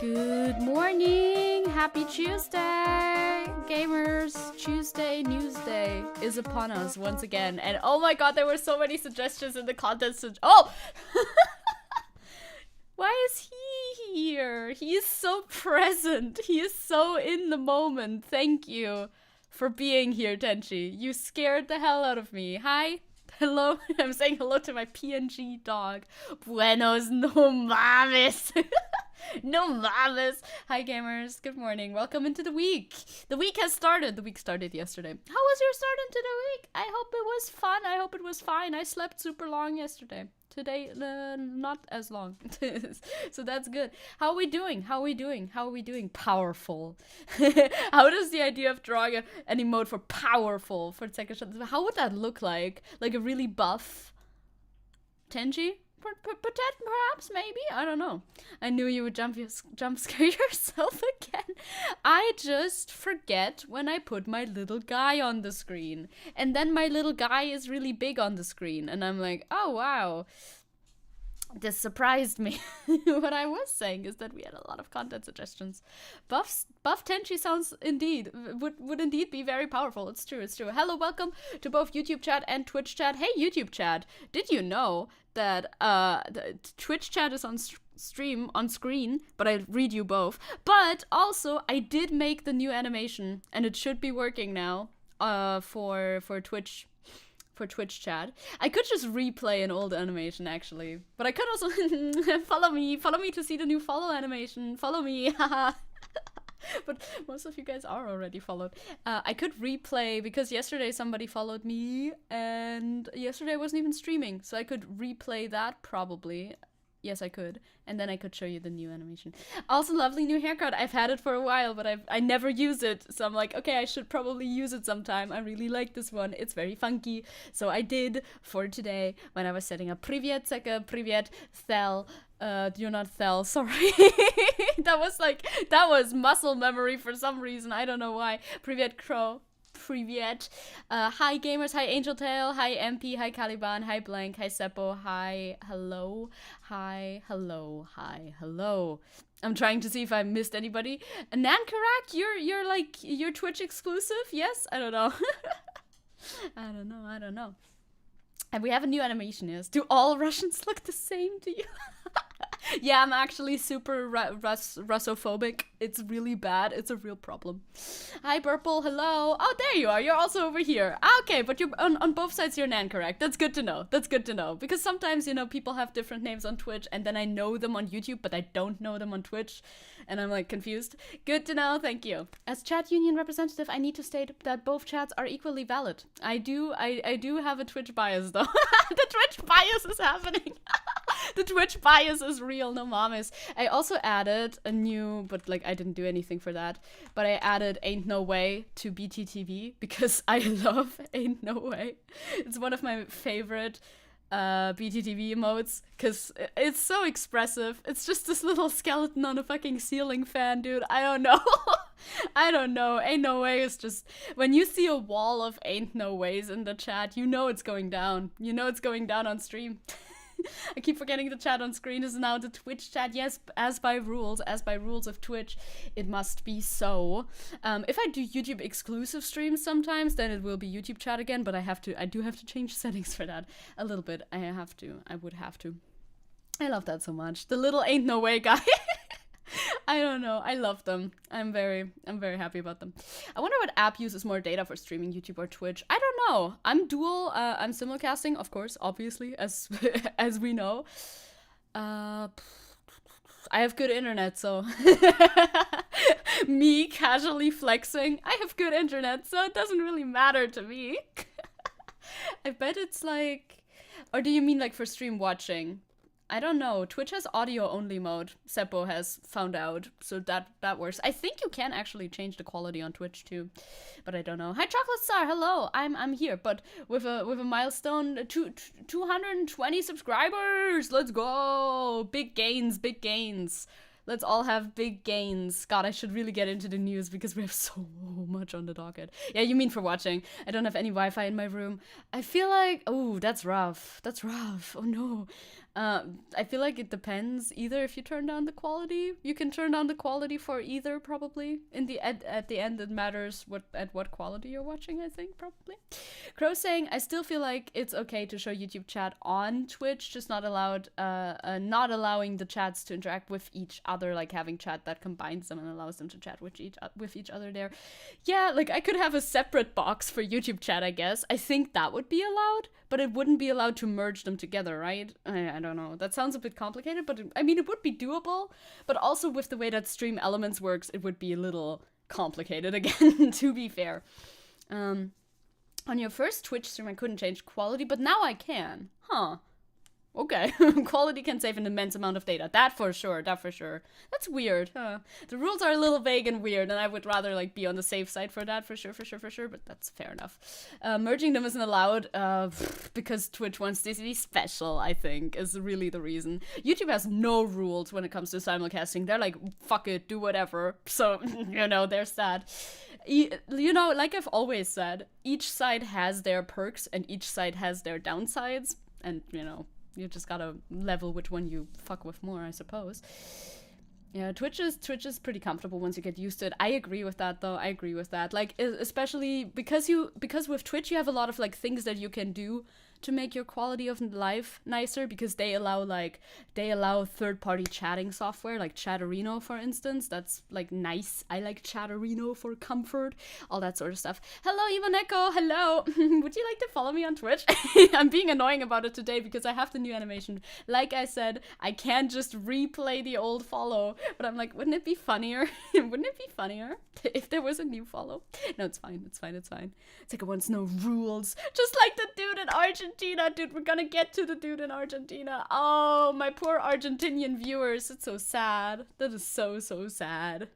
Good morning! Happy Tuesday! Gamers, Tuesday Newsday is upon us once again. And oh my god, there were so many suggestions in the content. Oh! Why is he here? He is so present. He is so in the moment. Thank you for being here, Tenchi. You scared the hell out of me. Hi. Hello. I'm saying hello to my PNG dog. Buenos no mames. No mames. Hi, gamers. Good morning. Welcome into the week. The week has started. The week started yesterday. How was your start into the week? I hope it was fun. I hope it was fine. I slept super long yesterday. Today, not as long. So that's good. How are we doing? How are we doing? How are we doing? Powerful. How does the idea of drawing an emote for powerful for Zecke, how would that look like? Like a really buff Tenji? Perhaps, maybe? I don't know. I knew you would jump scare yourself again. I just forget when I put my little guy on the screen. And then my little guy is really big on the screen. And I'm like, oh, wow. This surprised me. What I was saying is that we had a lot of content suggestions. Buff Tenchi sounds indeed, would indeed be very powerful. It's true, it's true. Hello, welcome to both YouTube chat and Twitch chat. Hey, YouTube chat, did you know that the Twitch chat is on screen, but I read you both. But also, I did make the new animation, and it should be working now for Twitch. For Twitch chat. I could just replay an old animation, actually. But I could also follow me to see the new follow animation. Follow me, haha. But most of you guys are already followed. I could replay, because yesterday somebody followed me, and yesterday I wasn't even streaming, so I could replay that, probably. Yes, I could. And then I could show you the new animation. Also, lovely new haircut. I've had it for a while, but I never use it. So I'm like, okay, I should probably use it sometime. I really like this one. It's very funky. So I did for today when I was setting up. Privyet, Zecke, Privyet, Thel. You're not Thel, sorry. that was muscle memory for some reason. I don't know why. Privyet, Crow. Privyet. Hi gamers, hi Angel Tail, hi MP, hi Caliban, hi Blank, hi Seppo, hi hello, hi hello, hi hello. I'm trying to see if I missed anybody. Nankarak, you're Twitch exclusive? Yes? I don't know. I don't know. And we have a new animation, yes. Do all Russians look the same to you? Yeah, I'm actually super Russophobic. It's really bad. It's a real problem. Hi, Purple. Hello. Oh, there you are. You're also over here. Okay, but you're on both sides. You're Nan correct. That's good to know. That's good to know. Because sometimes, you know, people have different names on Twitch, and then I know them on YouTube, but I don't know them on Twitch, and I'm like confused. Good to know. Thank you. As chat union representative, I need to state that both chats are equally valid. I do have a Twitch bias, though. The Twitch bias is happening. The Twitch bias is real, no mames. I also added a new, but like I didn't do anything for that, but I added Ain't No Way to BTTV because I love Ain't No Way. It's one of my favorite BTTV emotes because it's so expressive. It's just this little skeleton on a fucking ceiling fan, dude. I don't know. I don't know. Ain't No Way is just, when you see a wall of Ain't No Ways in the chat, you know it's going down. You know it's going down on stream. I keep forgetting the chat on screen is now the Twitch chat. Yes, as by rules of Twitch, it must be so. If I do YouTube exclusive streams sometimes, then it will be YouTube chat again, but I do have to change settings for that a little bit. I would have to. I love that so much. The little Ain't No Way guy. I don't know. I love them. I'm very happy about them. I wonder what app uses more data for streaming, YouTube or Twitch. I don't know. I'm dual. I'm simulcasting, of course, obviously, as as we know. I have good internet, so me casually flexing. I have good internet, so it doesn't really matter to me. I bet it's like, or do you mean like for stream watching? I don't know. Twitch has audio only mode. Seppo has found out, so that works. I think you can actually change the quality on Twitch too, but I don't know. Hi, Chocolate Star. Hello. I'm here, but with a milestone 220 subscribers. Let's go. Big gains. Big gains. Let's all have big gains. God, I should really get into the news because we have so much on the docket. Yeah, you mean for watching. I don't have any Wi-Fi in my room. I feel like, oh, that's rough. That's rough. Oh no. I feel like it depends. Either if you turn down the quality, you can turn down the quality for either, probably. At the end, it matters what quality you're watching, I think, probably. Crow saying, I still feel like it's okay to show YouTube chat on Twitch, just not allowing the chats to interact with each other, like having chat that combines them and allows them to chat with each other there. Yeah, like I could have a separate box for YouTube chat, I guess. I think that would be allowed, but it wouldn't be allowed to merge them together, right? I don't know. That sounds a bit complicated, but I mean, it would be doable. But also with the way that StreamElements works, it would be a little complicated again, to be fair. On your first Twitch stream, I couldn't change quality, but now I can. Huh. Okay, quality can save an immense amount of data. That for sure, That's weird, huh? The rules are a little vague and weird, and I would rather, like, be on the safe side for that, for sure, but that's fair enough. Merging them isn't allowed, because Twitch wants this to be special, I think, is really the reason. YouTube has no rules when it comes to simulcasting. They're like, fuck it, do whatever. So, you know, there's that. You know, like I've always said, each side has their perks, and each side has their downsides, and, you know, you just gotta level which one you fuck with more, I suppose. Yeah, Twitch is pretty comfortable once you get used to it. I agree with that, though. I agree with that. Like, especially because with Twitch you have a lot of, like, things that you can do to make your quality of life nicer, because they allow third-party chatting software, like Chatterino, for instance. That's, like, nice. I like Chatterino for comfort, all that sort of stuff. Hello, Ivaneko. Hello. Would you like to follow me on Twitch? I'm being annoying about it today because I have the new animation. Like I said, I can't just replay the old follow, but I'm like, wouldn't it be funnier? Wouldn't it be funnier if there was a new follow? No, it's fine. It's like, it wants no rules. Just like the dude in Argentina. Dude, we're gonna get to the dude in Argentina. Oh, my poor Argentinian viewers. It's so sad. That is so sad.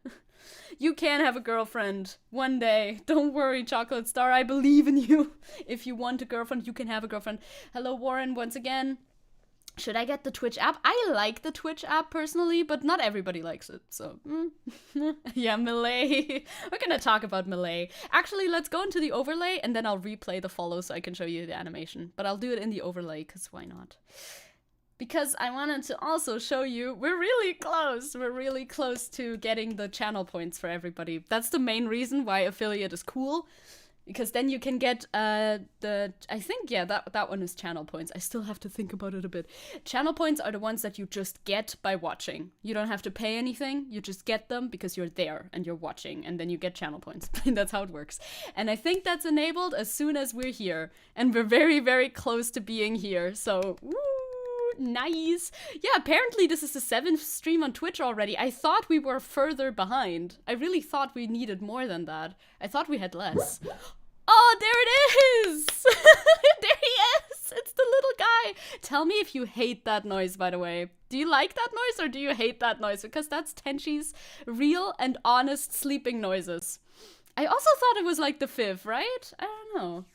You can have a girlfriend one day. Don't worry, Chocolate Star. I believe in you. If you want a girlfriend, you can have a girlfriend. Hello, Warren, once again. Should I get the Twitch app? I like the Twitch app personally, but not everybody likes it, so... Yeah, Melee. We're gonna talk about Melee. Actually, let's go into the overlay, and then I'll replay the follow so I can show you the animation. But I'll do it in the overlay, because why not? Because I wanted to also show you, we're really close. We're really close to getting the channel points for everybody. That's the main reason why affiliate is cool. Because then you can get I think, yeah, that one is channel points. I still have to think about it a bit. Channel points are the ones that you just get by watching. You don't have to pay anything. You just get them because you're there and you're watching, and then you get channel points. That's how it works. And I think that's enabled as soon as we're here. And we're very, very close to being here. So, woo! Nice. Yeah, apparently this is the 7th stream on Twitch already. I thought we were further behind. I really thought we needed more than that. I thought we had less. Oh, there it is! There he is! It's the little guy! Tell me if you hate that noise, by the way. Do you like that noise or do you hate that noise? Because that's Tenchi's real and honest sleeping noises. I also thought it was like the 5th, right? I don't know.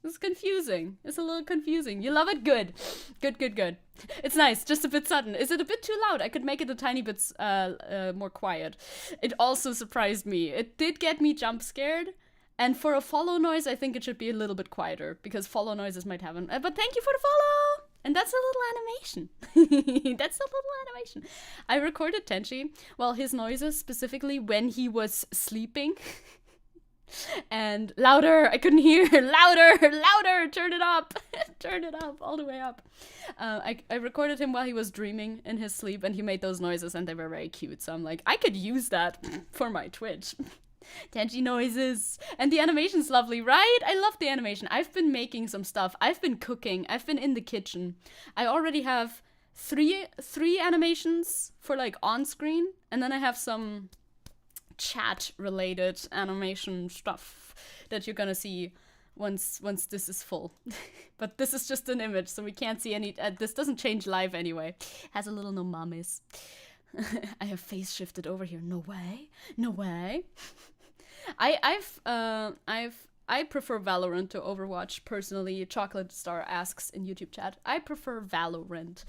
It's confusing. It's a little confusing. You love it? Good. Good. It's nice, just a bit sudden. Is it a bit too loud? I could make it a tiny bit more quiet. It also surprised me. It did get me jump scared. And for a follow noise, I think it should be a little bit quieter, because follow noises might have an... but thank you for the follow! And that's a little animation. That's a little animation. I recorded Tenchi, well, his noises specifically when he was sleeping. And louder, I couldn't hear. Louder, turn it up. Turn it up, all the way up. I recorded him while he was dreaming in his sleep, and he made those noises, and they were very cute. So I'm like, I could use that for my Twitch. Tenchi noises. And the animation's lovely, right? I love the animation. I've been making some stuff. I've been cooking. I've been in the kitchen. I already have three animations for, like, on screen, and then I have some chat related animation stuff that you're gonna see once this is full. But this is just an image, so we can't see any. This doesn't change live anyway. Has a little no mommies. I have face shifted over here. No way. I prefer Valorant to Overwatch personally. Chocolate Star asks in YouTube chat. I prefer Valorant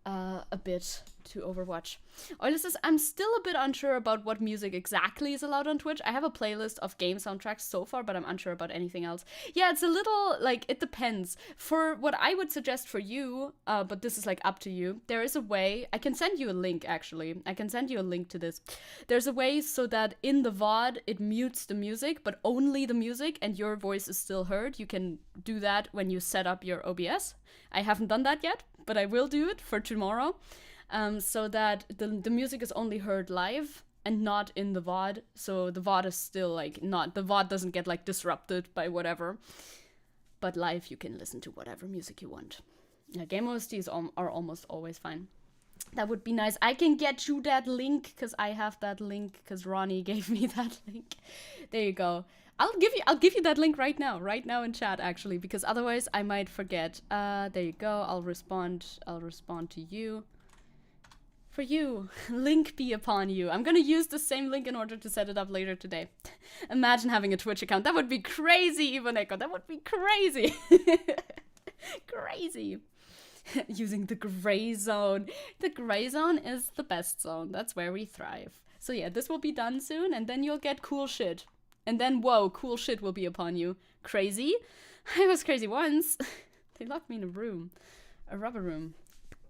a bit. to Overwatch. Oiler says, I'm still a bit unsure about what music exactly is allowed on Twitch. I have a playlist of game soundtracks so far, but I'm unsure about anything else. Yeah, it's a little, like, it depends. For what I would suggest for you, but this is, like, up to you, there is a way, I can send you a link, actually. I can send you a link to this. There's a way so that in the VOD, it mutes the music, but only the music, and your voice is still heard. You can do that when you set up your OBS. I haven't done that yet, but I will do it for tomorrow. So that the music is only heard live and not in the VOD. So the VOD is still like not, the VOD doesn't get like disrupted by whatever. But live you can listen to whatever music you want. Yeah, game OSTs are almost always fine. That would be nice. I can get you that link because I have that link because Ronnie gave me that link. There you go. I'll give you that link right now in chat actually, because otherwise I might forget. There you go. I'll respond to you. For you, link be upon you. I'm gonna use the same link in order to set it up later today. Imagine having a Twitch account. That would be crazy, Ivaneko. That would be crazy. Crazy. Using the gray zone. The gray zone is the best zone. That's where we thrive. So yeah, this will be done soon, and then you'll get cool shit. And then, whoa, cool shit will be upon you. Crazy? I was crazy once. They locked me in a room. A rubber room.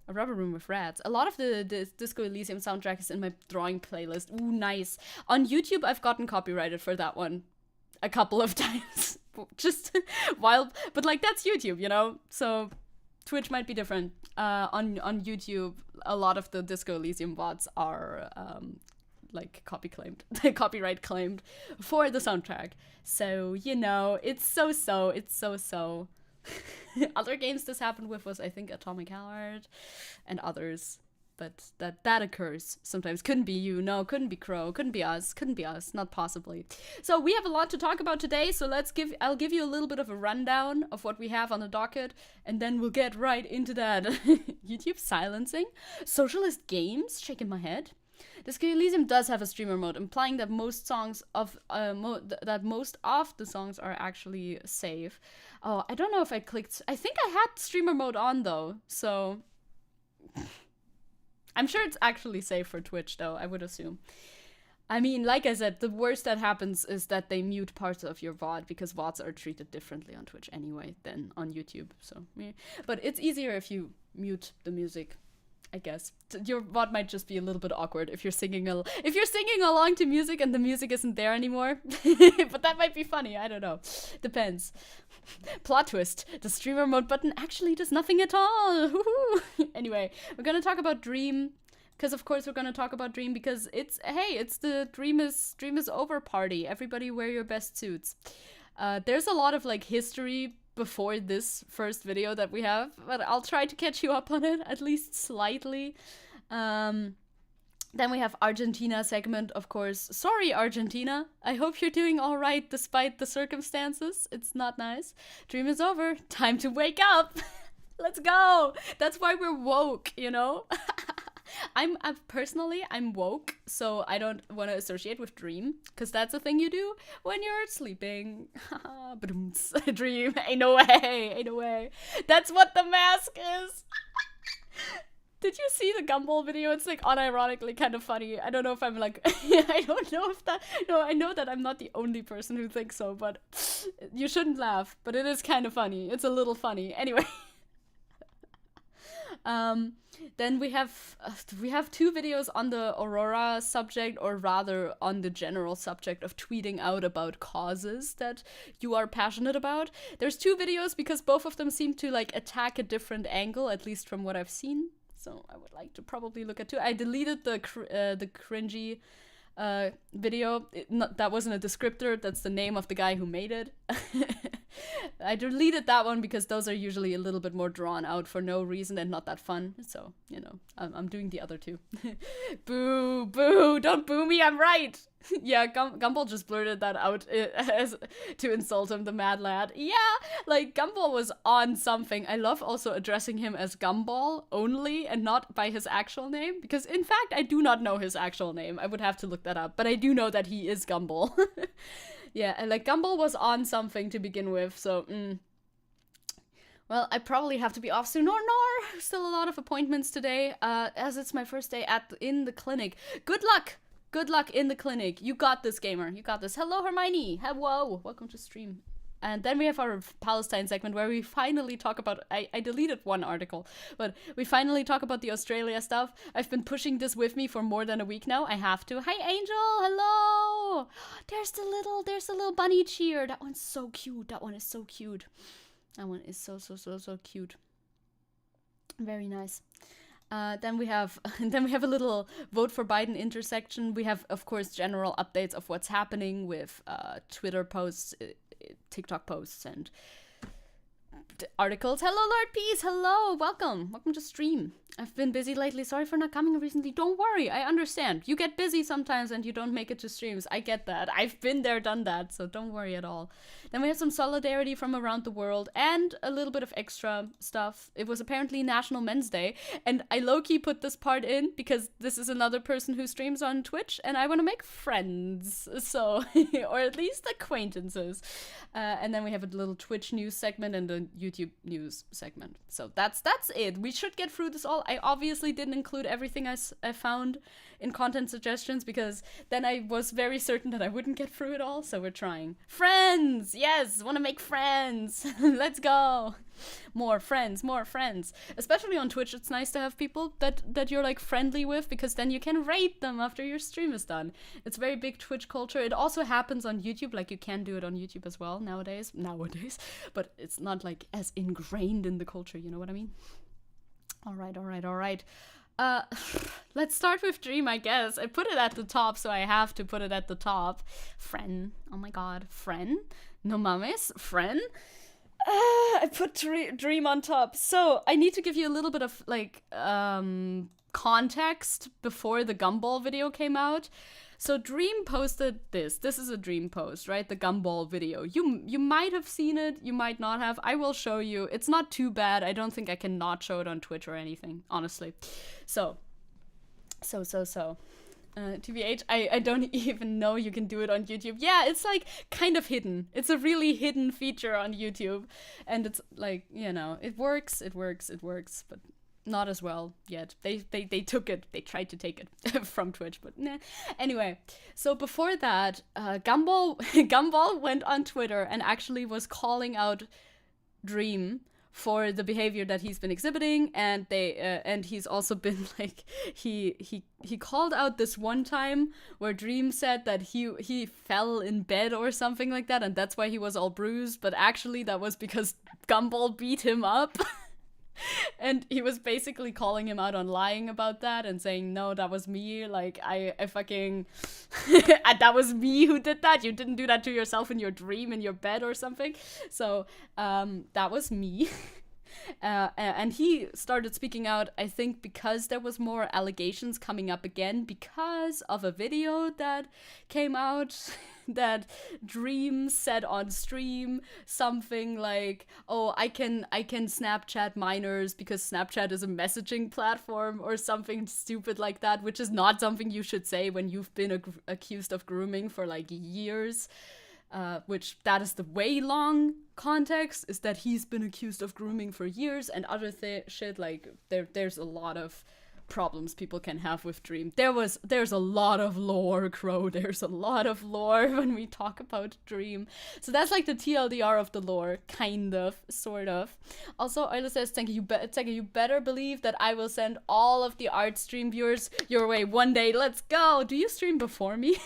A rubber room with rats. A lot of the Disco Elysium soundtrack is in my drawing playlist. Ooh, nice. On YouTube, I've gotten copyrighted for that one a couple of times. Just wild. But, like, that's YouTube, you know? So, Twitch might be different. On YouTube, a lot of the Disco Elysium VODs are, like, copyright claimed for the soundtrack. So, you know, it's so-so. Other games this happened with was, I think, Atomic Heart and others. But that occurs sometimes. Couldn't be you, no, couldn't be Crow, couldn't be us, not possibly. So we have a lot to talk about today, so I'll give you a little bit of a rundown of what we have on the docket, and then we'll get right into that. YouTube silencing? Socialist games? Shaking my head. Disco Elysium does have a streamer mode, implying that most of the songs are actually safe. Oh, I don't know if I clicked. I think I had streamer mode on though, so I'm sure it's actually safe for Twitch though, I would assume. I mean, like I said, the worst that happens is that they mute parts of your VOD, because VODs are treated differently on Twitch anyway than on YouTube. So, yeah. But it's easier if you mute the music, I guess. Your VOD might just be a little bit awkward if you're singing along to music and the music isn't there anymore. But that might be funny, I don't know. Depends. Plot twist. The streamer mode button actually does nothing at all. Anyway, we're gonna talk about Dream. Because of course we're gonna talk about Dream, because it's the Dream is over party. Everybody wear your best suits. There's a lot of like history before this first video that we have, but I'll try to catch you up on it, at least slightly. Then we have Argentina segment, of course. Sorry, Argentina. I hope you're doing all right despite the circumstances. It's not nice. Dream is over. Time to wake up. Let's go. That's why we're woke, you know? I'm woke, so I don't want to associate with Dream, because that's a thing you do when you're sleeping. Dream, ain't no way. That's what the mask is. Did you see the Gumball video? It's like unironically kind of funny. I don't know if I'm like, I don't know if that, no, I know that I'm not the only person who thinks so, but you shouldn't laugh, but it is kind of funny. It's a little funny. Anyway. Then we have 2 videos on the Aurora subject, or rather on the general subject of tweeting out about causes that you are passionate about. There's 2 videos because both of them seem to like attack a different angle, at least from what I've seen. So I would like to probably look at 2. I deleted the cringy video. That wasn't a descriptor, that's the name of the guy who made it. I deleted that one because those are usually a little bit more drawn out for no reason and not that fun. So, you know, I'm doing the other 2. Boo, boo, don't boo me, I'm right. Yeah, Gumball just blurted that out as to insult him, the mad lad. Yeah, like Gumball was on something. I love also addressing him as Gumball only and not by his actual name, because in fact I do not know his actual name. I would have to look that up, but I do know that he is Gumball. Yeah, and like Gumball was on something to begin with, so Well, I probably have to be off soon. Nor. Still a lot of appointments today, as it's my first day in the clinic. Good luck! Good luck in the clinic. You got this, gamer. You got this. Hello, Hermione. Hello. Welcome to stream. And then we have our Palestine segment where we finally talk about... I deleted one article, but we finally talk about the Australia stuff. I've been pushing this with me for more than a week now. I have to. Hi, Angel. Hello. There's the little bunny cheer. That one's so cute. That one is so cute. That one is so cute. Very nice. Then we have a little vote for Biden intersection. We have, of course, general updates of what's happening with Twitter posts, TikTok posts, and articles. Hello, Lord Peace. Hello, welcome to stream. I've been busy lately. Sorry for not coming recently. Don't worry, I understand. You get busy sometimes and you don't make it to streams. I get that. I've been there, done that, so don't worry at all. Then we have some solidarity from around the world and a little bit of extra stuff. It was apparently National Men's Day, and I low-key put this part in because this is another person who streams on Twitch, and I want to make friends, so, or at least acquaintances. And then we have a little Twitch news segment and a YouTube news segment. So that's it. We should get through this all. I obviously didn't include everything I found in content suggestions because then I was very certain that I wouldn't get through it all, so we're trying. Friends! Yes! Want to make friends! Let's go! More friends. Especially on Twitch, it's nice to have people that you're like friendly with because then you can rate them after your stream is done. It's very big Twitch culture. It also happens on YouTube, like you can do it on YouTube as well nowadays, but it's not like as ingrained in the culture, you know what I mean? All right. Let's start with Dream, I guess. I put it at the top, so I have to put it at the top. Fren. Oh my god. Fren? No mames. Fren? I put Dream on top. So, I need to give you a little bit of, like, context before the Gumball video came out. So Dream posted this. This is a Dream post, right? The Gumball video. You might have seen it. You might not have. I will show you. It's not too bad. I don't think I can not show it on Twitch or anything, honestly. So. TBH, I don't even know you can do it on YouTube. Yeah, it's like kind of hidden. It's a really hidden feature on YouTube. And it's like, you know, it works, but not as well yet. They took it. They tried to take it from Twitch, but nah. Anyway, so before that, Gumball went on Twitter and actually was calling out Dream for the behavior that he's been exhibiting, and and he's also been like he called out this one time where Dream said that he fell in bed or something like that, and that's why he was all bruised, but actually that was because Gumball beat him up. And he was basically calling him out on lying about that and saying, no, that was me. Like, I fucking... that was me who did that. You didn't do that to yourself in your dream in your bed or something. So, that was me. And he started speaking out, I think, because there was more allegations coming up again because of a video that came out that Dream said on stream something like, oh, I can Snapchat minors because Snapchat is a messaging platform or something stupid like that, which is not something you should say when you've been accused of grooming for like years. Which that is the way long context, is that he's been accused of grooming for years and other shit. Like there's a lot of problems people can have with Dream. There's a lot of lore, Crow. There's a lot of lore when we talk about Dream. So that's like the TLDR of the lore, kind of, sort of. Also, Euler says, Zecke, you better believe that I will send all of the art stream viewers your way one day. Let's go. Do you stream before me?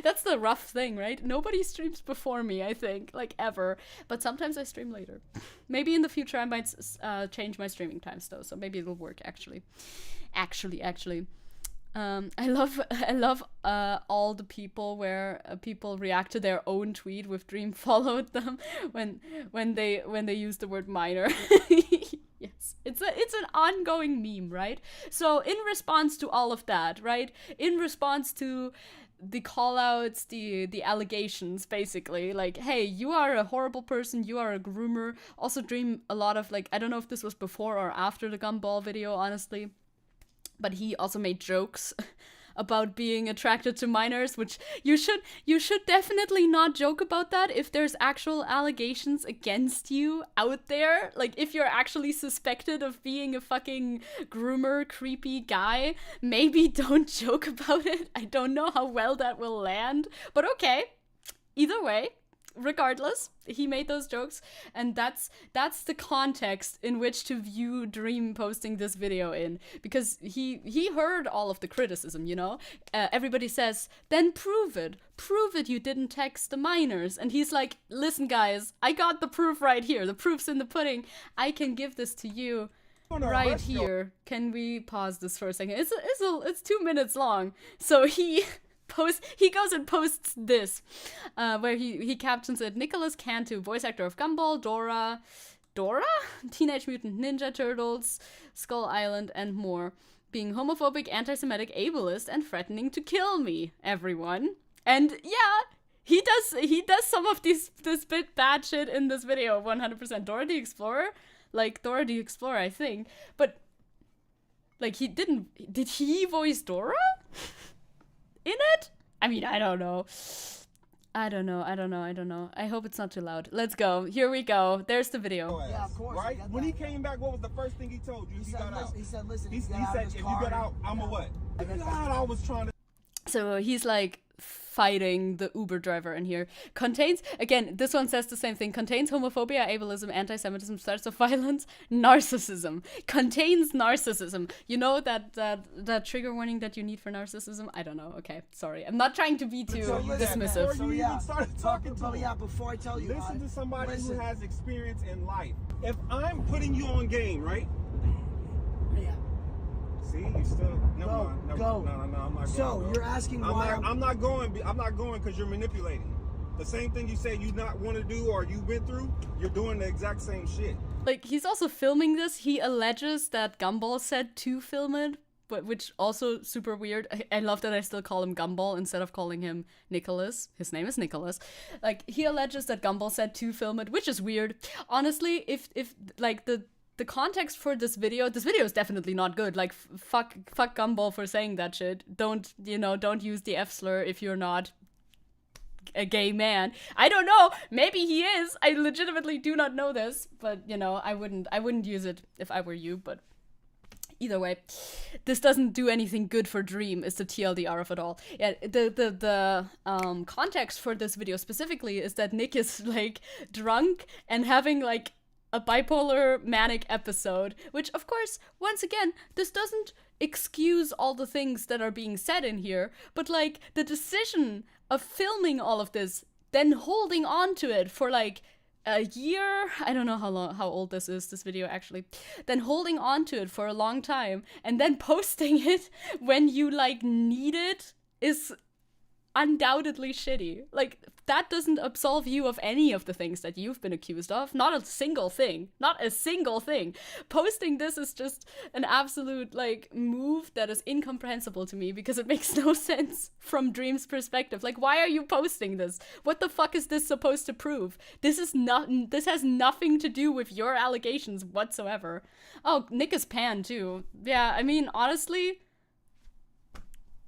That's the rough thing, right? Nobody streams before me, I think, like ever. But sometimes I stream later. Maybe in the future I might change my streaming times though, so maybe it'll work actually. I love all the people where people react to their own tweet with Dream followed them when they use the word minor. Yes, it's an ongoing meme, right? So in response to all of that, right? In response to the call-outs, the allegations, basically, like, hey, you are a horrible person, you are a groomer. Also Dream a lot of, like, I don't know if this was before or after the Gumball video, honestly, but he also made jokes about being attracted to minors, which you should definitely not joke about that if there's actual allegations against you out there. Like, if you're actually suspected of being a fucking groomer, creepy guy, maybe don't joke about it. I don't know how well that will land, but okay. Either way, regardless, he made those jokes, and that's the context in which to view Dream posting this video in, because he heard all of the criticism, you know? Everybody says, then prove it you didn't text the minors, and he's like, listen guys, I got the proof right here, the proof's in the pudding, I can give this to you right here. Can we pause this for a second? It's 2 minutes long, so he goes and posts this, where he captions it, Nicholas Cantu, voice actor of Gumball, Dora? Teenage Mutant Ninja Turtles, Skull Island, and more, being homophobic, anti-Semitic, ableist, and threatening to kill me, everyone. And yeah, he does some of this bit bad shit in this video, 100%. Dora the Explorer, I think, but like, did he voice Dora? In it? I mean, I don't know. I hope it's not too loud. Let's go. Here we go. There's the video. Yeah, of course. Right? When he came back, what was the first thing he told you? He got out. He said, listen, he said, if you get out, I'm a what? God, I was trying to... So he's like fighting the Uber driver in here. Contains, again, this one says the same thing. Contains homophobia, ableism, anti-Semitism, threats of violence, narcissism. Contains narcissism. You know that trigger warning that you need for narcissism? I don't know. Okay, sorry. I'm not trying to be too dismissive. Before you even started talking to him, before I tell you, listen to somebody who has experience in life. If I'm putting you on game, right? See, you still never mind. No, I'm not going. So you're asking why? I'm not going because you're manipulating. The same thing you say you not want to do or you've been through, you're doing the exact same shit. Like, he's also filming this. He alleges that Gumball said to film it, but which also super weird. I love that I still call him Gumball instead of calling him Nicholas. His name is Nicholas. Like, he alleges that Gumball said to film it, which is weird. Honestly, if like the context for this video is definitely not good. Like, fuck Gumball for saying that shit. Don't use the F slur if you're not a gay man. I don't know, maybe he is. I legitimately do not know this, but you know, I wouldn't use it if I were you. But either way, this doesn't do anything good for Dream, is the TLDR of it all. Yeah, the context for this video specifically is that Nick is like drunk and having like a bipolar manic episode, which of course, once again, this doesn't excuse all the things that are being said in here, but like the decision of filming all of this, then holding on to it for like a year, I don't know how old this video actually, then holding on to it for a long time and then posting it when you like need it is undoubtedly shitty. Like, that doesn't absolve you of any of the things that you've been accused of. Not a single thing. Posting this is just an absolute, like, move that is incomprehensible to me because it makes no sense from Dream's perspective. Like, why are you posting this? What the fuck is this supposed to prove? This has nothing to do with your allegations whatsoever. Oh, Nick is pan too. Yeah, I mean, honestly,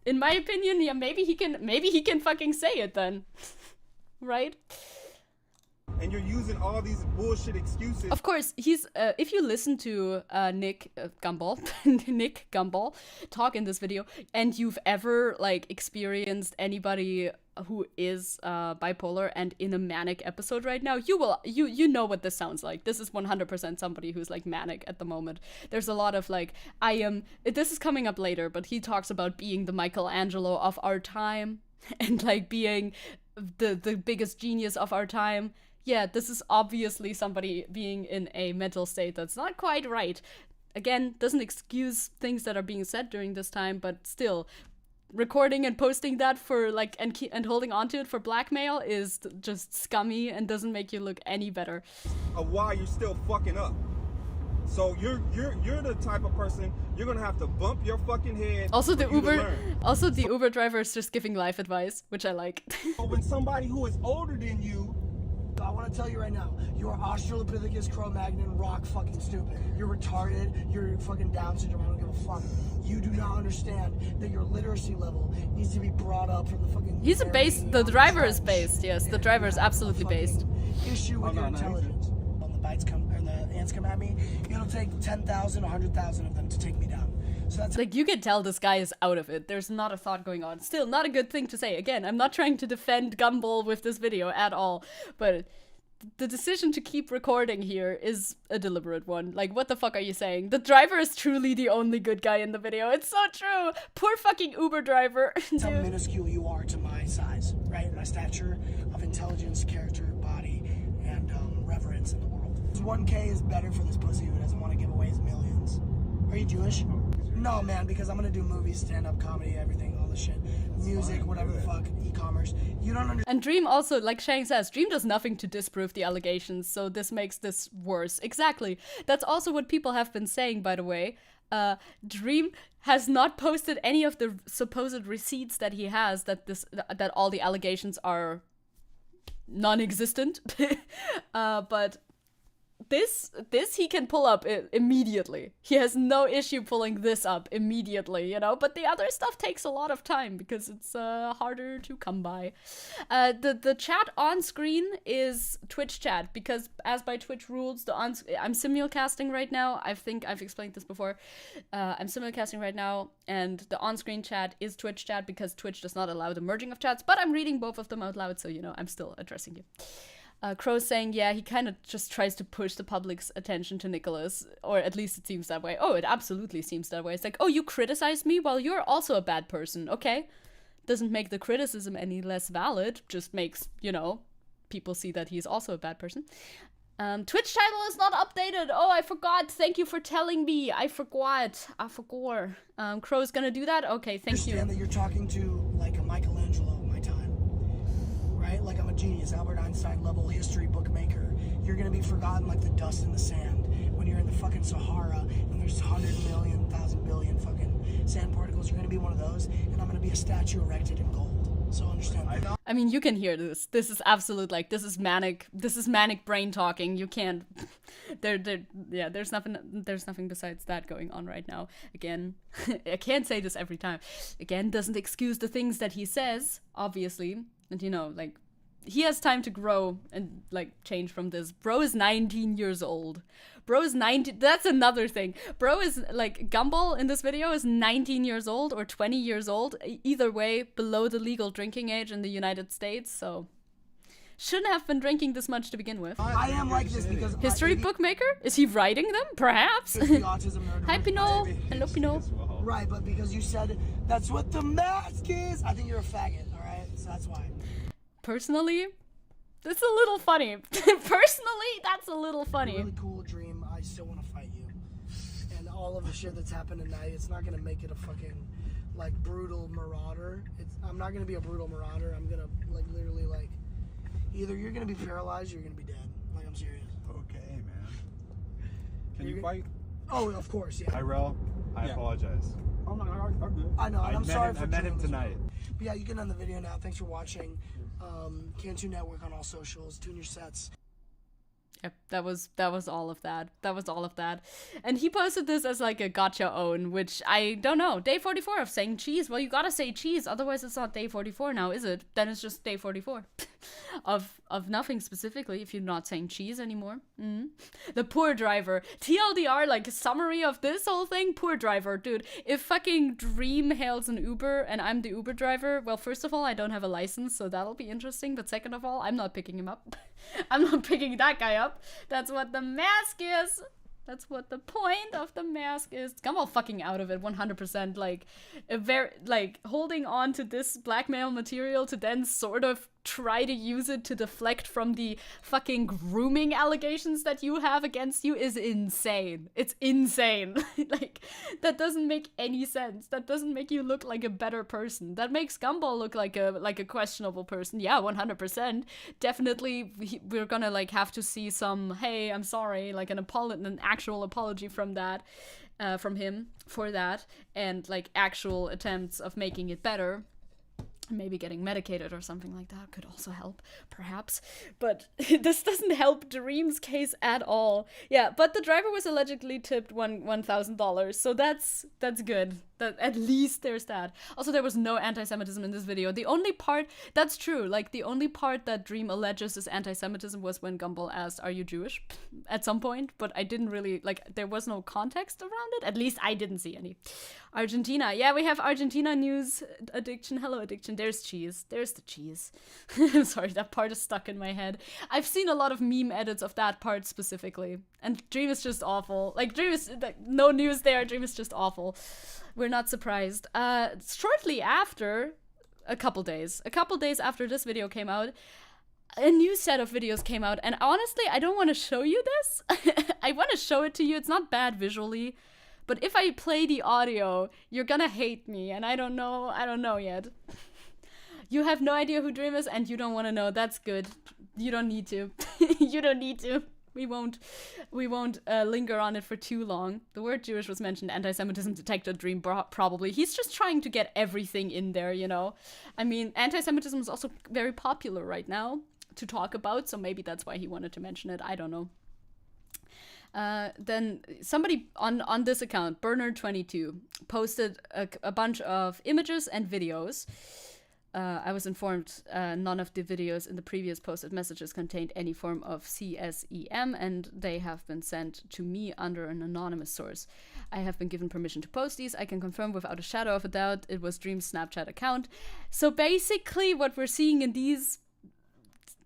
in my opinion, yeah, maybe he can fucking say it then. Right? And you're using all these bullshit excuses. Of course, he's if you listen to Nick Gumball talk in this video, and you've ever like experienced anybody who is bipolar and in a manic episode right now, you know what this sounds like. This is 100% somebody who's like manic at the moment. There's a lot of like, this is coming up later, but he talks about being the Michelangelo of our time and like being the biggest genius of our time. Yeah, this is obviously somebody being in a mental state that's not quite right. Again, doesn't excuse things that are being said during this time, but still, recording and posting that for like and holding onto it for blackmail is just scummy and doesn't make you look any better. Of why you're still fucking up. So you're the type of person, you're gonna have to bump your fucking head. Also the Uber driver is just giving life advice, which I like. When somebody who is older than you, I want to tell you right now, you are Australopithecus Cro-Magnon rock fucking stupid. You're retarded, you're fucking Down syndrome, I don't give a fuck. You do not understand that your literacy level needs to be brought up from the fucking... He's a based, the driver is based, yes, the driver is absolutely based. Issue with your intelligence. When the bites come, or the ants come at me, it'll take 10,000, 100,000 of them to take me down. So that's like, you can tell this guy is out of it. There's not a thought going on. Still, not a good thing to say. Again, I'm not trying to defend Gumball with this video at all, but the decision to keep recording here is a deliberate one. Like, what the fuck are you saying? The driver is truly the only good guy in the video. It's so true. Poor fucking Uber driver. how minuscule you are to my size, right? My stature of intelligence, character, body, and reverence in the world. 1K is better for this pussy who doesn't want to give away his millions. Are you Jewish? No, man, because I'm gonna do movies, stand-up comedy, everything, all the shit. Music, whatever the fuck, e-commerce. You don't understand. And Dream also, like Shang says, Dream does nothing to disprove the allegations, so this makes this worse. Exactly. That's also what people have been saying, by the way. Dream has not posted any of the supposed receipts that he has that all the allegations are non-existent. But this he can pull up immediately. He has no issue pulling this up immediately, you know, but the other stuff takes a lot of time because it's harder to come by. The chat on screen is Twitch chat, because as by Twitch rules, I'm simulcasting right now. I think I've explained this before. I'm simulcasting right now, and the on-screen chat is Twitch chat because Twitch does not allow the merging of chats, but I'm reading both of them out loud, so, you know, I'm still addressing you. Crow's saying, yeah, he kind of just tries to push the public's attention to Nicholas, or at least it seems that way. Oh, it absolutely seems that way. It's like, oh, you criticized me? Well, you're also a bad person. Okay. Doesn't make the criticism any less valid, just makes, you know, people see that he's also a bad person. Twitch title is not updated. Oh, I forgot. Thank you for telling me. I forgot. Crow's gonna do that? Okay, thank you. Understand that you're talking to, like, a Michelangelo of my time. Right? Like, I'm a genius, Albert Einstein level history bookmaker. You're gonna be forgotten like the dust in the sand when you're in the fucking Sahara and there's 100 million, 1,000 billion fucking sand particles. You're gonna be one of those, and I'm gonna be a statue erected in gold. So understand that. I mean, you can hear this. This is absolute, like, this is manic brain talking. You can't, there's nothing besides that going on right now. Again, I can't say this every time. Again, doesn't excuse the things that he says, obviously. And, you know, like, he has time to grow and, like, change from this. Bro is 19 years old. Bro is 19. That's another thing. Bro is, like, Gumball in this video is 19 years old or 20 years old. Either way, below the legal drinking age in the United States. So, shouldn't have been drinking this much to begin with. I am like this because... History bookmaker? Is he writing them? Perhaps. Hi, Pinot. Hello, Pinot. Right, but because you said that's what the mask is, I think you're a faggot, alright? So that's why. Personally, it's a little funny. Personally, that's a little funny. Really cool Dream. I still want to fight you. And all of the shit that's happened tonight, it's not gonna make it a fucking, like, brutal marauder. I'm not gonna be a brutal marauder. I'm gonna, like, literally, like, either you're gonna be paralyzed or you're gonna be dead. Like, I'm serious. Okay, man. Can you fight? Oh, of course, yeah. Tyrell, I apologize. I'm not, I'm good. I know, and I'm sorry for I met him tonight. But yeah, you can end the video now. Thanks for watching. Cantu Network on all socials. Tune your sets. Yep, that was all of that. That was all of that. And he posted this as like a gotcha own, which I don't know. Day 44 of saying cheese. Well, you gotta say cheese, otherwise it's not day 44 now, is it? Then it's just day 44. of nothing specifically, if you're not saying cheese anymore. The poor driver. TLDR, like, summary of this whole thing, poor driver. Dude, if fucking Dream hails an Uber and I'm the Uber driver, well, first of all, I don't have a license, so that'll be interesting. But second of all, I'm not picking him up. I'm not picking that guy up. That's what the mask is. That's what the point of the mask is. I'm all fucking out of it, 100%. Like, holding on to this blackmail material to then sort of try to use it to deflect from the fucking grooming allegations that you have against you is insane. It's insane. Like, that doesn't make any sense. That doesn't make you look like a better person. That makes Gumball look like a questionable person. Yeah, 100%. Definitely, we're gonna, like, have to see some, hey, I'm sorry, like an actual apology from that, from him for that, and, like, actual attempts of making it better. Maybe getting medicated or something like that could also help, perhaps. But this doesn't help Dream's case at all. Yeah, but the driver was allegedly tipped $1,000, so that's good. That at least there's that. Also, there was no anti-Semitism in this video. The only part that's true, like the only part that Dream alleges is anti-Semitism was when Gumball asked, "Are you Jewish?" at some point, but I didn't really there was no context around it. At least I didn't see any. Argentina, yeah, we have Argentina news. Addiction, hello addiction. There's cheese. There's the cheese. Sorry, that part is stuck in my head. I've seen a lot of meme edits of that part specifically, and Dream is just awful. Like Dream is no news there. Dream is just awful. We're not surprised. Shortly after, a couple days after this video came out, a new set of videos came out, and honestly, I don't want to show you this. I want to show it to you. It's not bad visually, but if I play the audio, you're gonna hate me, and I don't know yet. You have no idea who Dream is, and you don't want to know. That's good. You don't need to. You don't need to. We won't linger on it for too long. The word Jewish was mentioned. Anti-Semitism detected Dream probably. He's just trying to get everything in there, you know? I mean, anti-Semitism is also very popular right now to talk about, so maybe that's why he wanted to mention it. I don't know. Then somebody on this account, Bernard22, posted a bunch of images and videos. I was informed none of the videos in the previous posted messages contained any form of CSEM, and they have been sent to me under an anonymous source. I have been given permission to post these. I can confirm without a shadow of a doubt it was Dream's Snapchat account. So basically what we're seeing in these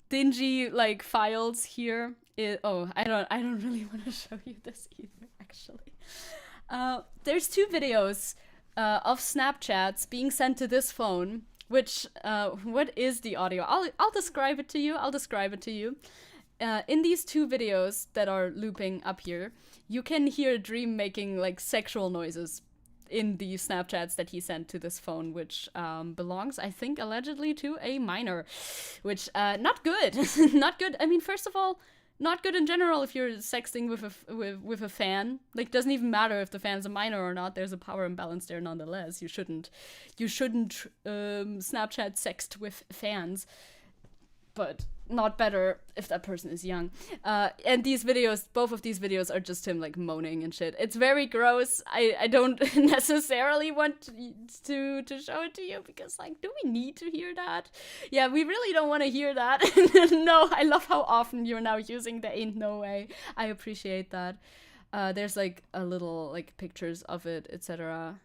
dingy files here is, I don't really want to show you this either, actually. There's two videos of Snapchats being sent to this phone. Which, what is the audio? I'll describe it to you. In these two videos that are looping up here, you can hear Dream making sexual noises in the Snapchats that he sent to this phone, which belongs, I think, allegedly to a minor, which not good. Not good. I mean, first of all, not good in general if you're sexting with a fan. Doesn't even matter if the fan's a minor or not. There's a power imbalance there nonetheless. You shouldn't Snapchat sext with fans. But not better if that person is young. And these videos, both of these videos are just him moaning and shit. It's very gross. I don't necessarily want to show it to you because do we need to hear that? Yeah, we really don't want to hear that. No, I love how often you're now using the ain't no way. I appreciate that. There's a little pictures of it, etc.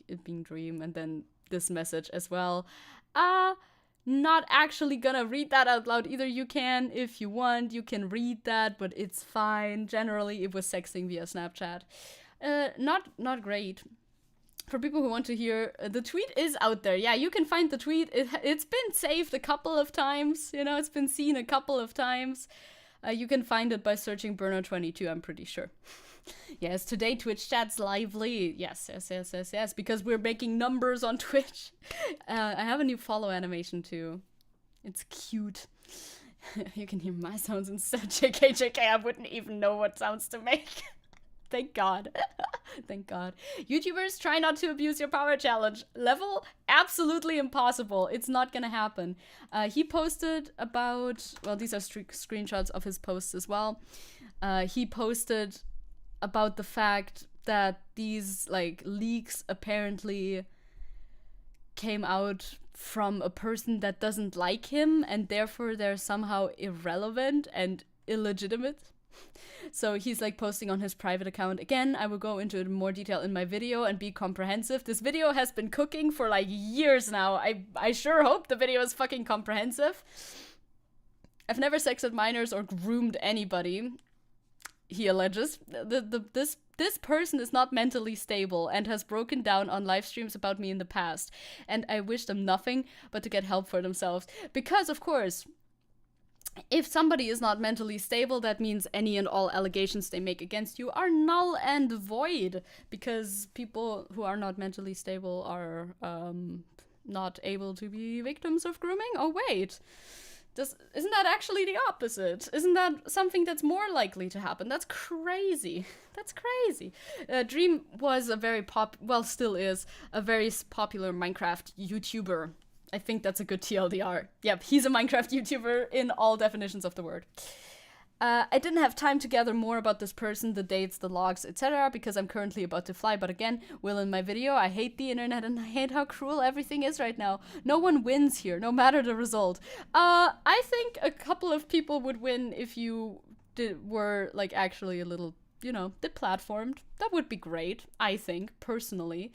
It being Dream, and then this message as well. Not actually gonna read that out loud either. You can, if you want, you can read that, but it's fine. Generally, it was sexting via Snapchat. Not great. For people who want to hear, the tweet is out there. Yeah, you can find the tweet. It's been saved a couple of times. You know, it's been seen a couple of times. You can find it by searching Burner22, I'm pretty sure. Yes, today Twitch chat's lively. Yes, because we're making numbers on Twitch. I have a new follow animation too. It's cute. You can hear my sounds instead. JK, I wouldn't even know what sounds to make. Thank God. Thank God. YouTubers, try not to abuse your power challenge. Level? Absolutely impossible. It's not gonna happen. He posted about, well, these are screenshots of his posts as well. He posted about the fact that these leaks apparently came out from a person that doesn't like him, and therefore they're somehow irrelevant and illegitimate. So he's posting on his private account. Again, I will go into it in more detail in my video and be comprehensive. This video has been cooking for years now. I sure hope the video is fucking comprehensive. I've never sexted minors or groomed anybody, he alleges. This person is not mentally stable and has broken down on live streams about me in the past, and I wish them nothing but to get help for themselves. Because, of course, if somebody is not mentally stable, that means any and all allegations they make against you are null and void, because people who are not mentally stable are not able to be victims of grooming. Oh, wait. Isn't that actually the opposite? Isn't that something that's more likely to happen? That's crazy. That's crazy. Dream was still is, a very popular Minecraft YouTuber. I think that's a good TLDR. Yep, he's a Minecraft YouTuber in all definitions of the word. I didn't have time to gather more about this person, the dates, the logs, etc. because I'm currently about to fly, but again, will in my video, I hate the internet and I hate how cruel everything is right now. No one wins here, no matter the result. I think a couple of people would win if you were, like, actually a little, deplatformed. That would be great, I think, personally.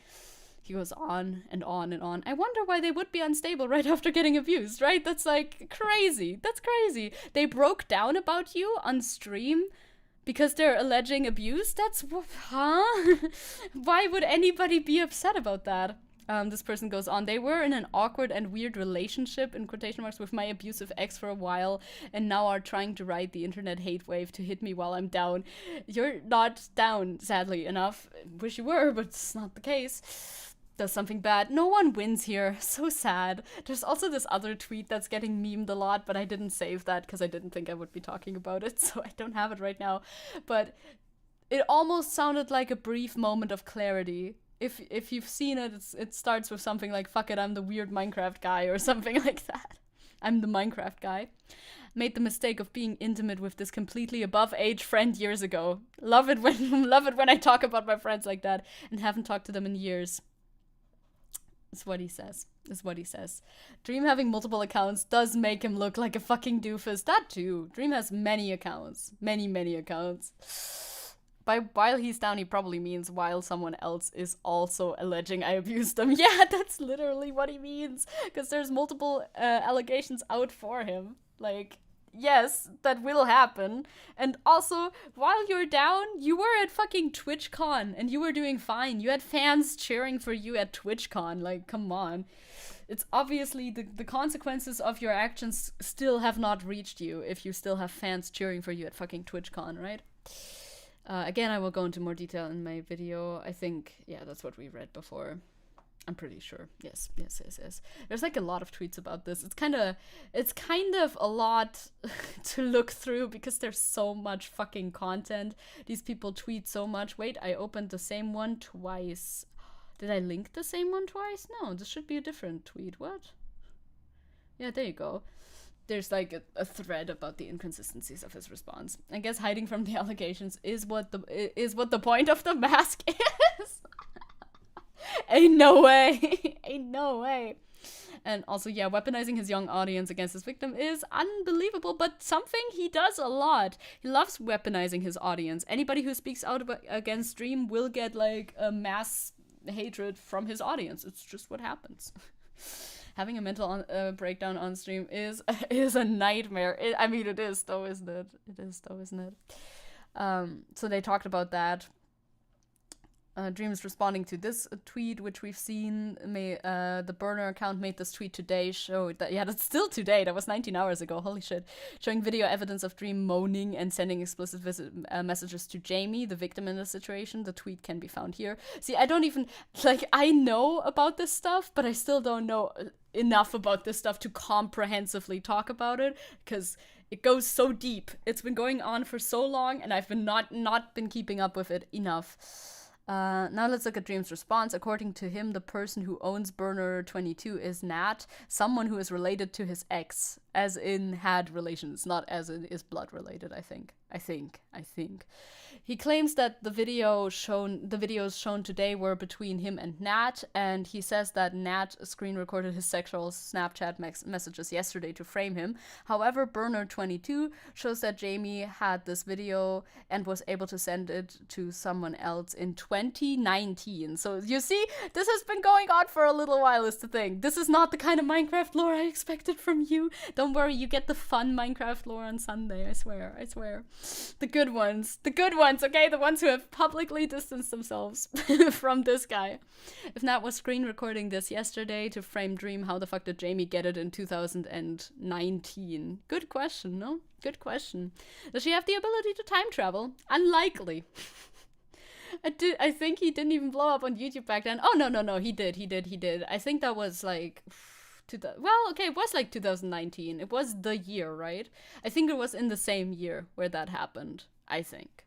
He goes on and on and on. I wonder why they would be unstable right after getting abused, right? That's like crazy. That's crazy. They broke down about you on stream because they're alleging abuse? Huh? Why would anybody be upset about that? This person goes on. They were in an awkward and weird relationship, in quotation marks, with my abusive ex for a while, and now are trying to ride the internet hate wave to hit me while I'm down. You're not down, sadly enough. Wish you were, but it's not the case. Does something bad. No one wins here. So sad. There's also this other tweet that's getting memed a lot, but I didn't save that because I didn't think I would be talking about it, so I don't have it right now. But it almost sounded like a brief moment of clarity. If you've seen it, it starts with something like, fuck it, I'm the weird Minecraft guy, or something like that. I'm the Minecraft guy. Made the mistake of being intimate with this completely above age friend years ago. Love it when I talk about my friends like that, and haven't talked to them in years. Is what he says. Dream having multiple accounts does make him look like a fucking doofus. That too. Dream has many accounts. Many accounts. While he's down, he probably means while someone else is also alleging I abused them. Yeah, that's literally what he means. Because there's multiple allegations out for him. Like, yes, that will happen. And also, while you're down, you were at fucking TwitchCon and you were doing fine. You had fans cheering for you at TwitchCon. Like, come on. It's obviously the consequences of your actions still have not reached you if you still have fans cheering for you at fucking TwitchCon, right? Again, I will go into more detail in my video. I think, yeah, that's what we read before. I'm pretty sure. Yes. There's like a lot of tweets about this. It's kind of a lot to look through because there's so much fucking content. These people tweet so much. Wait, I opened the same one twice. Did I link the same one twice? No, this should be a different tweet. What? Yeah, there you go. There's like a thread about the inconsistencies of his response. I guess hiding from the allegations is what the point of the mask is. Ain't no way. Ain't no way. And also, yeah, weaponizing his young audience against his victim is unbelievable, but something he does a lot. He loves weaponizing his audience. Anybody who speaks out against Dream will get, like, a mass hatred from his audience. It's just what happens. Having a mental breakdown on stream is a nightmare. It is though, isn't it? So they talked about that. Dream's responding to this tweet, which we've seen. The burner account made this tweet today, showed that, yeah, that's still today, that was 19 hours ago, holy shit. Showing video evidence of Dream moaning and sending explicit messages to Jamie, the victim in the situation. The tweet can be found here. See, I don't even, like, I know about this stuff, but I still don't know enough about this stuff to comprehensively talk about it, because it goes so deep. It's been going on for so long, and I've been not been keeping up with it enough. Now let's look at Dream's response. According to him, the person who owns Burner 22 is Nat, someone who is related to his ex, as in had relations, not as in is blood related, I think. He claims that the videos shown today were between him and Nat, and he says that Nat screen recorded his sexual Snapchat messages yesterday to frame him. However, Burner 22 shows that Jamie had this video and was able to send it to someone else in 2019. So you see, this has been going on for a little while is the thing. This is not the kind of Minecraft lore I expected from you. Don't worry, you get the fun Minecraft lore on Sunday, I swear. The good ones, okay? The ones who have publicly distanced themselves from this guy. If Nat was screen recording this yesterday to frame Dream, how the fuck did Jamie get it in 2019? Good question, no? Good question. Does she have the ability to time travel? Unlikely. I think he didn't even blow up on YouTube back then. Oh, no, he did. I think that was like well, okay, it was like 2019. It was the year, right? I think it was in the same year where that happened. I think.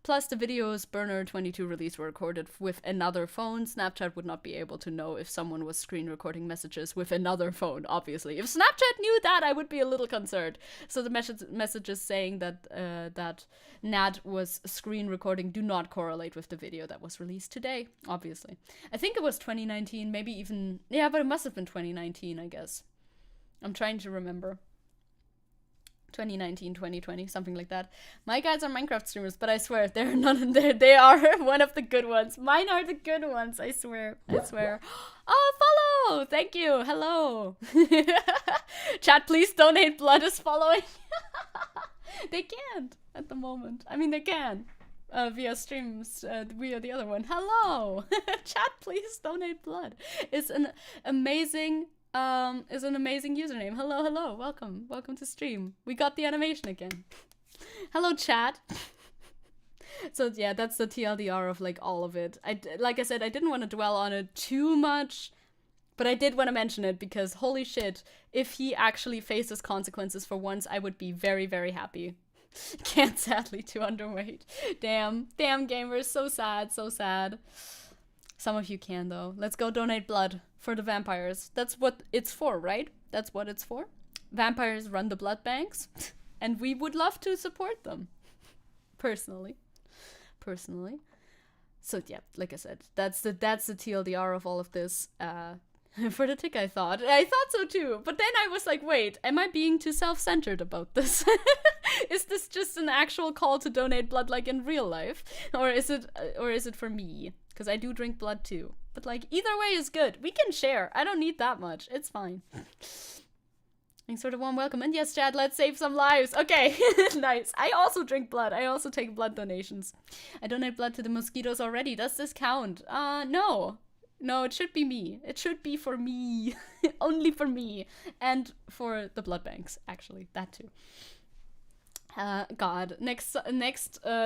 Plus, the videos Burner 22 release were recorded with another phone. Snapchat would not be able to know if someone was screen recording messages with another phone, obviously. If Snapchat knew that, I would be a little concerned. So the messages saying that that Nat was screen recording do not correlate with the video that was released today, obviously. I think it was 2019, maybe even... Yeah, but it must have been 2019, I guess. I'm trying to remember. 2019, 2020, something like that. My guys are Minecraft streamers, but I swear they're none of there. They are one of the good ones. Mine are the good ones. I swear. Oh, follow! Thank you. Hello. Chat, please donate. Blood is following. They can't at the moment. I mean, they can via streams. Via the other one. Hello. Chat, please donate blood. It's an amazing. Is an amazing username. Hello, welcome to stream. We got the animation again. Hello, chat. So yeah, that's the TLDR of like all of it. Like I said, I didn't want to dwell on it too much, but I did want to mention it because holy shit, if he actually faces consequences for once, I would be very, very happy. Can't, sadly, too underweight. Damn gamers, so sad. Some of you can though. Let's go donate blood for the vampires. That's what it's for, right? That's what it's for. Vampires run the blood banks, and we would love to support them. Personally. So yeah, like I said, that's the TLDR of all of this. For the tick, I thought so too. But then I was like, wait, am I being too self-centered about this? Is this just an actual call to donate blood like in real life, or is it for me? Because I do drink blood too. But like, either way is good. We can share. I don't need that much. It's fine. Thanks for the warm welcome. And yes, Chad, let's save some lives. Okay, nice. I also drink blood. I also take blood donations. I donate blood to the mosquitoes already. Does this count? No. No, it should be me. It should be for me. Only for me. And for the blood banks, actually. That too. God. Next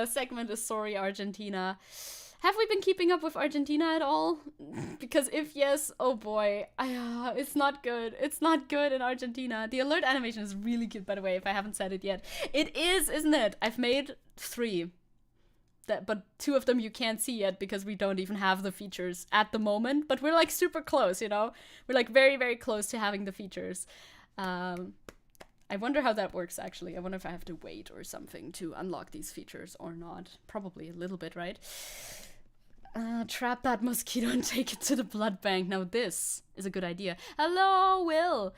segment is Sorry, Argentina. Have we been keeping up with Argentina at all? Because if yes, oh boy, it's not good. It's not good in Argentina. The alert animation is really cute, by the way, if I haven't said it yet. It is, isn't it? I've made 3. But 2 of them you can't see yet because we don't even have the features at the moment. But we're like super close, you know? We're like very, very close to having the features. I wonder how that works, actually. I wonder if I have to wait or something to unlock these features or not. Probably a little bit, right? Trap that mosquito and take it to the blood bank. Now this is a good idea. Hello, Will.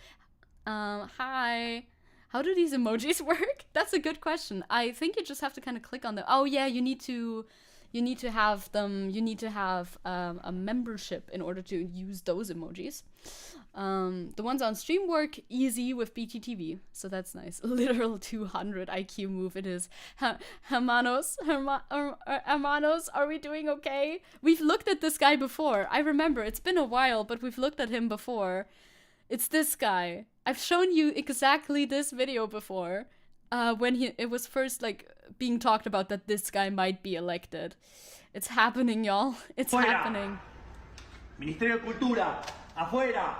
Hi. How do these emojis work? That's a good question. I think you just have to kind of click on them. Oh yeah, you need to have them. You need to have a membership in order to use those emojis. The ones on stream work easy with BTTV, so that's nice. Literal 200 IQ move it is. Hermanos, are we doing okay? We've looked at this guy before. I remember, it's been a while, but we've looked at him before. It's this guy. I've shown you exactly this video before, when it was first like being talked about that this guy might be elected. It's happening, y'all. It's happening. Ministerio de Cultura, afuera.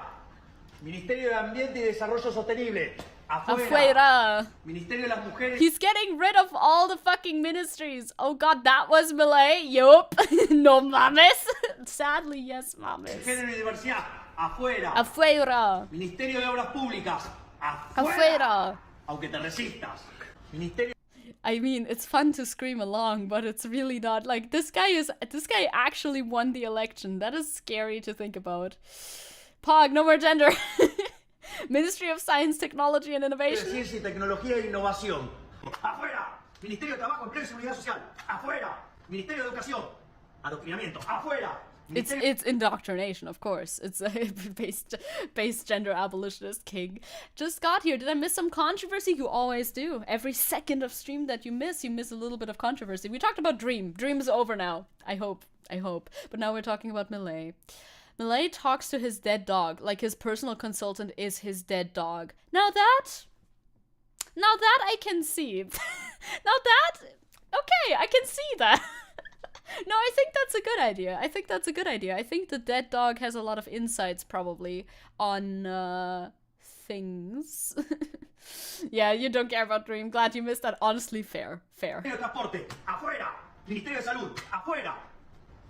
Ministerio de Ambiente y Desarrollo Sostenible, afuera. Ministerio de las Mujeres. He's getting rid of all the fucking ministries. Oh god, that was Malay. Yup. No mames. Sadly, yes, mames. Género y diversidad, afuera. Afuera. Ministerio de Obras Públicas, afuera. Aunque te resistas. Ministerio. I mean, it's fun to scream along, but it's really not. Like, this guy actually won the election. That is scary to think about. Pog, no more gender. Ministry of Science, Technology and Innovation. Ciencia y Tecnología e Innovación. Afuera. Ministerio de Trabajo, Empleo y Seguridad Social. Afuera. Ministerio de Educación. Adoctrinamiento. Afuera. It's indoctrination, of course. It's a base gender abolitionist king. Just got here. Did I miss some controversy? You always do. Every second of stream that you miss a little bit of controversy. We talked about Dream. Dream is over now. I hope. But now we're talking about Malay. Malay talks to his dead dog, like his personal consultant is his dead dog. Now that I can see. Okay, I can see that. No, I think that's a good idea. I think that's a good idea. I think the dead dog has a lot of insights probably on things. Yeah, you don't care about Dream. Glad you missed that. Honestly, fair. Ministerio de Transporte, afuera. Ministerio de Salud, afuera.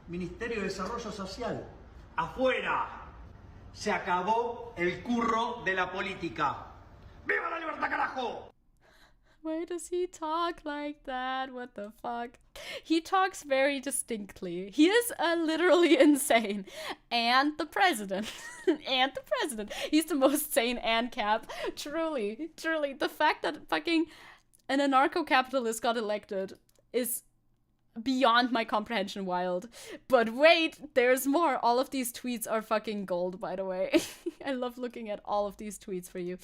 Ministerio de Desarrollo Social, afuera. Se acabó el curro de la política. ¡Viva la libertad, carajo! Why does he talk like that? What the fuck? He talks very distinctly. He is literally insane. And the president. And the president. He's the most sane ANCAP. Truly. The fact that fucking an anarcho-capitalist got elected is beyond my comprehension wild. But wait, there's more. All of these tweets are fucking gold, by the way. I love looking at all of these tweets for you.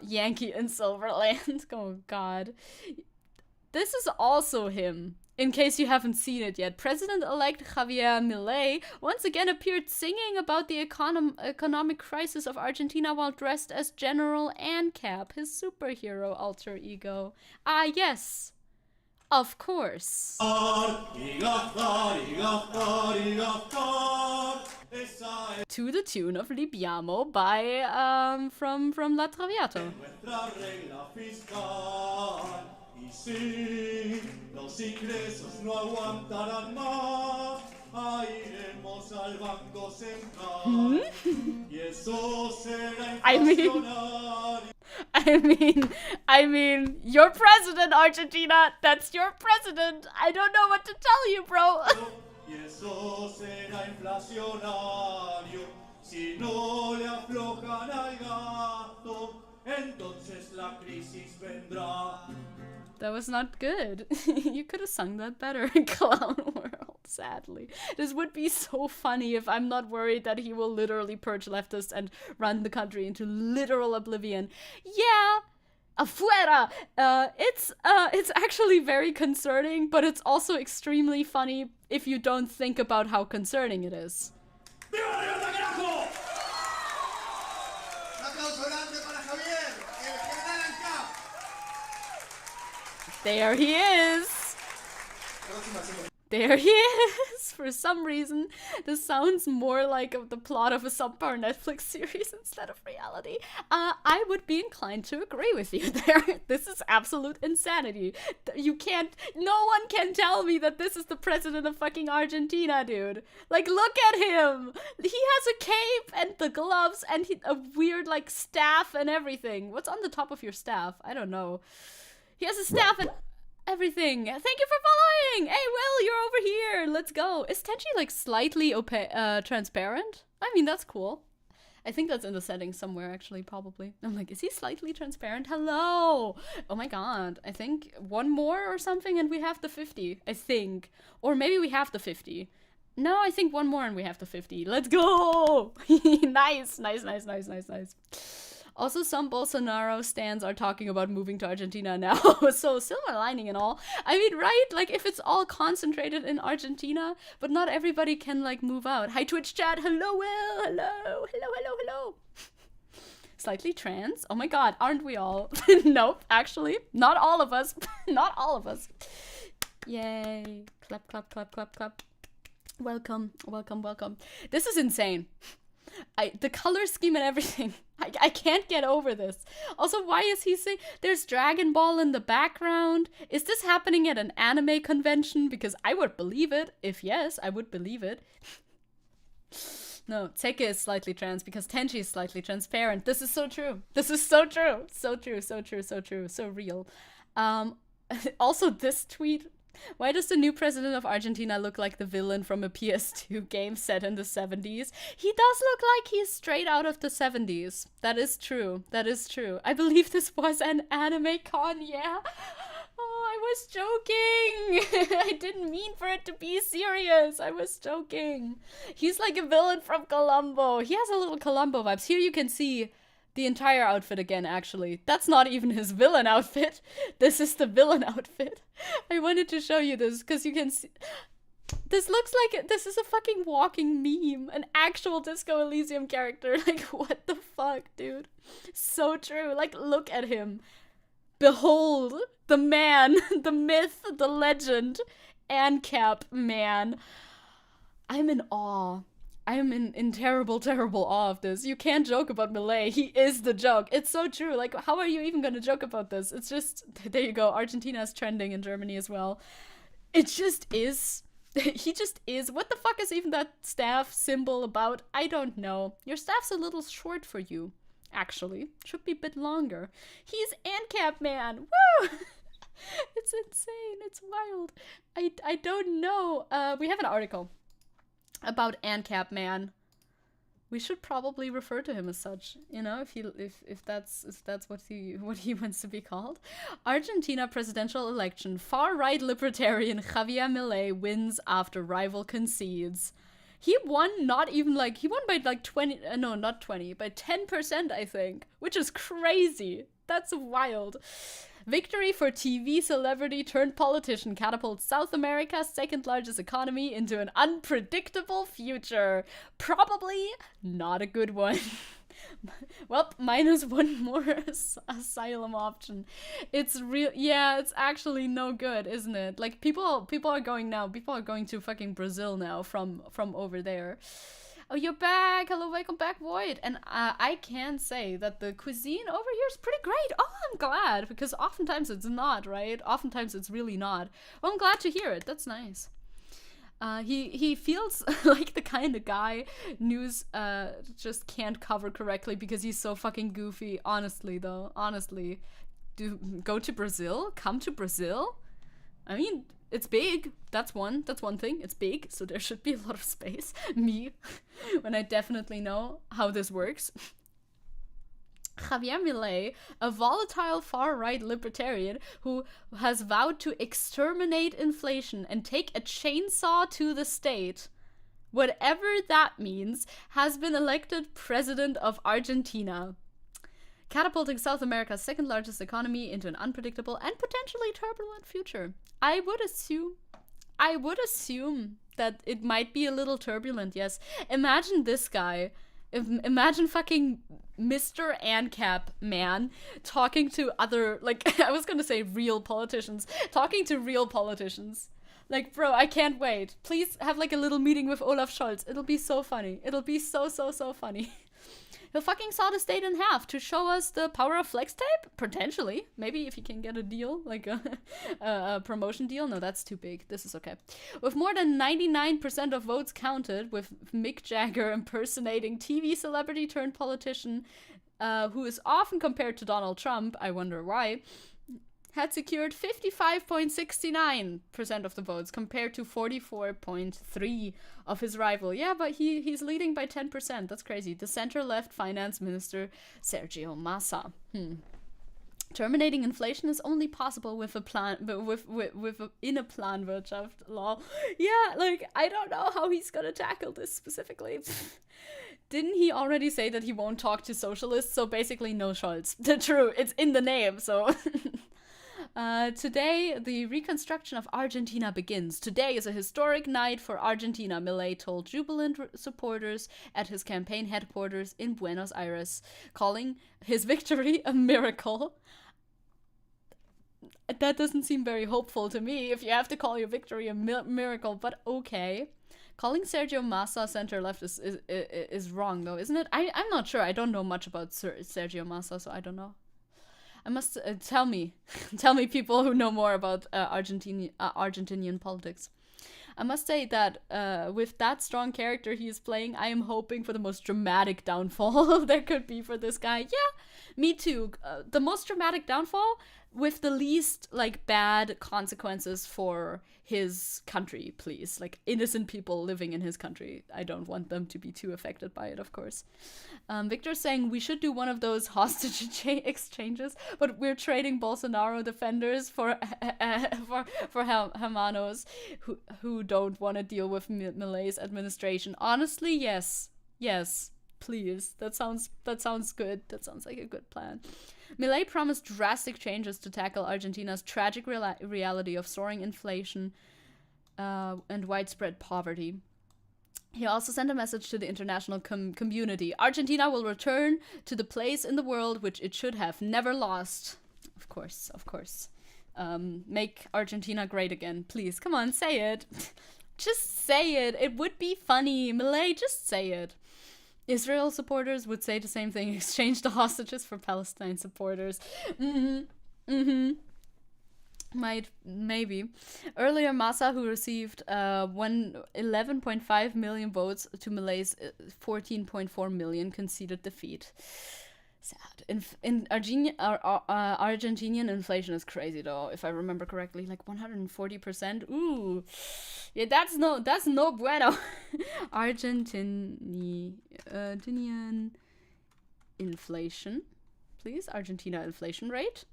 Yankee in Silverland. Oh god. This is also him, in case you haven't seen it yet. President-elect Javier Milei once again appeared singing about the economic crisis of Argentina while dressed as General ANCAP, his superhero alter ego. Ah, yes. Of course. To the tune of Libiamo by from La Traviata. I mean, your president, Argentina. That's your president. I don't know what to tell you, bro. Y eso será inflacionario si no le aflojan al gato, entonces la crisis vendrá. That was not good. You could have sung that better in Clown World, sadly. This would be so funny if I'm not worried that he will literally purge leftists and run the country into literal oblivion. Yeah. Afuera! It's actually very concerning, but it's also extremely funny if you don't think about how concerning it is. There he is! There he is! For some reason, this sounds more like the plot of a subpar Netflix series instead of reality. I would be inclined to agree with you there. This is absolute insanity. No one can tell me that this is the president of fucking Argentina, dude. Like, look at him! He has a cape and the gloves and a weird, like, staff and everything. What's on the top of your staff? I don't know. He has a staff and everything. Thank you for following. Hey, Will, you're over here. Let's go. Is Tenchi like slightly transparent? I mean, that's cool. I think that's in the settings somewhere, actually, probably. I'm like, is he slightly transparent? Hello. Oh my god. I think one more or something and we have the 50. I think. Or maybe we have the 50. No, I think one more and we have the 50. Let's go. Nice. Also, some Bolsonaro stans are talking about moving to Argentina now. So, silver lining and all. I mean, right? Like, if it's all concentrated in Argentina, but not everybody can, like, move out. Hi, Twitch chat. Hello, Will. Hello. Slightly trans. Oh my god, aren't we all? Nope, actually. Not all of us. Not all of us. Yay. Clap. Welcome. This is insane. The color scheme and everything. I can't get over this. Also, why is he saying there's Dragon Ball in the background? Is this happening at an anime convention? Because I would believe it. If yes, I would believe it. No, Zecke is slightly trans because Tenchi is slightly transparent. This is so true. So true. So real. Also, this tweet. Why does the new president of Argentina look like the villain from a PS2 game set in the 70s? He does look like he's straight out of the 70s. That is true. I believe this was an anime con, yeah? Oh, I was joking. I didn't mean for it to be serious. I was joking. He's like a villain from Columbo. He has a little Columbo vibes. Here you can see the entire outfit again, actually. That's not even his villain outfit. This is the villain outfit. I wanted to show you this because you can see. This looks like this is a fucking walking meme. An actual Disco Elysium character. Like, what the fuck, dude? So true. Like, look at him. Behold the man, the myth, the legend, ANCAP man. I'm in awe. I'm in terrible, terrible awe of this. You can't joke about Milei. He is the joke. It's so true. Like, how are you even going to joke about this? It's just, there you go. Argentina is trending in Germany as well. It just is. He just is. What the fuck is even that staff symbol about? I don't know. Your staff's a little short for you, actually. Should be a bit longer. He's ANCAP man. Woo! It's insane. It's wild. I don't know. We have an article about ANCAP man. We should probably refer to him as such, you know, if that's what he wants to be called. Argentina presidential election. Far-right libertarian Javier Milei wins after rival concedes. He won he won by like 20, no, not 20, by 10%, I think, which is crazy. That's wild. Victory for TV celebrity turned politician catapults South America's second largest economy into an unpredictable future. Probably not a good one. Well, minus one more asylum option. It's real. Yeah, it's actually no good, isn't it? Like people are going to fucking Brazil now from over there. Oh, you're back. Hello, welcome back, Void. And I can say that the cuisine over here is pretty great. Oh, I'm glad, because oftentimes it's not, right? Oftentimes it's really not. Well, I'm glad to hear it. That's nice. He feels like the kind of guy news just can't cover correctly because he's so fucking goofy. Honestly, though. Honestly. Go to Brazil? Come to Brazil? I mean, it's big. That's one thing. It's big, so there should be a lot of space. Me, when I definitely know how this works. Javier Milei, a volatile far-right libertarian who has vowed to exterminate inflation and take a chainsaw to the state, whatever that means, has been elected president of Argentina, catapulting South America's second largest economy into an unpredictable and potentially turbulent future. I would assume that it might be a little turbulent, yes. Imagine this guy. Imagine fucking Mr. ANCAP man talking to other, like, I was gonna say real politicians. Talking to real politicians. Like, bro, I can't wait. Please have, like, a little meeting with Olaf Scholz. It'll be so funny. It'll be so funny. He'll fucking saw the state in half to show us the power of flex tape? Potentially. Maybe if he can get a deal, like a promotion deal. No, that's too big. This is okay. With more than 99% of votes counted, with Mick Jagger impersonating TV celebrity turned politician, who is often compared to Donald Trump, I wonder why, had secured 55.69% of the votes compared to 44.3% of his rival. Yeah, but he's leading by 10%. That's crazy. The center-left finance minister, Sergio Massa. Terminating inflation is only possible with a plan, but in a Planwirtschaft law. Yeah, like, I don't know how he's gonna tackle this specifically. Didn't he already say that he won't talk to socialists? So basically no Scholz. True, it's in the name, so... Today, the reconstruction of Argentina begins. Today is a historic night for Argentina, Milei told jubilant supporters at his campaign headquarters in Buenos Aires, calling his victory a miracle. That doesn't seem very hopeful to me if you have to call your victory a miracle, but okay. Calling Sergio Massa center-left is wrong, though, isn't it? I'm not sure. I don't know much about Sergio Massa, so I don't know. I must tell me people who know more about Argentinian politics. I must say that with that strong character he is playing, I am hoping for the most dramatic downfall there could be for this guy. Yeah, me too. The most dramatic downfall with the least, like, bad consequences for his country, please. Like, innocent people living in his country. I don't want them to be too affected by it, of course. Victor's saying we should do one of those hostage exchanges, but we're trading Bolsonaro defenders for Hermanos who don't want to deal with Milei's administration. Honestly, yes. Yes, please. That sounds good. That sounds like a good plan. Milei promised drastic changes to tackle Argentina's tragic reality of soaring inflation and widespread poverty. He also sent a message to the international community. Argentina will return to the place in the world which it should have never lost. Of course. Make Argentina great again. Please, come on, say it. Just say it. It would be funny. Malay, just say it. Israel supporters would say the same thing. Exchange the hostages for Palestine supporters. Maybe. Earlier, Massa, who received 11.5 million votes to Malay's 14.4 million, conceded defeat. Sad. In Argentinian inflation is crazy though, if I remember correctly, like 140%. Ooh, yeah, that's no bueno. Argentinian inflation, please. Argentina inflation rate,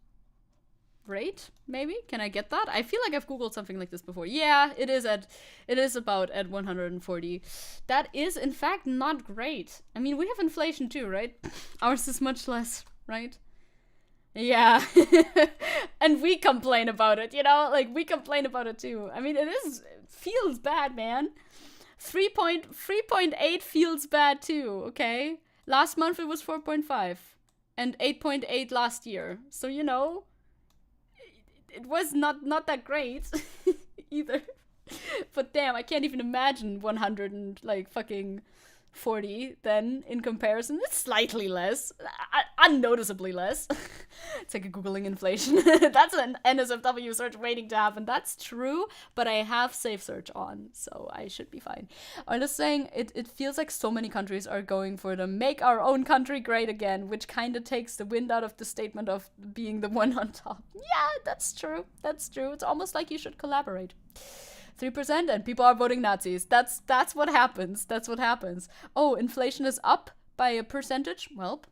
maybe. Can I get that? I feel like I've googled something like this before. Yeah, it is about at 140. That is in fact not great. I mean, we have inflation too, right? Ours is much less, right? Yeah. And we complain about it, you know? Like, we complain about it too. I mean, it feels bad, man. 3.8 feels bad too, okay? Last month it was 4.5 and 8.8 last year. So, you know, it was not that great either. But damn, I can't even imagine 100 and like fucking 40 then in comparison. It's slightly less, unnoticeably less. It's like a Googling inflation. That's an NSFW search waiting to happen. That's true, but I have safe search on, so I should be fine. I'm just saying, it feels like so many countries are going for the make our own country great again, which kind of takes the wind out of the statement of being the one on top. Yeah, that's true. That's true. It's almost like you should collaborate. 3% and people are voting Nazis. That's what happens. That's what happens. Oh, inflation is up by a percentage? Well,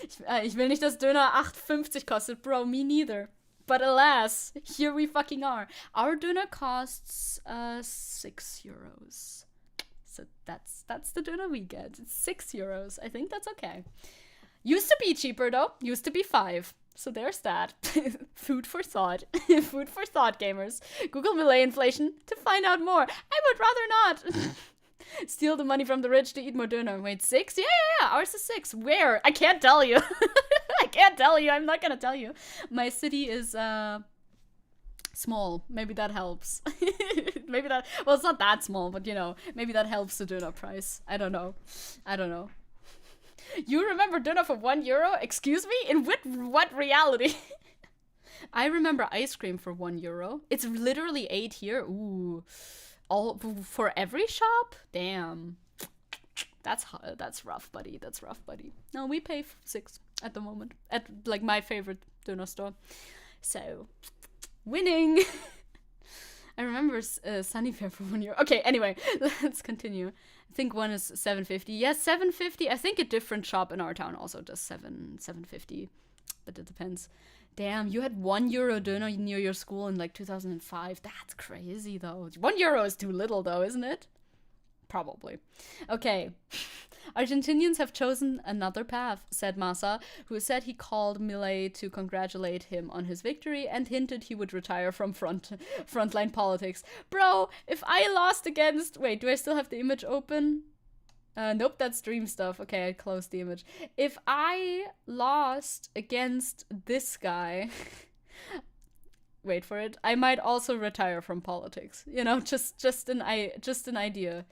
ich will nicht, dass Döner 8,50 kostet. Bro, me neither. But alas, here we fucking are. Our Döner costs 6 euros. So that's the Döner we get. It's 6 euros. I think that's okay. Used to be cheaper though. Used to be 5. So there's that. Food for thought. Food for thought, gamers. Google Malay inflation to find out more. I would rather not. Steal the money from the rich to eat more döner. Wait, 6? Yeah. Ours is 6. Where? I can't tell you. I can't tell you. I'm not gonna tell you. My city is small. Maybe that helps. Maybe that. Well, it's not that small, but you know, maybe that helps the döner price. I don't know. You remember döner for €1? Excuse me? In what reality? I remember ice cream for €1. It's literally 8 here. Ooh. All for every shop? Damn. That's rough, buddy. That's rough, buddy. No, we pay 6 at the moment. At like my favorite döner store. So, winning. I remember Sunnyfair for €1. Okay, anyway, let's continue. I think one is 750. Yes, 750. I think a different shop in our town also does 750, but it depends. Damn, you had €1 döner near your school in like 2005. That's crazy though. €1 is too little though, isn't it? Probably. Okay. Argentinians have chosen another path, said Massa, who said he called Milei to congratulate him on his victory and hinted he would retire from frontline politics. Bro, if I lost against... Wait, do I still have the image open? Nope, that's dream stuff. Okay, I closed the image. If I lost against this guy... Wait for it. I might also retire from politics. You know, just an idea.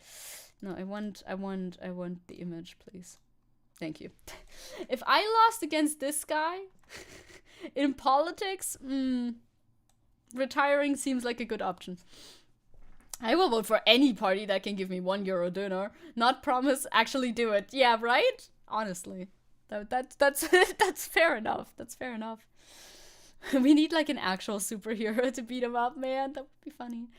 No, I want the image, please. Thank you. If I lost against this guy in politics, retiring seems like a good option. I will vote for any party that can give me €1 döner. Not promise, actually do it. Yeah, right? Honestly. That's fair enough. That's fair enough. We need like an actual superhero to beat him up, man. That would be funny.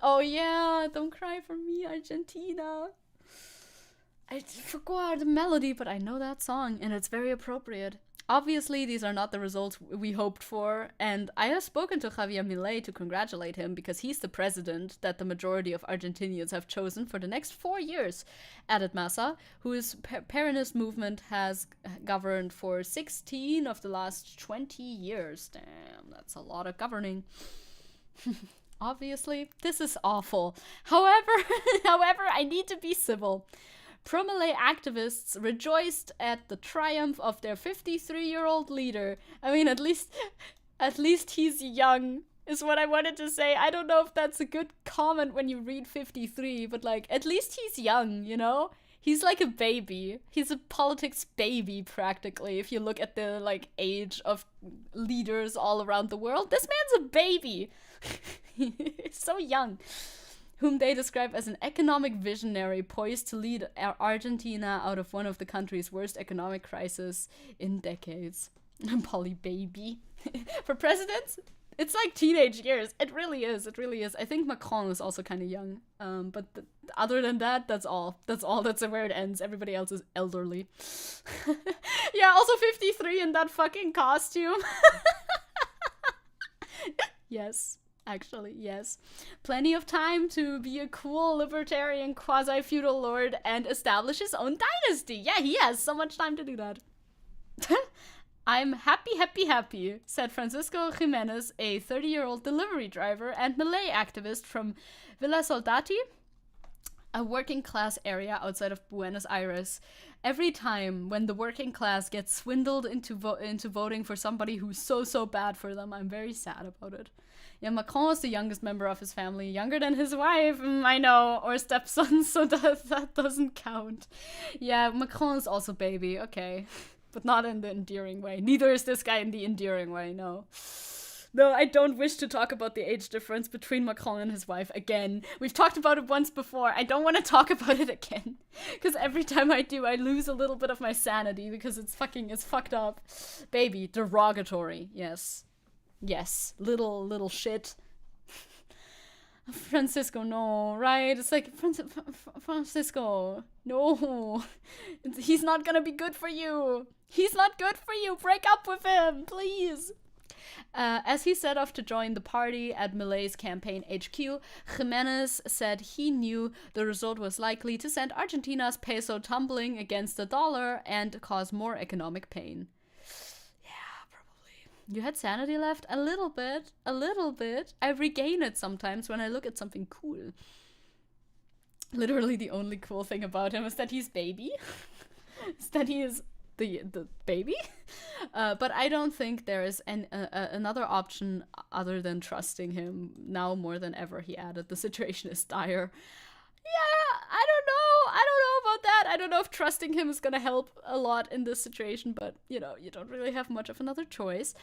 Oh yeah, don't cry for me, Argentina. I forgot the melody, but I know that song, and it's very appropriate. Obviously, these are not the results we hoped for, and I have spoken to Javier Milei to congratulate him because he's the president that the majority of Argentinians have chosen for the next 4 years, added Massa, whose Peronist movement has governed for 16 of the last 20 years. Damn, that's a lot of governing. Obviously, this is awful. However, I need to be civil. Pro-Malay activists rejoiced at the triumph of their 53-year-old leader. I mean, at least At least he's young, is what I wanted to say. I don't know if that's a good comment when you read 53, but like, at least he's young, you know? He's like a baby. He's a politics baby, practically, if you look at the, like, age of leaders all around the world. This man's a baby. He's so young. Whom they describe as an economic visionary poised to lead Argentina out of one of the country's worst economic crises in decades. Polly baby. For presidents, it's like teenage years. It really is. It really is. I think Macron is also kind of young. But other than that, that's all. That's all. That's where it ends. Everybody else is elderly. Yeah, also 53 in that fucking costume. Yes. Actually, yes. Plenty of time to be a cool libertarian quasi-feudal lord and establish his own dynasty. Yeah, he has so much time to do that. I'm happy, said Francisco Jimenez, a 30-year-old delivery driver and Malay activist from Villa Soldati, a working class area outside of Buenos Aires. Every time when the working class gets swindled into voting for somebody who's so bad for them, I'm very sad about it. Yeah, Macron is the youngest member of his family, younger than his wife, I know, or stepson, so that doesn't count. Yeah, Macron is also baby, okay. But not in the endearing way. Neither is this guy in the endearing way, no. No, I don't wish to talk about the age difference between Macron and his wife again. We've talked about it once before. I don't want to talk about it again. Because every time I do, I lose a little bit of my sanity because it's fucked up. Baby, derogatory, yes. Yes, little shit. Francisco, no, right? It's like, Francisco, no. He's not gonna be good for you. He's not good for you. Break up with him, please. As he set off to join the party at Milei's campaign HQ, Jimenez said he knew the result was likely to send Argentina's peso tumbling against the dollar and cause more economic pain. You had sanity left? A little bit. I regain it sometimes when I look at something cool. Literally the only cool thing about him is that he's baby. Is that he is the baby. But I don't think there is another option other than trusting him. Now more than ever, he added. The situation is dire. Yeah, I don't know about that. I don't know if trusting him is gonna help a lot in this situation, but, you know, you don't really have much of another choice.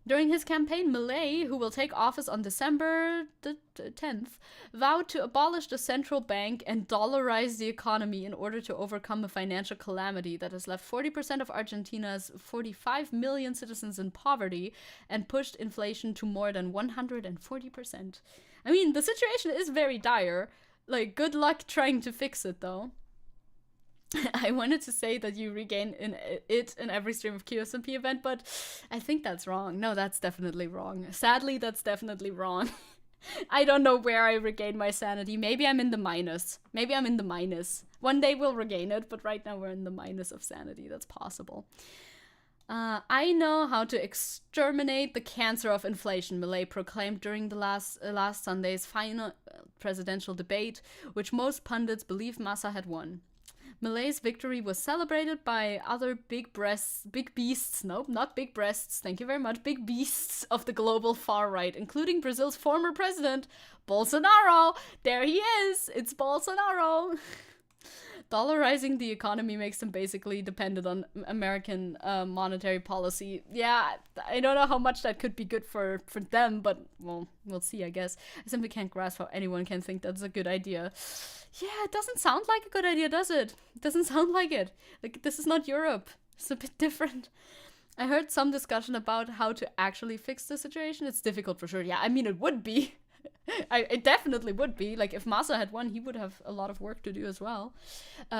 During his campaign, Milei, who will take office on December the 10th, vowed to abolish the central bank and dollarize the economy in order to overcome a financial calamity that has left 40% of Argentina's 45 million citizens in poverty and pushed inflation to more than 140%. I mean, the situation is very dire. Like, good luck trying to fix it, though. I wanted to say that you regain in every stream of QSMP event, but I think that's wrong. No, that's definitely wrong. Sadly, that's definitely wrong. I don't know where I regain my sanity. Maybe I'm in the minus. One day we'll regain it, but right now we're in the minus of sanity. That's possible. I know how to exterminate the cancer of inflation, Milei proclaimed during the last Sunday's final presidential debate, which most pundits believe Massa had won. Milei's victory was celebrated by other big beasts, nope, not big breasts, thank you very much, big beasts of the global far right, including Brazil's former president, Bolsonaro. There he is, it's Bolsonaro. Dollarizing the economy makes them basically dependent on American monetary policy. Yeah, I don't know how much that could be good for them, but, well, we'll see, I guess. I simply can't grasp how anyone can think that's a good idea. Yeah, it doesn't sound like a good idea, does it? It doesn't sound like it. Like, this is not Europe. It's a bit different. I heard some discussion about how to actually fix the situation. It's difficult for sure. Yeah, I mean, it would be. It definitely would be. Like, if Massa had won, he would have a lot of work to do as well.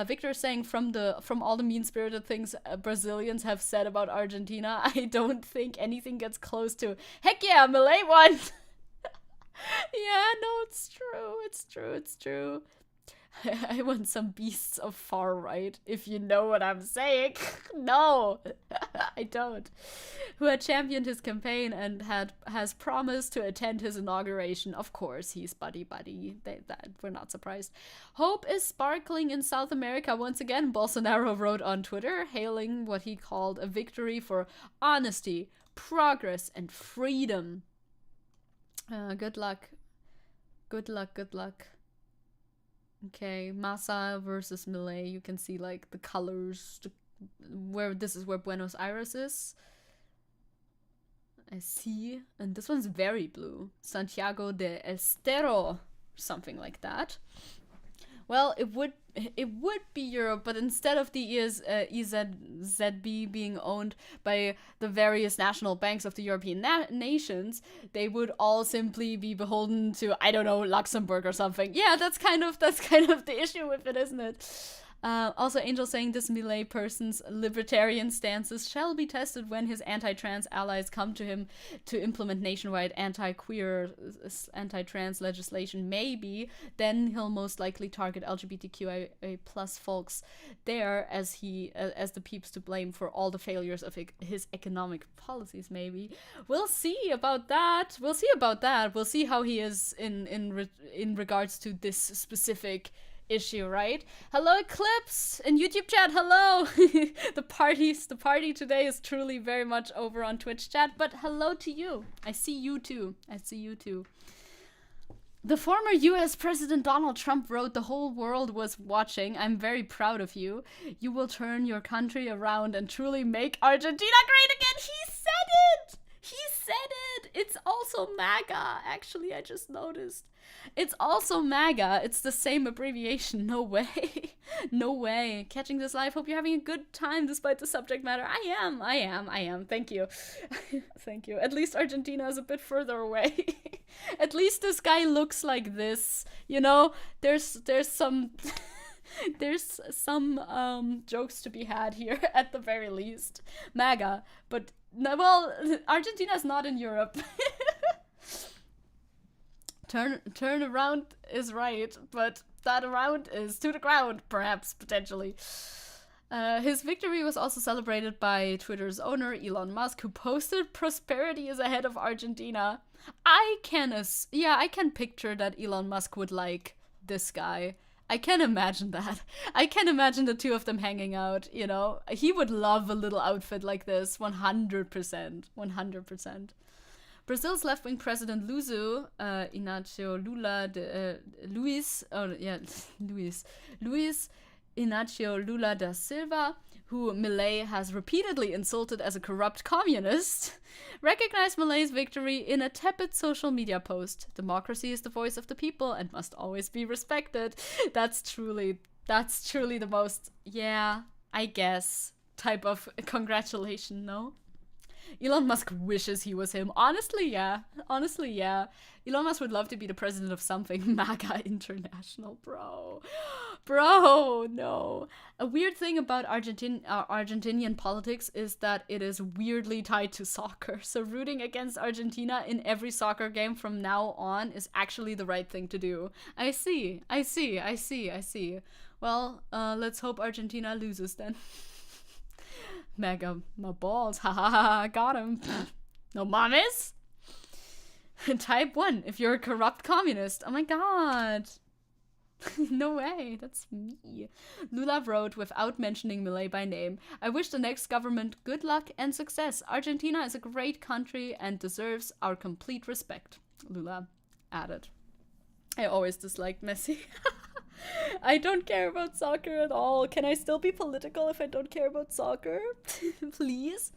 Victor is saying, from all the mean-spirited things Brazilians have said about Argentina, I don't think anything gets close to, heck yeah, Milei won! Yeah, no, it's true. I want some beasts of far right, if you know what I'm saying. No, I don't. Who had championed his campaign and has promised to attend his inauguration. Of course, he's buddy. We're not surprised. Hope is sparkling in South America once again, Bolsonaro wrote on Twitter, hailing what he called a victory for honesty, progress and freedom. Good luck. Good luck, good luck. Okay, Massa versus Millet. You can see like the colors, where this is where Buenos Aires is. I see. And this one's very blue. Santiago de Estero. Something like that. Well, it would be Europe, but instead of the EZB being owned by the various national banks of the European nations, they would all simply be beholden to, I don't know, Luxembourg or something. Yeah, that's kind of the issue with it, isn't it? Also, Angel saying this Millet person's libertarian stances shall be tested when his anti-trans allies come to him to implement nationwide anti-queer, anti-trans legislation. Maybe then he'll most likely target LGBTQIA+ folks there as the peeps to blame for all the failures of his economic policies. Maybe we'll see about that. We'll see how he is in regards to this specific issue, right? Hello, Eclipse in YouTube chat. Hello. the party today is truly very much over on Twitch chat, but hello to you. I see you too. The former US President Donald Trump wrote, "The whole world was watching. I'm very proud of you. You will turn your country around and truly make Argentina great again." He said it. It's also MAGA. Actually, I just noticed. It's also MAGA. It's the same abbreviation. No way. No way. Catching this live. Hope you're having a good time despite the subject matter. I am. Thank you. Thank you. At least Argentina is a bit further away. At least this guy looks like this. You know, there's some there's some jokes to be had here at the very least. MAGA. But well, Argentina's not in Europe. Turn around is right, but that around is to the ground, perhaps, potentially. His victory was also celebrated by Twitter's owner, Elon Musk, who posted prosperity is ahead of Argentina. I can picture that Elon Musk would like this guy. I can imagine that. I can imagine the two of them hanging out, you know. He would love a little outfit like this, 100%. 100%. Brazil's left-wing president Luiz Inácio Lula da Silva, who Millet has repeatedly insulted as a corrupt communist, recognized Millet's victory in a tepid social media post. "Democracy is the voice of the people and must always be respected." That's truly the most, yeah, I guess, type of congratulation, no? Elon Musk wishes he was him. Honestly, yeah. Elon Musk would love to be the president of something. MAGA International, bro. Bro, no. A weird thing about Argentinian politics is that it is weirdly tied to soccer. So rooting against Argentina in every soccer game from now on is actually the right thing to do. I see. Well, let's hope Argentina loses then. MAGA, my balls. Ha ha ha, got him. No mames? Type 1 if you're a corrupt communist. Oh my god. No way, that's me. Lula wrote, without mentioning Millet by name, "I wish the next government good luck and success. Argentina is a great country and deserves our complete respect." Lula added. I always disliked Messi. I don't care about soccer at all. Can I still be political if I don't care about soccer? Please?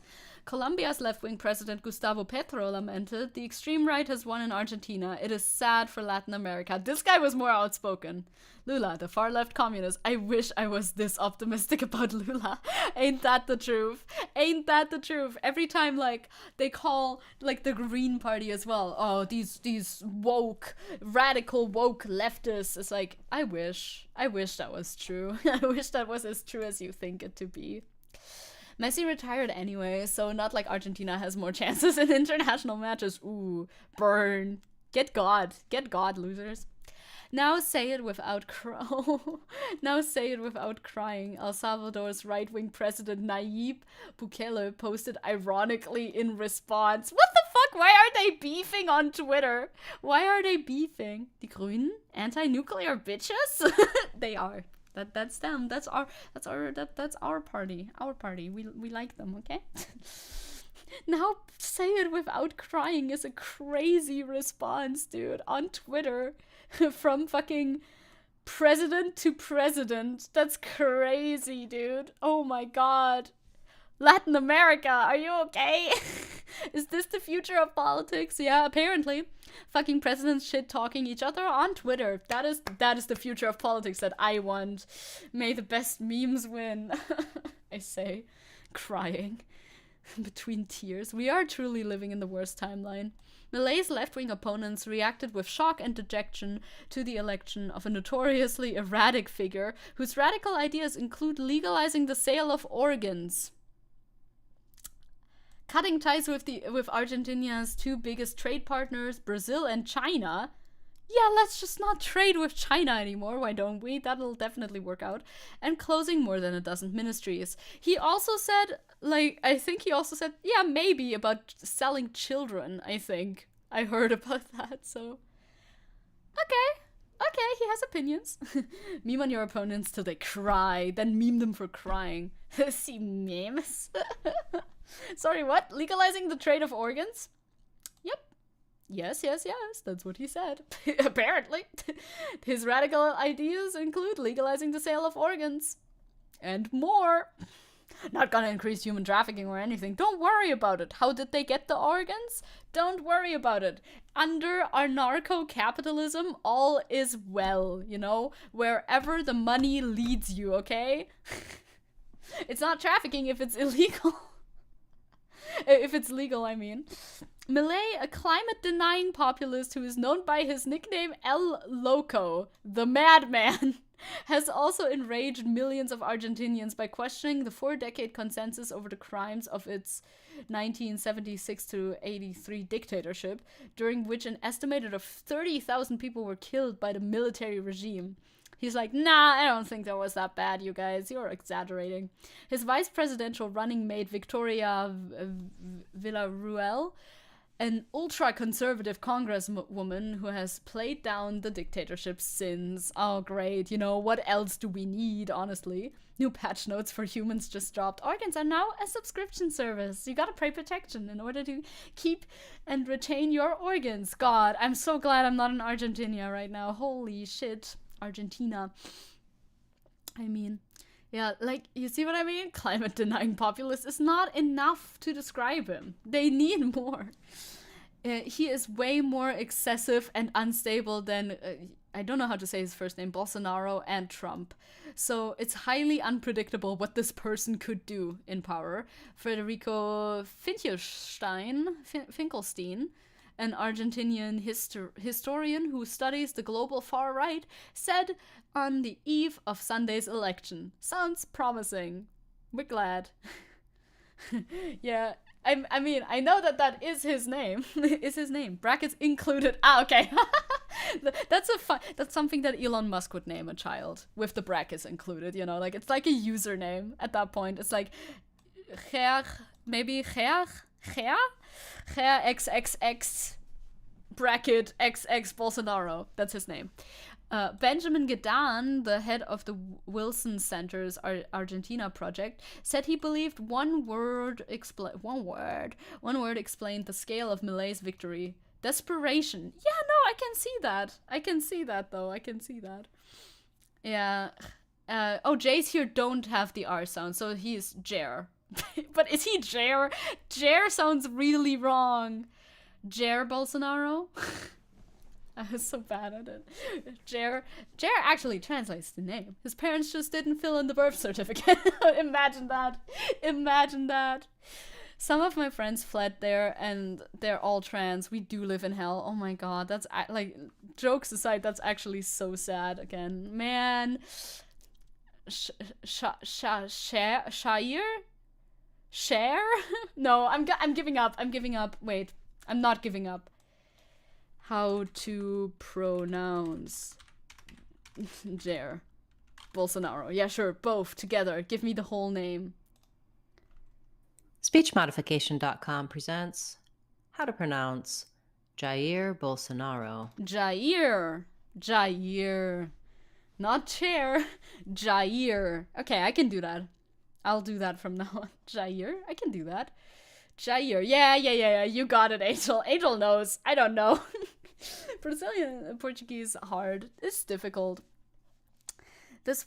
Colombia's left-wing president Gustavo Petro lamented, "The extreme right has won in Argentina. It is sad for Latin America." This guy was more outspoken. Lula, the far-left communist. I wish I was this optimistic about Lula. Ain't that the truth? Ain't that the truth? Every time, like, they call, like, the Green Party as well, "Oh, these woke, radical woke leftists." It's like, I wish that was true. I wish that was as true as you think it to be. Messi retired anyway, so not like Argentina has more chances in international matches. Ooh, burn. Get God, losers. Now say it without crying. El Salvador's right-wing president Nayib Bukele posted ironically in response. What the fuck? Why are they beefing on Twitter? Why are they beefing? Die Grünen? Anti-nuclear bitches? They are. That's them. That's our party. Our party. We like them, okay? Now say it without crying is a crazy response, dude, on Twitter from fucking president to president. That's crazy, dude. Oh my god. Latin America, are you okay? Is this the future of politics? Yeah, apparently. Fucking presidents shit talking each other on Twitter. That is the future of politics that I want. May the best memes win. I say, crying between tears. We are truly living in the worst timeline. Malay's left-wing opponents reacted with shock and dejection to the election of a notoriously erratic figure whose radical ideas include legalizing the sale of organs, cutting ties with Argentina's two biggest trade partners, Brazil and China. Yeah, let's just not trade with China anymore, why don't we? That'll definitely work out. And closing more than a dozen ministries. He also said, yeah, maybe about selling children, I think. I heard about that, so. Okay, he has opinions. Meme on your opponents till they cry, then meme them for crying. See memes? Sorry, what? Legalizing the trade of organs? Yep. Yes, that's what he said. Apparently. His radical ideas include legalizing the sale of organs. And more. Not gonna increase human trafficking or anything. Don't worry about it. How did they get the organs? Don't worry about it. Under our narco-capitalism, all is well, you know? Wherever the money leads you, okay? It's not trafficking if it's illegal. If it's legal, I mean. Milei, a climate-denying populist who is known by his nickname El Loco, the Madman, has also enraged millions of Argentinians by questioning the 4-decade consensus over the crimes of its 1976 to 83 dictatorship, during which an estimated of 30,000 people were killed by the military regime. He's like, nah, I don't think that was that bad, you guys. You're exaggerating. His vice presidential running mate, Victoria Villarruel, an ultra-conservative congresswoman who has played down the dictatorship's sins. Oh, great. You know, what else do we need, honestly? New patch notes for humans just dropped. Organs are now a subscription service. You gotta pay protection in order to keep and retain your organs. God, I'm so glad I'm not in Argentina right now. Holy shit. Argentina. I mean, yeah, like, you see what I mean? Climate-denying populist is not enough to describe him. They need more. He is way more excessive and unstable than, I don't know how to say his first name, Bolsonaro and Trump. So it's highly unpredictable what this person could do in power. Federico Finkelstein, an Argentinian historian who studies the global far right, said on the eve of Sunday's election. Sounds promising. We're glad. Yeah, I mean, I know that is his name. Is his name. Brackets included. Ah, okay. That's something that Elon Musk would name a child, with the brackets included, you know? Like, it's like a username at that point. It's like, maybe XXX bracket XX Bolsonaro. That's his name. Benjamin Gedan, the head of the Wilson Center's Argentina project, said he believed one word explained the scale of Milei's victory. Desperation. Yeah, no, I can see that. I can see that. Yeah. J's here don't have the R sound, so he's Jer. But is he Jer? Jer sounds really wrong. Jer Bolsonaro? I was so bad at it. Jer actually translates the name. His parents just didn't fill in the birth certificate. Imagine that. Some of my friends fled there and they're all trans. We do live in hell. Oh my god, that's like, jokes aside, that's actually so sad again. Man. Share? No, I'm giving up. Wait, I'm not giving up. How to pronounce Jair Bolsonaro. Yeah, sure, both together. Give me the whole name. Speechmodification.com presents how to pronounce Jair Bolsonaro. Jair. Not chair. Jair. Okay, I can do that. I'll do that from now on. Jair? I can do that. Jair. Yeah. You got it, Angel. Angel knows. I don't know. Brazilian Portuguese hard. It's difficult. This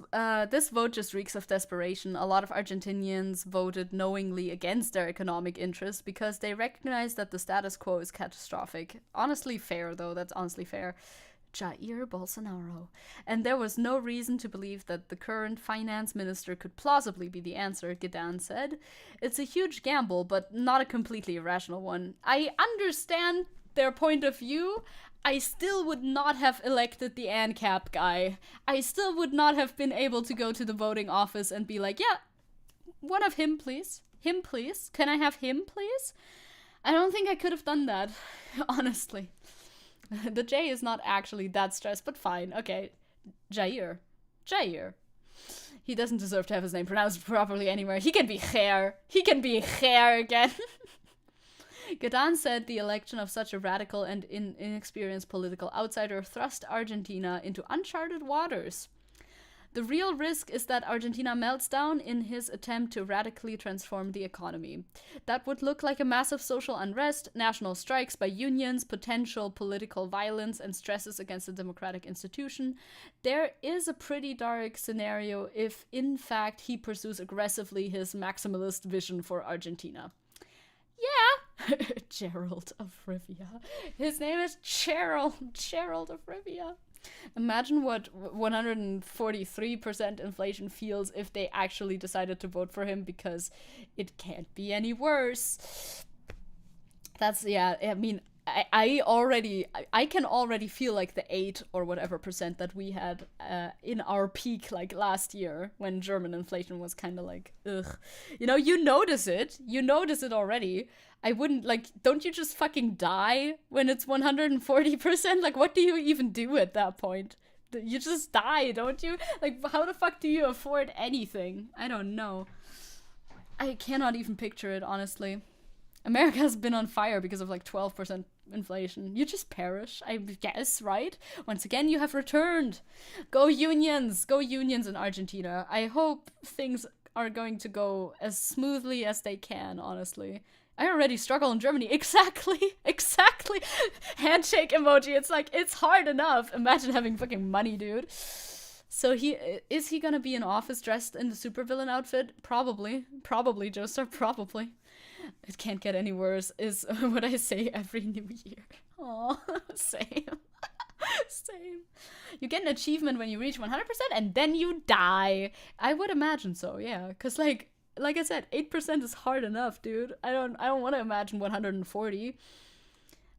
vote just reeks of desperation. A lot of Argentinians voted knowingly against their economic interests because they recognize that the status quo is catastrophic. Honestly fair, though. That's honestly fair. Jair Bolsonaro. And there was no reason to believe that the current finance minister could plausibly be the answer, Gedan said. It's a huge gamble, but not a completely irrational one. I understand their point of view. I still would not have elected the ANCAP guy. I still would not have been able to go to the voting office and be like, yeah, one of him, please. Him, please. Can I have him, please? I don't think I could have done that, honestly. The J is not actually that stressed, but fine. Okay, Jair. He doesn't deserve to have his name pronounced properly anywhere. He can be Jair. He can be Jair again. Gedan said the election of such a radical and inexperienced political outsider thrust Argentina into uncharted waters. The real risk is that Argentina melts down in his attempt to radically transform the economy. That would look like a massive social unrest, national strikes by unions, potential political violence, and stresses against the democratic institution. There is a pretty dark scenario if, in fact, he pursues aggressively his maximalist vision for Argentina. Yeah, Gerald of Rivia. His name is Gerald of Rivia. Imagine what 143% inflation feels if they actually decided to vote for him, because it can't be any worse. That's, yeah, I mean, I can already feel like the 8 or whatever % that we had in our peak like last year when German inflation was kind of like, ugh. You know, you notice it already. I wouldn't, like, don't you just fucking die when it's 140%? Like, what do you even do at that point? You just die, don't you? Like, how the fuck do you afford anything? I don't know. I cannot even picture it, honestly. America has been on fire because of like 12% inflation. You just perish, I guess, right? Once again, you have returned. Go unions in Argentina. I hope things are going to go as smoothly as they can, honestly. I already struggle in Germany. Exactly. Handshake emoji. It's like, it's hard enough. Imagine having fucking money, dude. So is he gonna be in office dressed in the supervillain outfit? Probably, Joseph, probably. It can't get any worse, is what I say every new year. Aw, same. You get an achievement when you reach 100% and then you die. I would imagine so, yeah. Because like I said, 8% is hard enough, dude. I don't want to imagine 140.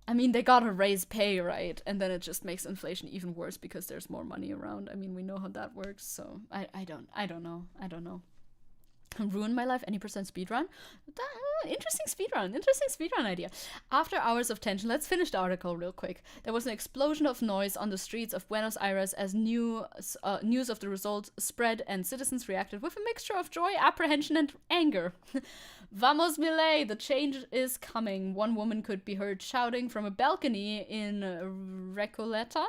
I mean, they gotta raise pay, right? And then it just makes inflation even worse because there's more money around. I mean, we know how that works, so I don't know. Ruin my life, any % speedrun? Interesting speedrun idea. After hours of tension, let's finish the article real quick. There was an explosion of noise on the streets of Buenos Aires as news of the results spread and citizens reacted with a mixture of joy, apprehension, and anger. Vamos Milei, the change is coming. One woman could be heard shouting from a balcony in Recoleta,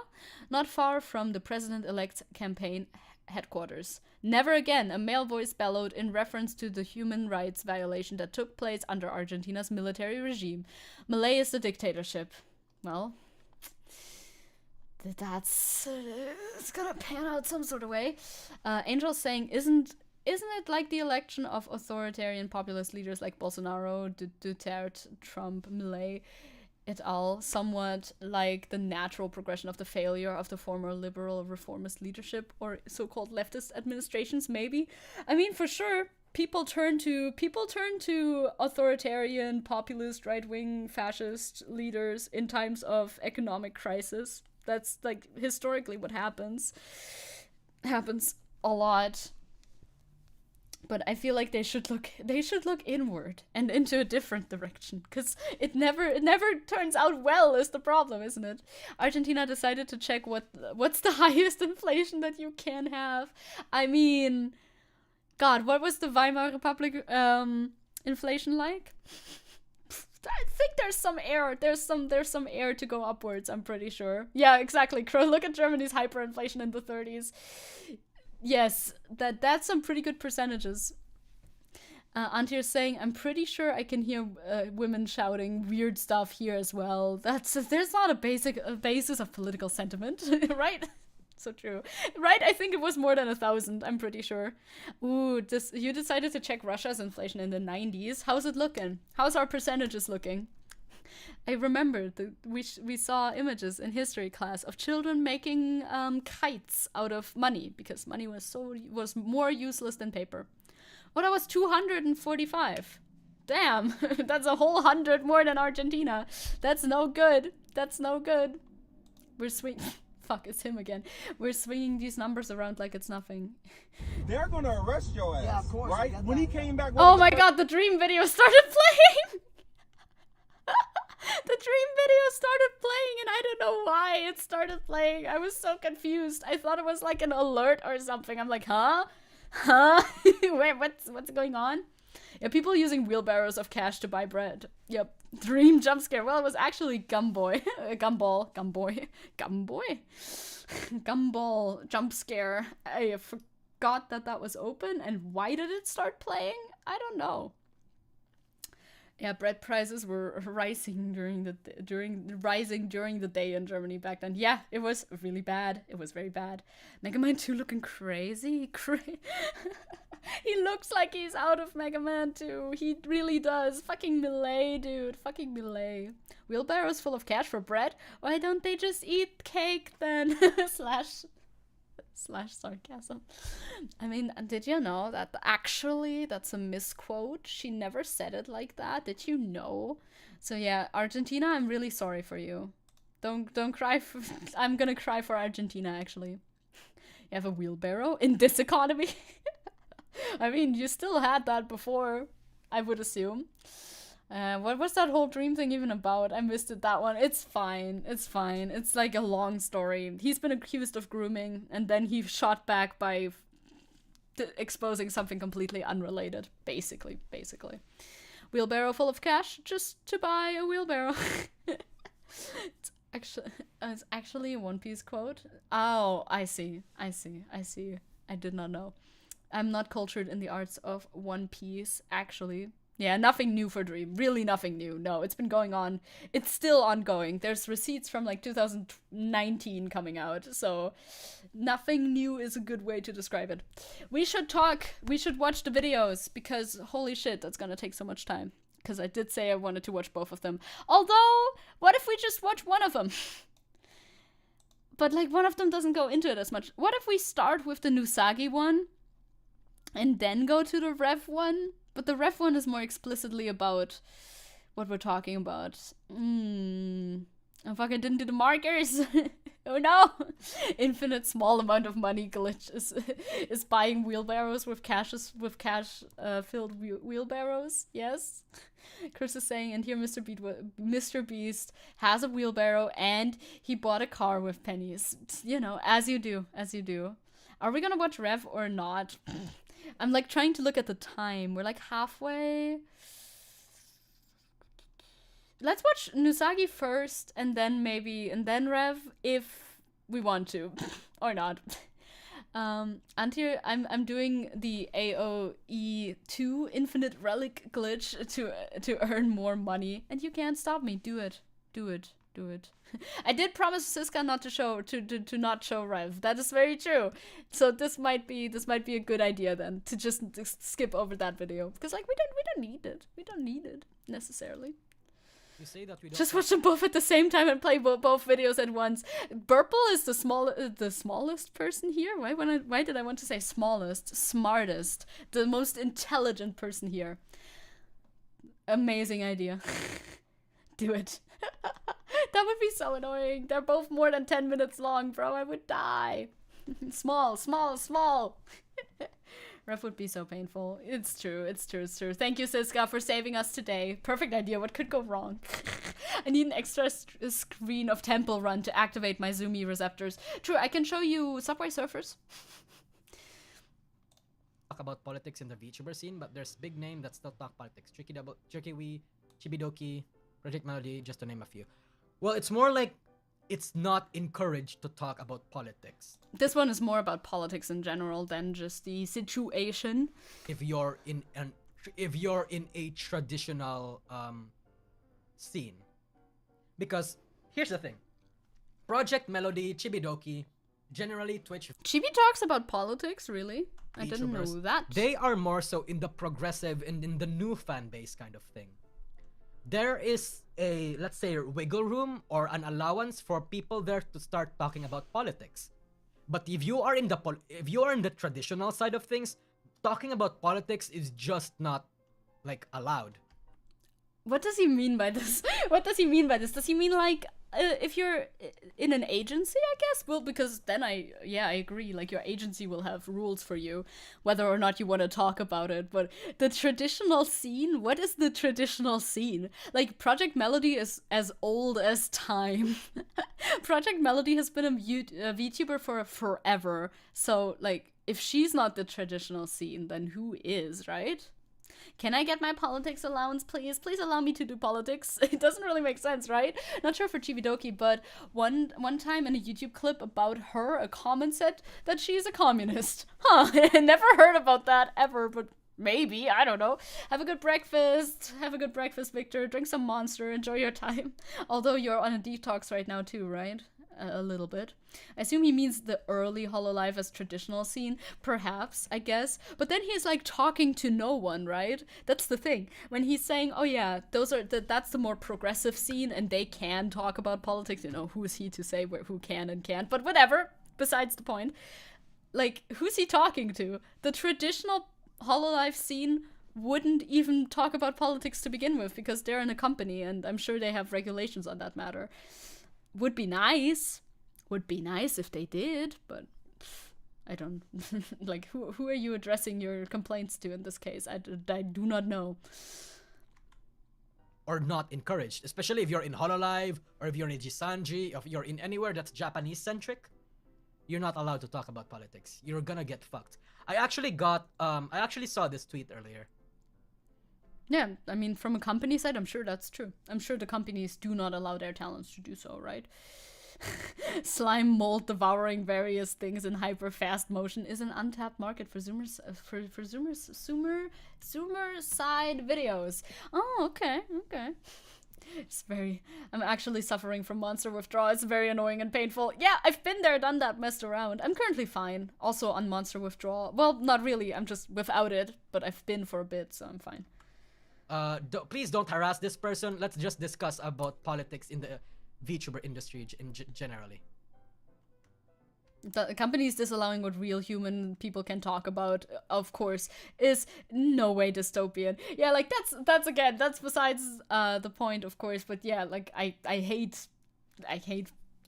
not far from the president-elect's campaign headquarters. Never again, a male voice bellowed in reference to the human rights violation that took place under Argentina's military regime. Milei is the dictatorship. Well, that's it's gonna pan out some sort of way. Angel saying, isn't it like the election of authoritarian populist leaders like Bolsonaro, Duterte, Trump, Milei, et al., somewhat like the natural progression of the failure of the former liberal reformist leadership or so-called leftist administrations, maybe? I mean, for sure, people turn to authoritarian, populist, right-wing, fascist leaders in times of economic crisis. That's like historically what happens a lot. But I feel like they should look inward and into a different direction, because it never turns out well is the problem, isn't it? Argentina decided to check what's the highest inflation that you can have. I mean, God, what was the Weimar Republic inflation like? I think there's some air. There's some air to go upwards, I'm pretty sure. Yeah, exactly. Crow, look at Germany's hyperinflation in the 30s. Yes, that's some pretty good percentages. Auntie is saying, I'm pretty sure I can hear women shouting weird stuff here as well. There's not a basis of political sentiment, right? So true. Right, I think it was more than 1,000, I'm pretty sure. Ooh, you decided to check Russia's inflation in the 90s. How's it looking? How's our percentages looking? I remember we saw images in history class of children making kites out of money because money was more useless than paper. Oh, that was 245. Damn, that's a whole 100 more than Argentina. That's no good. That's no good. We're swinging. Fuck, it's him again. We're swinging these numbers around like it's nothing. They're gonna arrest your ass. Yeah, of course. Right? When he came back. Oh my god, the dream video started playing. The dream video started playing and I don't know why it started playing. I was so confused. I thought it was like an alert or something. I'm like, huh? Wait, what's going on? Yeah, people using wheelbarrows of cash to buy bread. Yep. Dream jump scare. Well, it was actually Gumboy. Gumball jump scare. I forgot that was open, and why did it start playing? I don't know. Yeah, bread prices were rising during the day in Germany back then. Yeah, it was really bad. It was very bad. Mega Man 2 looking crazy. He looks like he's out of Mega Man 2. He really does. Fucking Melee, dude. Fucking Melee. Wheelbarrows full of cash for bread? Why don't they just eat cake then? slash sarcasm. I mean, did you know that actually that's a misquote? She never said it like that. Did you know? So yeah, Argentina, I'm really sorry for you. Don't cry for I'm gonna cry for Argentina actually. You have a wheelbarrow in this economy? I mean, you still had that before, I would assume. What was that whole dream thing even about? I missed it, that one. It's fine. It's fine. It's like a long story. He's been accused of grooming, and then he shot back by exposing something completely unrelated. Basically. Wheelbarrow full of cash just to buy a wheelbarrow. It's actually a One Piece quote. Oh, I see. I did not know. I'm not cultured in the arts of One Piece, actually. Yeah, nothing new for Dream. Really nothing new. No, it's been going on. It's still ongoing. There's receipts from like 2019 coming out. So nothing new is a good way to describe it. We should watch the videos because holy shit, that's gonna take so much time. Because I did say I wanted to watch both of them. Although, what if we just watch one of them? But like one of them doesn't go into it as much. What if we start with the Nusagi one and then go to the Rev one? But the ref one is more explicitly about what we're talking about. I fucking didn't do the markers. Oh no! Infinite small amount of money glitch is buying wheelbarrows with cash filled wheelbarrows. Yes. Chris is saying, and here Mr. Beast has a wheelbarrow and he bought a car with pennies. You know, as you do. Are we gonna watch Rev or not? I'm like trying to look at the time. We're like halfway. Let's watch Nusagi first and then Rev if we want to or not. And here I'm doing the AOE2 infinite relic glitch to earn more money, and you can't stop me. Do it. I did promise Siska not to not show Rev. That is very true. So this might be a good idea then to just skip over that video because like we don't need it. We don't need it necessarily. You say that we don't just watch them both at the same time and play both videos at once. Burple is the smallest person here. Why did I want to say smallest? Smartest, the most intelligent person here. Amazing idea. Do it. That would be so annoying. They're both more than 10 minutes long, bro. I would die. Small. Ref would be so painful. It's true. Thank you, Siska, for saving us today. Perfect idea. What could go wrong? I need an extra screen of Temple Run to activate my Zoomy receptors. True, I can show you Subway Surfers. talk about politics in the VTuber scene, but there's big name that still talk politics. Tricky Wee, Chibidoki, Project Melody, just to name a few. Well, it's more like it's not encouraged to talk about politics. This one is more about politics in general than just the situation. If you're in an if you're in a traditional scene. Because here's the thing. Project Melody, Chibidoki, generally Twitch Chibi talks about politics, really? I didn't know VTubers, that. they are more so in the progressive and in the new fan base kind of thing. There is a, let's say, wiggle room or an allowance for people there to start talking about politics. But if you are in the traditional side of things, talking about politics is just not like allowed. What does he mean by this? What does he mean by this? Does he mean like if you're in an agency, I guess? Well, because then I agree. Like your agency will have rules for you, whether or not you want to talk about it. But the traditional scene, what is the traditional scene? Like Project Melody is as old as time. Project Melody has been a VTuber for forever. So like, if she's not the traditional scene, then who is, right? Can I get my politics allowance, please? Please allow me to do politics. It doesn't really make sense, right? Not sure for Chibidoki, but one time in a YouTube clip about her, a comment said that she's a communist. Huh, I never heard about that ever, but maybe, I don't know. Have a good breakfast. Have a good breakfast, Victor. Drink some Monster. Enjoy your time. Although you're on a detox right now too, right? A little bit. I assume he means the early Hololive as traditional scene, perhaps, I guess. But then he's like talking to no one, right? That's the thing. When he's saying, oh yeah, that's the more progressive scene and they can talk about politics, you know, who is he to say who can and can't, but whatever, besides the point. Like, who's he talking to? The traditional Hololive scene wouldn't even talk about politics to begin with because they're in a company and I'm sure they have regulations on that matter. Would be nice if they did, but I don't like who are you addressing your complaints to in this case? I do not know. Or not encouraged, especially if you're in Hololive or if you're in Jisanji, if you're in anywhere that's Japanese centric, you're not allowed to talk about politics. You're gonna get fucked. I actually saw this tweet earlier. Yeah, I mean, from a company side, I'm sure that's true. I'm sure the companies do not allow their talents to do so, right? Slime mold devouring various things in hyper fast motion is an untapped market for Zoomers Zoomer side videos. Oh, okay. It's I'm actually suffering from monster withdrawal. It's very annoying and painful. Yeah, I've been there, done that, messed around. I'm currently fine. Also on monster withdrawal. Well, not really. I'm just without it, but I've been for a bit, so I'm fine. Please don't harass this person. Let's just discuss about politics in the VTuber industry generally. The companies disallowing what real human people can talk about, of course, is no way dystopian. Yeah, like that's besides the point, of course. But yeah, like I hate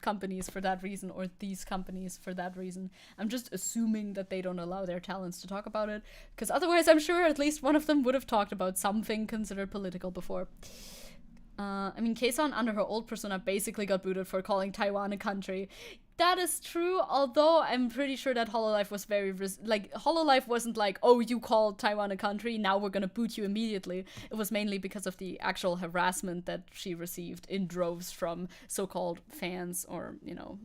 companies for that reason, or these companies for that reason. I'm just assuming that they don't allow their talents to talk about it, because otherwise I'm sure at least one of them would have talked about something considered political before. I mean, Kason under her old persona basically got booted for calling Taiwan a country. That is true, although I'm pretty sure that Hololive was very Hololive wasn't like, oh, you called Taiwan a country, now we're gonna boot you immediately. It was mainly because of the actual harassment that she received in droves from so-called fans or, you know,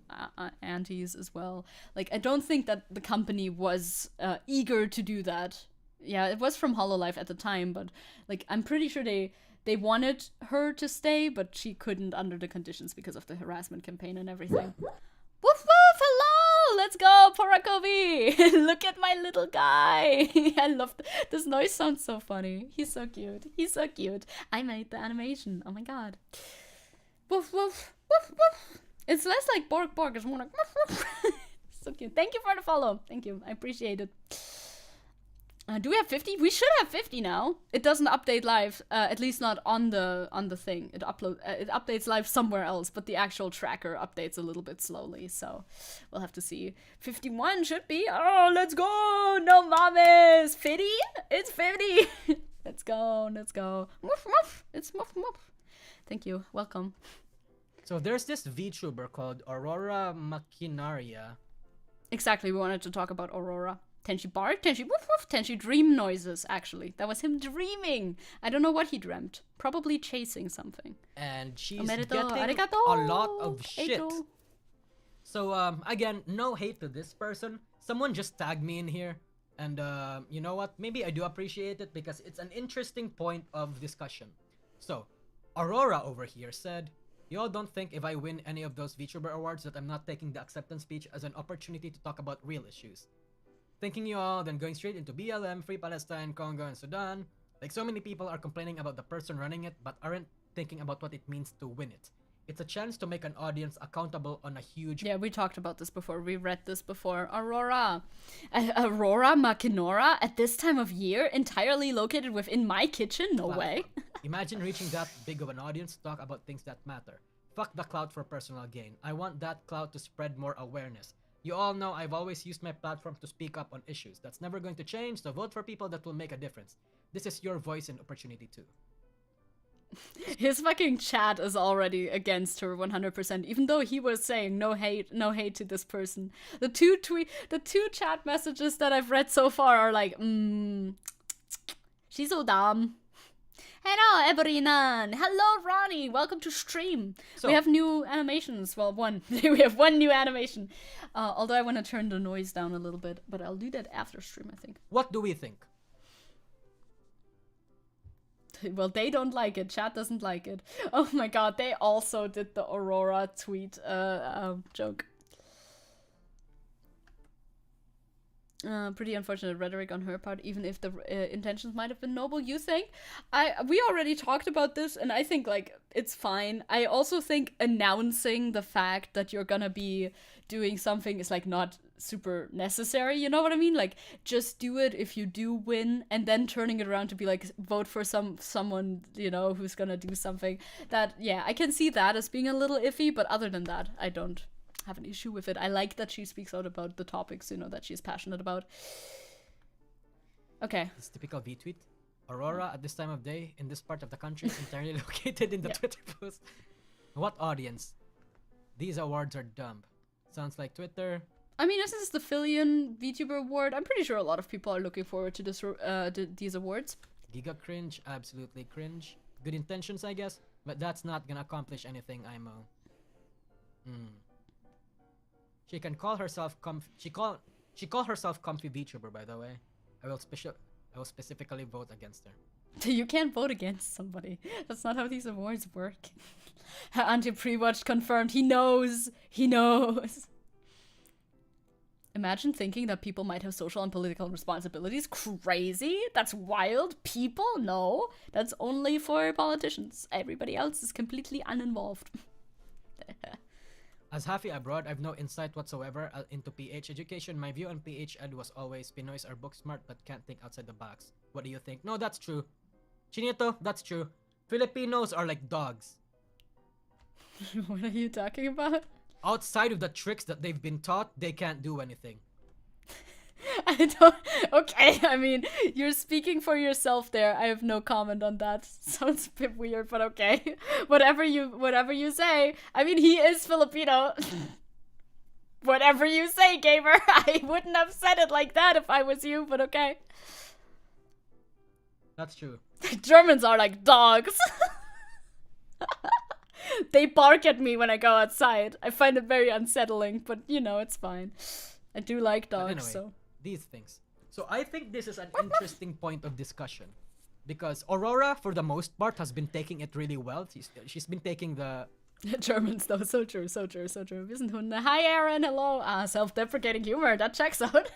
antis as well. Like, I don't think that the company was eager to do that. Yeah, it was from Hololive at the time, but like, I'm pretty sure they wanted her to stay, but she couldn't under the conditions because of the harassment campaign and everything. Woof woof, hello! Let's go, Porakovi! Look at my little guy! I love this noise, sounds so funny. He's so cute. I made the animation. Oh my god. Woof woof, woof woof. It's less like bork bork, it's more like woof woof. So cute. Thank you for the follow. Thank you. I appreciate it. Do we have 50? We should have 50 now. It doesn't update live, at least not on the thing. It updates live somewhere else, but the actual tracker updates a little bit slowly. So we'll have to see. 51 should be. Oh, let's go! No mames, 50? It's 50. Let's go. Woof woof. It's woof woof. Thank you. Welcome. So there's this VTuber called Aurora Machinaria. Exactly. We wanted to talk about Aurora. Tenshi bark, Tenshi woof woof, Tenshi dream noises, actually. That was him dreaming. I don't know what he dreamt. Probably chasing something. And she's getting a lot of shit. So, again, no hate to this person. Someone just tagged me in here. And you know what? Maybe I do appreciate it because it's an interesting point of discussion. So, Aurora over here said, y'all don't think if I win any of those VTuber awards that I'm not taking the acceptance speech as an opportunity to talk about real issues. Thinking y'all, then going straight into BLM, Free Palestine, Congo, and Sudan. Like so many people are complaining about the person running it, but aren't thinking about what it means to win it. It's a chance to make an audience accountable on a huge... Yeah, we talked about this before. We read this before. Aurora Makinora at this time of year, entirely located within my kitchen? No way. Imagine reaching that big of an audience to talk about things that matter. Fuck the clout for personal gain. I want that clout to spread more awareness. You all know I've always used my platform to speak up on issues. That's never going to change, so vote for people that will make a difference. This is your voice and opportunity too. His fucking chat is already against her 100%, even though he was saying no hate to this person. The two chat messages that I've read so far are like, she's so dumb. Hello, everyone. Hello, Ronnie. Welcome to stream. So, we have new animations. Well, one. We have one new animation. Although I want to turn the noise down a little bit, but I'll do that after stream, I think. What do we think? Well, they don't like it. Chat doesn't like it. Oh my god, they also did the Aurora tweet joke. Pretty unfortunate rhetoric on her part, even if the intentions might have been noble. You think? We already talked about this, and I think, like, it's fine. I also think announcing the fact that you're gonna be doing something is, like, not super necessary, you know what I mean? Like, just do it if you do win, and then turning it around to be like, vote for someone, you know, who's gonna do something. That, yeah, I can see that as being a little iffy, but other than that, I don't have an issue with it. I like that she speaks out about the topics, you know, that she's passionate about. Okay. It's typical V-tweet. Aurora, at this time of day, in this part of the country, entirely located in the Twitter post. What audience? These awards are dumb. Sounds like Twitter. I mean, this is the Fillion VTuber award. I'm pretty sure a lot of people are looking forward to this, these awards. Giga cringe, absolutely cringe. Good intentions, I guess, but that's not gonna accomplish anything, IMO. She can call herself she call herself comfy VTuber, by the way. I will specifically vote against her. You can't vote against somebody. That's not how these awards work. Anti-pre-watch confirmed. He knows. He knows. Imagine thinking that people might have social and political responsibilities. Crazy. That's wild. People? No. That's only for politicians. Everybody else is completely uninvolved. As Hafi abroad, I've no insight whatsoever into PH education. My view on PH ed was always Pinoys are book smart but can't think outside the box. What do you think? No, that's true. Chinito, that's true. Filipinos are like dogs. What are you talking about? Outside of the tricks that they've been taught, they can't do anything. I don't... Okay, I mean, you're speaking for yourself there. I have no comment on that. Sounds a bit weird, but okay. Whatever you say. I mean, he is Filipino. Whatever you say, gamer. I wouldn't have said it like that if I was you, but okay. That's true. Germans are like dogs. They bark at me when I go outside. I find it very unsettling, but you know, it's fine. I do like dogs, anyway, so... These things. So I think this is an interesting point of discussion. Because Aurora, for the most part, has been taking it really well. She's been taking the... Germans, though. So true, so true, so true. Hi, Aaron. Hello. Self-deprecating humor. That checks out.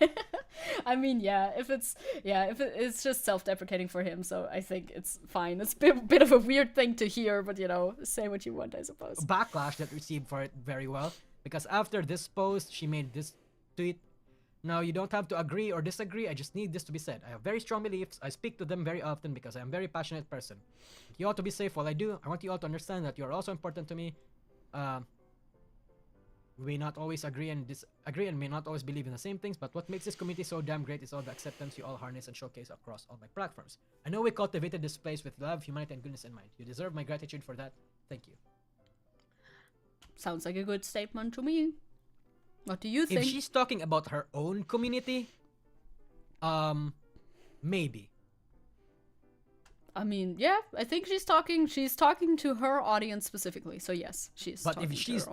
I mean, yeah, if it's just self-deprecating for him, so I think it's fine. It's a bit of a weird thing to hear, but, you know, say what you want, I suppose. Backlash that received for it very well. Because after this post, she made this tweet. Now, you don't have to agree or disagree. I just need this to be said. I have very strong beliefs. I speak to them very often because I am a very passionate person. You ought to be safe while I do. I want you all to understand that you are also important to me. We may not always agree and disagree and may not always believe in the same things, but what makes this community so damn great is all the acceptance you all harness and showcase across all my platforms. I know we cultivated this place with love, humanity, and goodness in mind. You deserve my gratitude for that. Thank you. Sounds like a good statement to me. What do you think? If she's talking about her own community, maybe. I mean, yeah, I think she's talking to her audience specifically. So yes, she's But if she's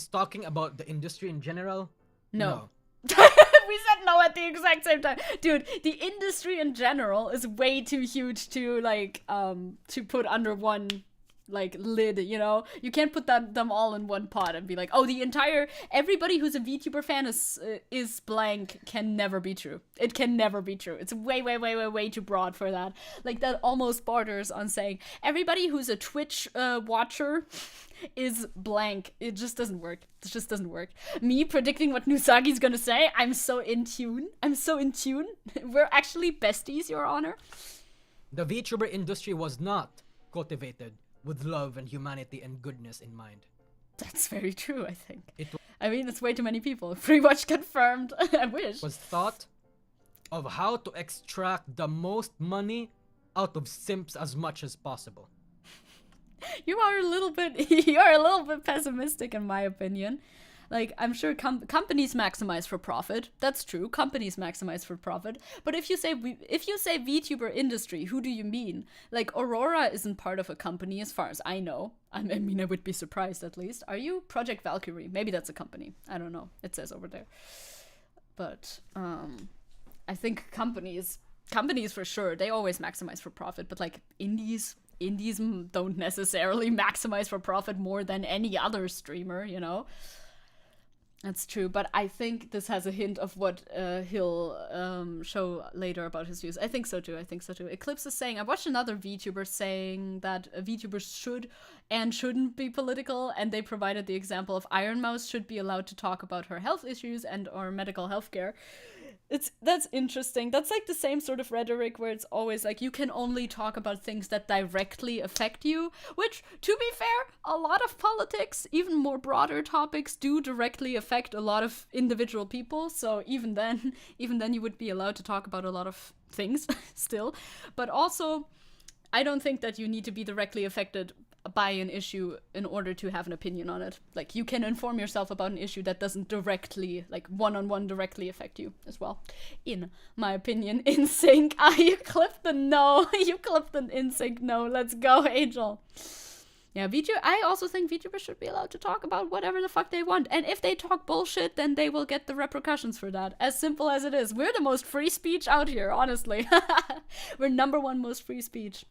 talking about the industry in general, no. We said know at the exact same time. Dude, the industry in general is way too huge to, like, to put under one, like, lid, you know? You can't put them all in one pot and be like, oh, everybody who's a VTuber fan is blank. Can never be true. It can never be true. It's way, way, way, way, way too broad for that. Like, that almost borders on saying everybody who's a Twitch watcher is blank. It just doesn't work. It just doesn't work. Me predicting what Nusagi's gonna say, I'm so in tune. We're actually besties, Your Honor. The VTuber industry was not cultivated with love and humanity and goodness in mind. That's very true, I think. I mean, it's way too many people. Pretty much confirmed. I wish. Was thought of how to extract the most money out of simps as much as possible. You are a little bit pessimistic in my opinion. Like, I'm sure companies maximize for profit. That's true. Companies maximize for profit. But if you say VTuber industry, who do you mean? Like, Aurora isn't part of a company as far as I know. I mean, I would be surprised at least. Are you? Project Valkyrie. Maybe that's a company. I don't know. It says over there. But I think companies for sure, they always maximize for profit. But like indies don't necessarily maximize for profit more than any other streamer, you know? That's true, but I think this has a hint of what he'll show later about his views. I think so too. Eclipse is saying, I watched another VTuber saying that VTubers should and shouldn't be political, and they provided the example of Iron Mouse should be allowed to talk about her health issues and or medical health care. That's interesting. That's like the same sort of rhetoric where it's always like you can only talk about things that directly affect you, which, to be fair, a lot of politics, even more broader topics, do directly affect a lot of individual people. So even then you would be allowed to talk about a lot of things still. But also, I don't think that you need to be directly affected by an issue in order to have an opinion on it. Like, you can inform yourself about an issue that doesn't directly, like, one-on-one directly affect you as well. In my opinion, InSync. You clipped the no. You clipped the InSync no. Let's go, Angel. Yeah, I also think VTubers should be allowed to talk about whatever the fuck they want. And if they talk bullshit, then they will get the repercussions for that. As simple as it is. We're the most free speech out here, honestly. We're #1 most free speech.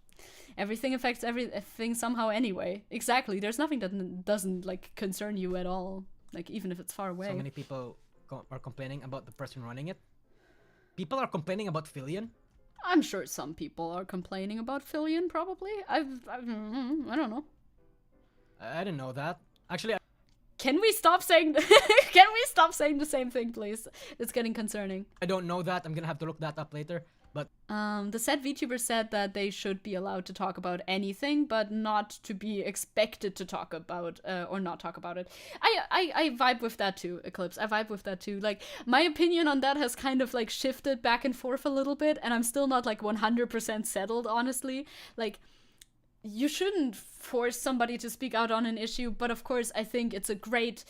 Everything affects everything somehow anyway. Exactly. There's nothing that doesn't, like, concern you at all. Like, even if it's far away. So many people are complaining about the person running it. People are complaining about Fillion. I'm sure some people are complaining about Fillion, probably. I don't know. I didn't know that. Actually, can we stop saying the same thing, please? It's getting concerning. I don't know that. I'm gonna have to look that up later. But the said VTuber said that they should be allowed to talk about anything, but not to be expected to talk about or not talk about it. I vibe with that too, Eclipse. I vibe with that too. Like, my opinion on that has kind of like shifted back and forth a little bit, and I'm still not like 100% settled, honestly. Like, you shouldn't force somebody to speak out on an issue, but of course I think it's great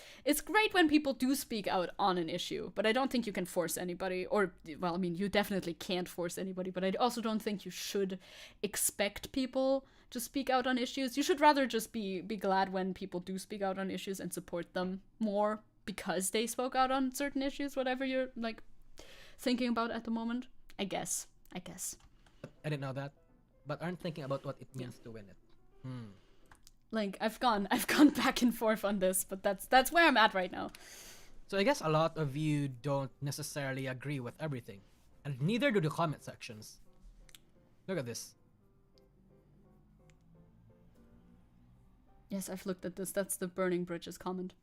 when people do speak out on an issue, but I don't think you can force anybody, or, well, I mean, you definitely can't force anybody, but I also don't think you should expect people to speak out on issues. You should rather just be glad when people do speak out on issues and support them more because they spoke out on certain issues, whatever you're, like, thinking about at the moment. I guess. I didn't know that. But aren't thinking about what it means to win it. Like, I've gone back and forth on this, but that's where I'm at right now. So I guess a lot of you don't necessarily agree with everything, and neither do the comment sections. Look at this. Yes, I've looked at this. That's the Burning Bridges comment.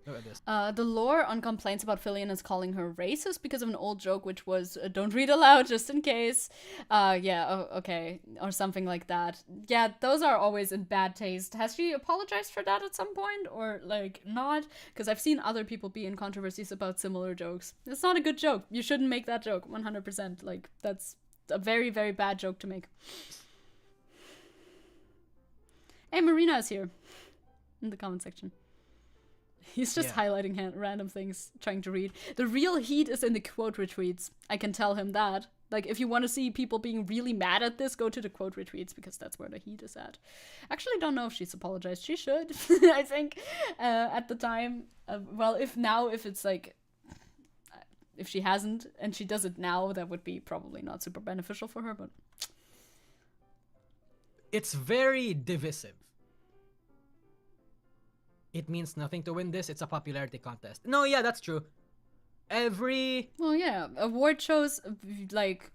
Look at this. The lore on complaints about Fillion is calling her racist because of an old joke, which was, don't read aloud just in case. Okay. Or something like that. Yeah, those are always in bad taste. Has she apologized for that at some point? Or, like, not? Because I've seen other people be in controversies about similar jokes. It's not a good joke. You shouldn't make that joke, 100%. Like, that's a very, very bad joke to make. Hey, Marina is here. In the comment section. He's just highlighting random things, trying to read. The real heat is in the quote retweets. I can tell him that. Like, if you want to see people being really mad at this, go to the quote retweets, because that's where the heat is at. Actually, don't know if she's apologized. She should, I think, at the time. Well, if it's like... if she hasn't and she does it now, that would be probably not super beneficial for her, but it's very divisive. It means nothing to win this. It's a popularity contest. No, yeah, that's true. Well, yeah, award shows, like,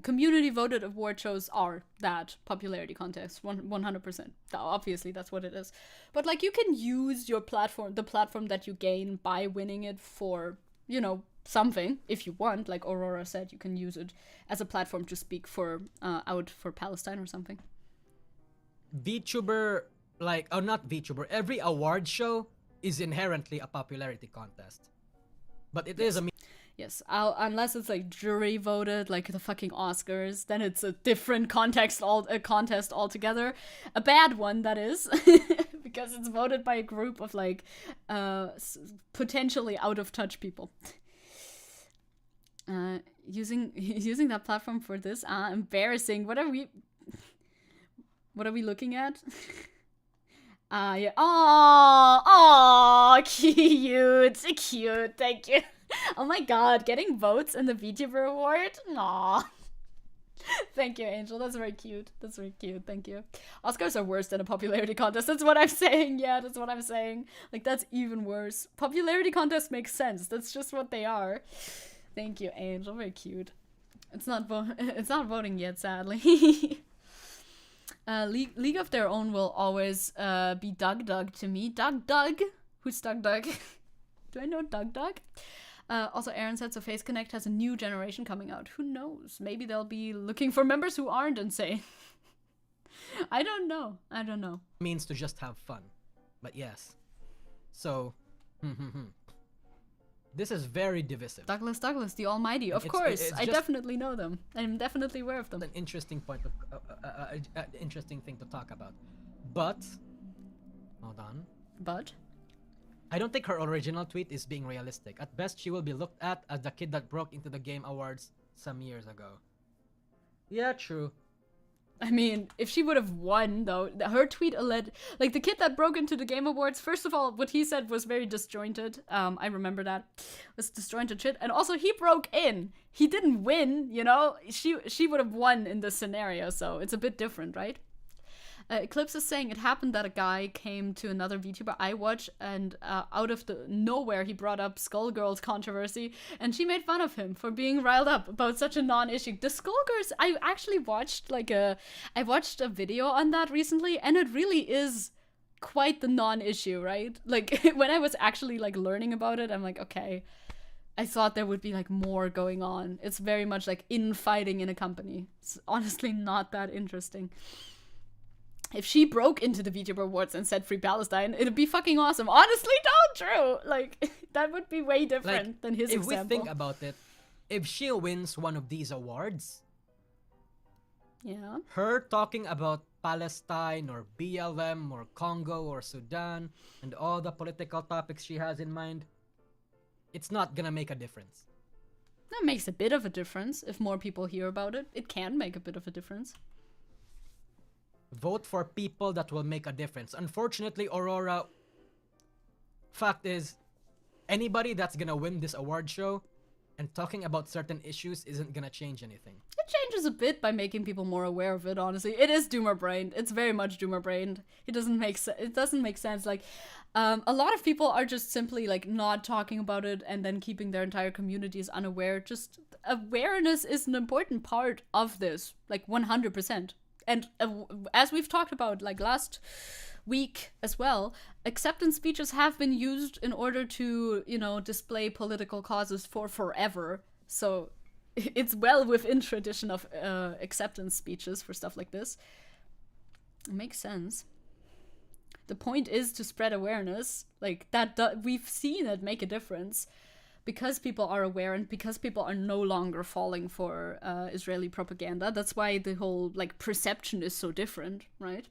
community voted award shows are that popularity contest, 100%. Obviously, that's what it is. But, like, you can use your platform, the platform that you gain by winning it for, you know, something, if you want. Like Aurora said, you can use it as a platform to speak for, out for Palestine or something. VTuber, like, oh, not VTuber, every award show is inherently a popularity contest. But it is a... Yes, unless it's like jury voted, like the fucking Oscars, then it's a different contest altogether. A bad one, that is, because it's voted by a group of like potentially out of touch people. Using that platform for this, embarrassing. What are we looking at? Yeah. Oh, cute. Thank you. Oh my god, getting votes in the VTuber award? Aw. Thank you, Angel. That's very cute. Thank you. Oscars are worse than a popularity contest. That's what I'm saying. Yeah, that's what I'm saying. Like, that's even worse. Popularity contests make sense. That's just what they are. Thank you, Angel. Very cute. It's not voting yet, sadly. League of Their Own will always be Doug to me. Doug? Who's Doug? Do I know Doug? Also, Aaron said, so Face Connect has a new generation coming out. Who knows? Maybe they'll be looking for members who aren't insane. I don't know. Means to just have fun. But yes. So, this is very divisive. Douglas, the Almighty. Of course, I definitely know them. I'm definitely aware of them. An interesting point of interesting thing to talk about. But hold on. But I don't think her original tweet is being realistic. At best, she will be looked at as the kid that broke into the Game Awards some years ago. Yeah, true. I mean, if she would have won, though, her tweet alleged, like, the kid that broke into the Game Awards, first of all, what he said was very disjointed. I remember that. It was disjointed shit. And also, he broke in. He didn't win, you know? She would have won in this scenario, so it's a bit different, right? Eclipse is saying it happened that a guy came to another VTuber I watch, and out of the nowhere he brought up Skullgirls controversy, and she made fun of him for being riled up about such a non-issue. The Skullgirls, I actually watched I watched a video on that recently, and it really is quite the non-issue, right? Like, when I was actually like learning about it, I'm like, okay, I thought there would be like more going on. It's very much like infighting in a company. It's honestly not that interesting. If she broke into the VTuber Awards and said Free Palestine, it'd be fucking awesome. Honestly, not true. Like, that would be way different than his example. If we think about it, if she wins one of these awards, yeah, her talking about Palestine or BLM or Congo or Sudan and all the political topics she has in mind, it's not gonna make a difference. That makes a bit of a difference. If more people hear about it, it can make a bit of a difference. Vote for people that will make a difference. Unfortunately, Aurora, fact is, anybody that's gonna win this award show and talking about certain issues isn't gonna change anything. It changes a bit by making people more aware of it, honestly. It is doomer brained. It's very much doomer brained. It doesn't make sense. Like, a lot of people are just simply like not talking about it and then keeping their entire communities unaware. Just awareness is an important part of this, like 100%. And as we've talked about, like last week as well, acceptance speeches have been used in order to, you know, display political causes for forever. So it's well within tradition of acceptance speeches for stuff like this. It makes sense. The point is to spread awareness, like that. We've seen it make a difference. Because people are aware and because people are no longer falling for Israeli propaganda. That's why the whole like perception is so different, right?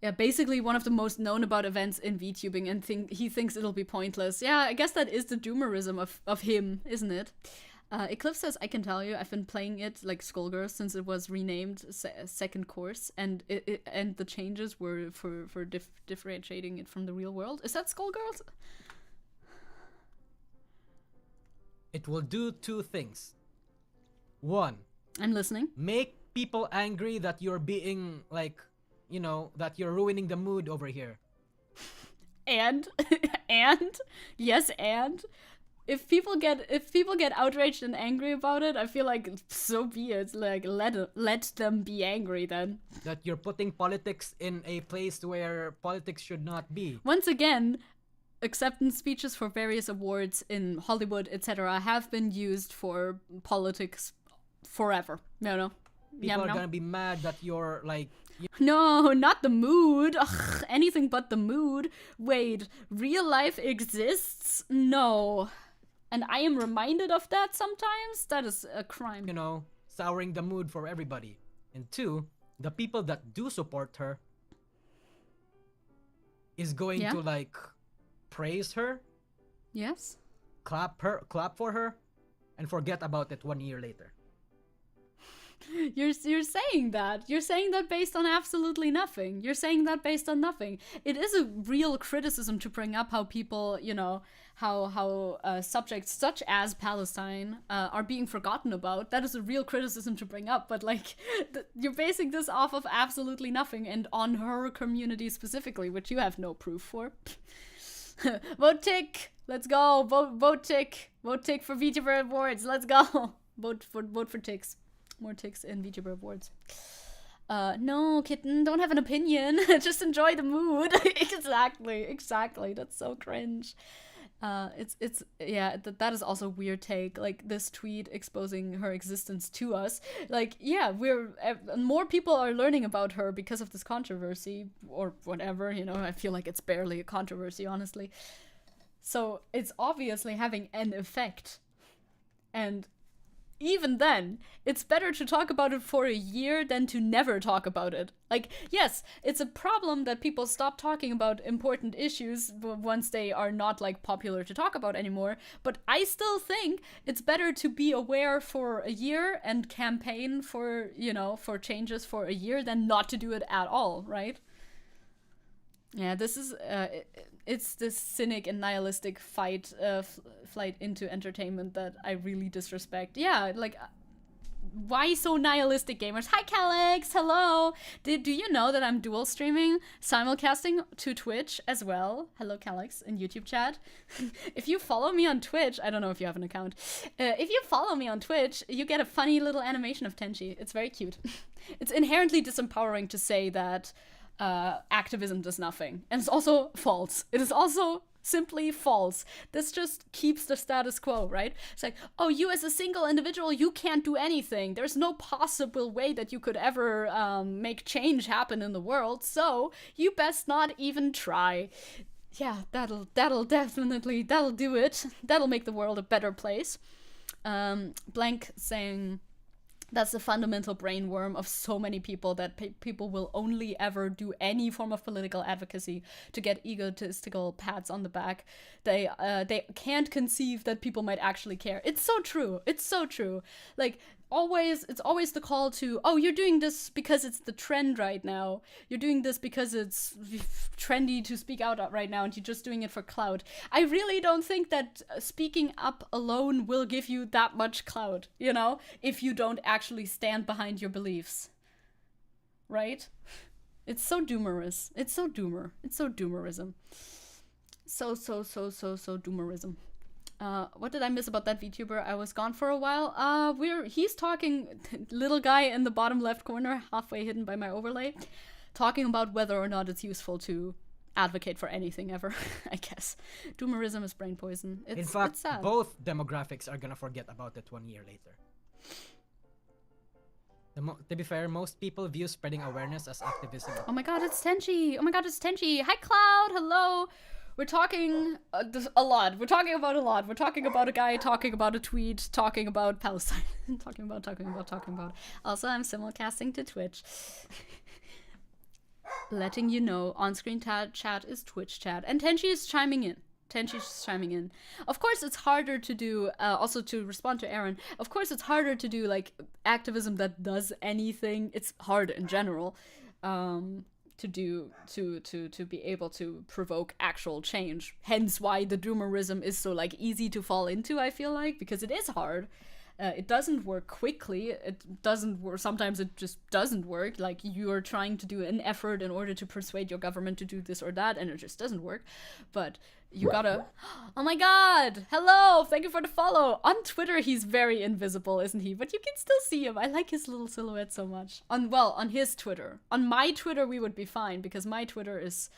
Yeah, basically one of the most known about events in VTubing, and he thinks it'll be pointless. Yeah, I guess that is the doomerism of him, isn't it? Eclipse says, I can tell you, I've been playing it like Skullgirls since it was renamed second course, and and the changes were for differentiating it from the real world. Is that Skullgirls? it will do two things. One, I'm listening. make people angry that you're being like, you know, that you're ruining the mood over here. And and yes, and if people get outraged and angry about it, I feel like so be it. Like let them be angry then. That you're putting politics in a place where politics should not be. Once again, acceptance speeches for various awards in Hollywood, etc., have been used for politics forever. No. People are gonna be mad that you're like. No, not the mood. Ugh, anything but the mood. Wait, real life exists? No. And I am reminded of that sometimes? That is a crime. You know, souring the mood for everybody. And two, the people that do support her is going to like praise her. Yes. Clap for her, and forget about it 1 year later. You're saying that. You're saying that based on absolutely nothing. You're saying that based on nothing. It is a real criticism to bring up how people, you know, how subjects such as Palestine are being forgotten about. That is a real criticism to bring up. But like, you're basing this off of absolutely nothing and on her community specifically, which you have no proof for. Vote tick. Let's go. Vote tick. Vote tick for VTuber awards. Let's go. Vote for ticks. More ticks in VTuber awards. No, kitten, don't have an opinion. Just enjoy the mood. Exactly. That's so cringe. That is also a weird take. Like this tweet exposing her existence to us. Like, yeah, more people are learning about her because of this controversy or whatever. You know, I feel like it's barely a controversy, honestly. So it's obviously having an effect, and even then, it's better to talk about it for a year than to never talk about it. Like, yes, it's a problem that people stop talking about important issues once they are not, like, popular to talk about anymore. But I still think it's better to be aware for a year and campaign for, you know, for changes for a year than not to do it at all, right? Yeah, this is, it's this cynic and nihilistic flight into entertainment that I really disrespect. Yeah, like, why so nihilistic, gamers? Hi, Calix! Hello! Do you know that I'm dual streaming, simulcasting to Twitch as well? Hello, Calix, in YouTube chat. If you follow me on Twitch, I don't know if you have an account. If you follow me on Twitch, you get a funny little animation of Tenchi. It's very cute. It's inherently disempowering to say that activism does nothing. And it's also false. It is also simply false. This just keeps the status quo, right? It's like, oh, you as a single individual, you can't do anything. There's no possible way that you could ever make change happen in the world, so you best not even try. Yeah, that'll do it. That'll make the world a better place. Blank saying, that's the fundamental brain worm of so many people, that people will only ever do any form of political advocacy to get egotistical pats on the back. They can't conceive that people might actually care. It's so true. It's so true. Like, it's always the call to, oh, you're doing this because it's the trend right now. You're doing this because it's trendy to speak out right now, and you're just doing it for clout. I really don't think that speaking up alone will give you that much clout, you know, if you don't actually stand behind your beliefs. Right? It's so doomerous. It's so doomer. It's so doomerism. So doomerism. What did I miss about that VTuber? I was gone for a while. He's talking, little guy in the bottom left corner, halfway hidden by my overlay, talking about whether or not it's useful to advocate for anything ever, I guess. Doomerism is brain poison. In fact, it's sad. Both demographics are gonna forget about it 1 year later. To be fair, most people view spreading awareness as activism. Oh my god, it's Tenchi! Oh my god, it's Tenchi! Hi, Cloud! Hello! We're talking a lot. We're talking about a lot. We're talking about a guy, talking about a tweet, talking about Palestine. talking about. Also, I'm simulcasting to Twitch. Letting you know, on-screen chat is Twitch chat. And Tenchi is chiming in. Of course, it's harder to do, also to respond to Aaron, of course it's harder to do, like, activism that does anything. It's hard in general. to do to be able to provoke actual change. Hence why the doomerism is so like easy to fall into, I feel like, because it is hard. It doesn't work quickly. It doesn't work. Sometimes it just doesn't work. Like you are trying to do an effort in order to persuade your government to do this or that, and it just doesn't work. But you gotta. Oh my God! Hello! Thank you for the follow. On Twitter, he's very invisible, isn't he? But you can still see him. I like his little silhouette so much. On his Twitter. On my Twitter, we would be fine because my Twitter is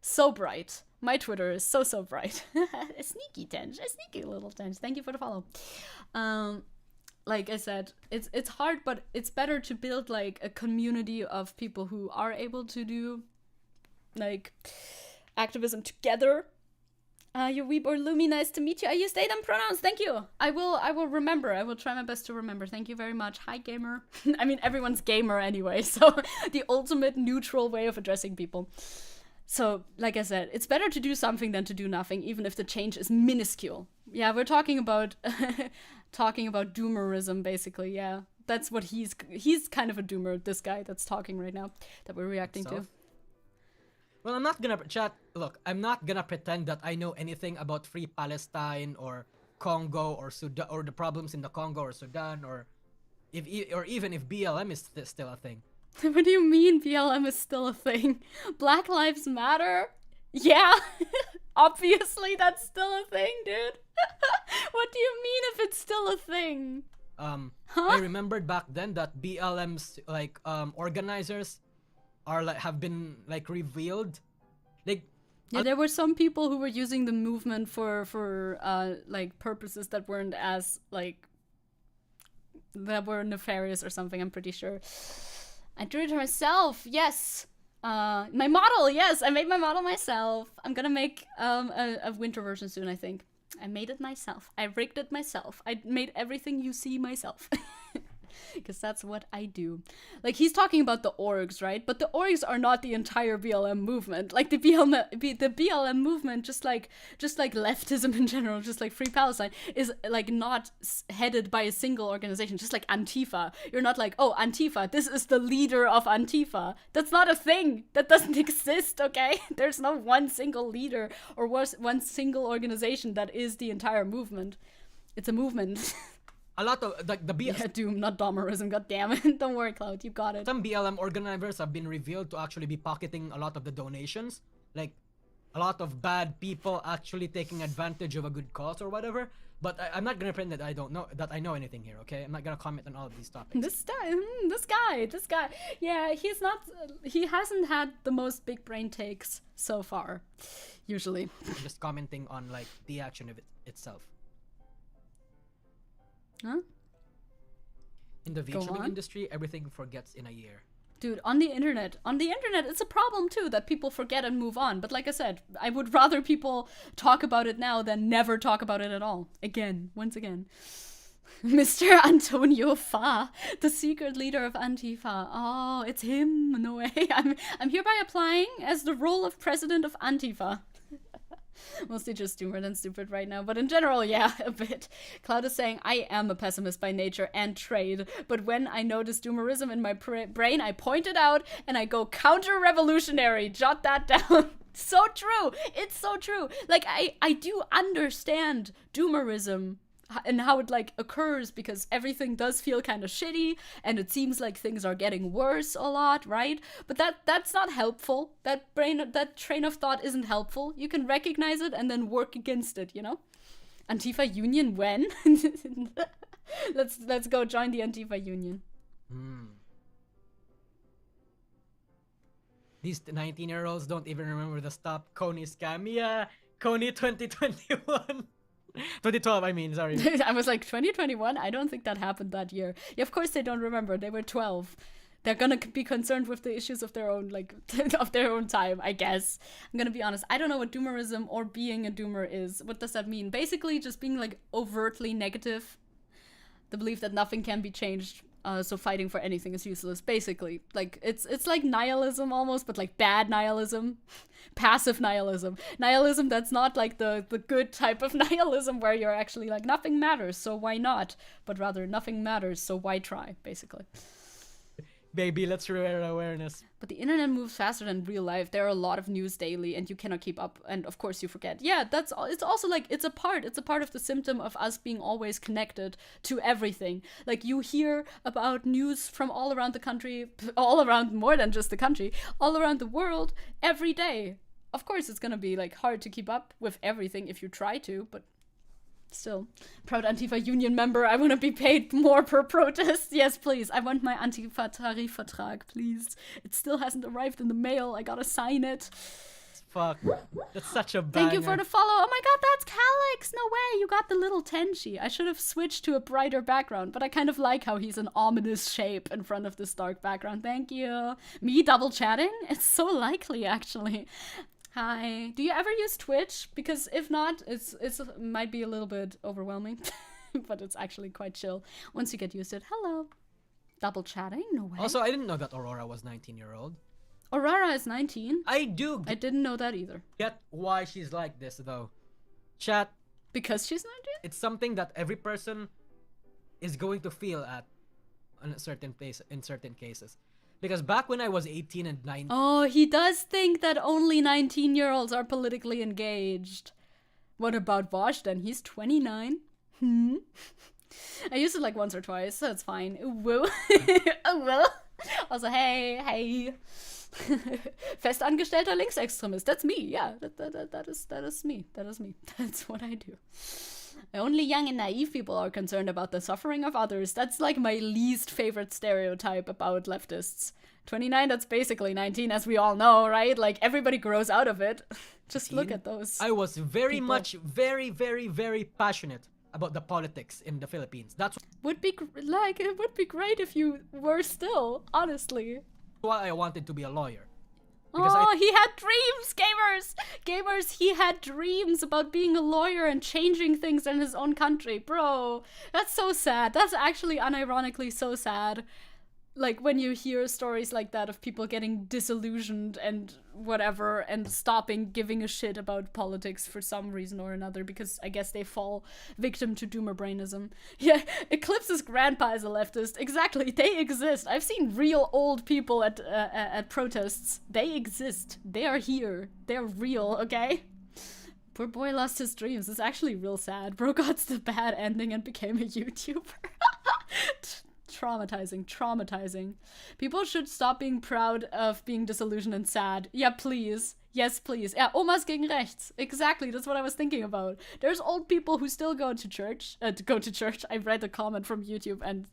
so bright. My Twitter is so bright. A sneaky Tench, a sneaky little Tench. Thank you for the follow. Like I said, it's hard, but it's better to build like a community of people who are able to do like activism together. You Weeb or Lumi, nice to meet you. I use they them pronouns. Thank you. I will remember. I will try my best to remember. Thank you very much. Hi, gamer. I mean, everyone's gamer anyway, so the ultimate neutral way of addressing people. So, like I said, it's better to do something than to do nothing, even if the change is minuscule. Yeah, we're talking about doomerism, basically. Yeah, that's what he's kind of a doomer. This guy that's talking right now, that we're reacting to. Well, I'm not gonna Look, I'm not gonna pretend that I know anything about Free Palestine or Congo or Sudan or the problems in the Congo or Sudan or even if BLM is still a thing. What do you mean BLM is still a thing? Black Lives Matter? Yeah, obviously that's still a thing, dude. What do you mean if it's still a thing? I remembered back then that BLM's like organizers are like have been like revealed. Like yeah, there were some people who were using the movement for like purposes that weren't as like that were nefarious or something, I'm pretty sure. I drew it myself, yes. My model, yes, I made my model myself. I'm gonna make a winter version soon, I think. I made it myself. I rigged it myself. I made everything you see myself. Because that's what I do. Like, he's talking about the orgs, right? But the orgs are not the entire BLM movement. Like, the BLM movement, just like leftism in general, just like Free Palestine, is, like, not headed by a single organization. Just like Antifa. You're not like, oh, Antifa, this is the leader of Antifa. That's not a thing. That doesn't exist, okay? There's no one single leader or one single organization that is the entire movement. It's a movement. A lot of like the BLM. Yeah, Doom, not Dahmerism, goddammit. Don't worry, Cloud, you got it. Some BLM organizers have been revealed to actually be pocketing a lot of the donations. Like, a lot of bad people actually taking advantage of a good cause or whatever. But I'm not gonna pretend that I know anything here, okay? I'm not gonna comment on all of these topics. This guy. Yeah, he hasn't had the most big brain takes so far, usually. I'm just commenting on, like, the action of it itself. Huh? In the VTuber industry, everything forgets in a year. Dude, on the internet, it's a problem too that people forget and move on. But like I said, I would rather people talk about it now than never talk about it at all. Once again. Mr. Antonio Fa, the secret leader of Antifa. Oh, it's him. No way. I'm hereby applying as the role of president of Antifa. Mostly just doomer than stupid right now, but in general, yeah, a bit. Cloud is saying, I am a pessimist by nature and trade, but when I notice doomerism in my brain, I point it out and I go counter-revolutionary. Jot that down. So true. It's so true. Like, I do understand doomerism and how it like occurs because everything does feel kind of shitty and it seems like things are getting worse a lot, right? But that's not helpful. That train of thought isn't helpful. You can recognize it and then work against it, you know? Antifa Union when? Let's go join the Antifa Union. These 19-year-olds don't even remember the Stop Coney scam. Yeah, Coney 2021. 2012, I mean, sorry. I was like, 2021? I don't think that happened that year. Yeah, of course they don't remember. They were 12. They're gonna be concerned with the issues of their own, like, of their own time, I guess. I'm gonna be honest. I don't know what doomerism or being a doomer is. What does that mean? Basically, just being, like, overtly negative. The belief that nothing can be changed. So fighting for anything is useless, basically. Like, it's like nihilism almost, but like bad nihilism. Passive nihilism. Nihilism that's not like the good type of nihilism where you're actually like, nothing matters, so why not? But rather, nothing matters, so why try, basically. Baby, let's raise awareness. But the internet moves faster than real life. There are a lot of news daily and you cannot keep up. And of course you forget. Yeah, it's also like, it's a part of the symptom of us being always connected to everything. Like you hear about news from all around the country, all around more than just the country, all around the world every day. Of course it's gonna be like hard to keep up with everything if you try to, but still, proud Antifa union member, I want to be paid more per protest. Yes, please. I want my Antifa Tarifvertrag, please. It still hasn't arrived in the mail. I gotta sign it. Fuck. That's such a banger. Thank you for the follow. Oh my god, that's Calix. No way. You got the little Tenchi. I should have switched to a brighter background, but I kind of like how he's an ominous shape in front of this dark background. Thank you. Me double chatting? It's so likely, actually. Hi. Do you ever use Twitch? Because if not, it might be a little bit overwhelming, but it's actually quite chill once you get used to it. Hello. Double chatting? No way. Also, I didn't know that Aurora was 19-year-old. Aurora is 19. I didn't know that either. Get why she's like this, though. Chat. Because she's 19? It's something that every person is going to feel at in certain cases. Because back when I was 18 and 19... Oh, he does think that only 19-year-olds are politically engaged. What about Bosch then? He's 29. I used it like once or twice, so it's fine. Woo. Oh, well. Also, hey. Festangestellter Linksextremist. That's me, yeah. That is me. That's what I do. Only young and naive people are concerned about the suffering of others. That's like my least favorite stereotype about leftists. 29, that's basically 19, as we all know, right? Like, everybody grows out of it. Just look at those. I was very very passionate about the politics in the Philippines. That's it would be great if you were still, honestly. Why I wanted to be a lawyer. He had dreams, gamers! Gamers, he had dreams about being a lawyer and changing things in his own country. Bro, that's so sad. That's actually unironically so sad. Like, when you hear stories like that of people getting disillusioned and whatever and stopping giving a shit about politics for some reason or another because I guess they fall victim to doomer brainism. Yeah, Eclipse's grandpa is a leftist. Exactly, they exist. I've seen real old people at protests. They exist. They are here. They're real, okay? Poor boy lost his dreams. It's actually real sad. Bro got the bad ending and became a YouTuber. Traumatizing. People should stop being proud of being disillusioned and sad. Yeah, please. Yes, please. Yeah, Omas gegen rechts. Exactly, that's what I was thinking about. There's old people who still go to church. I read the comment from YouTube and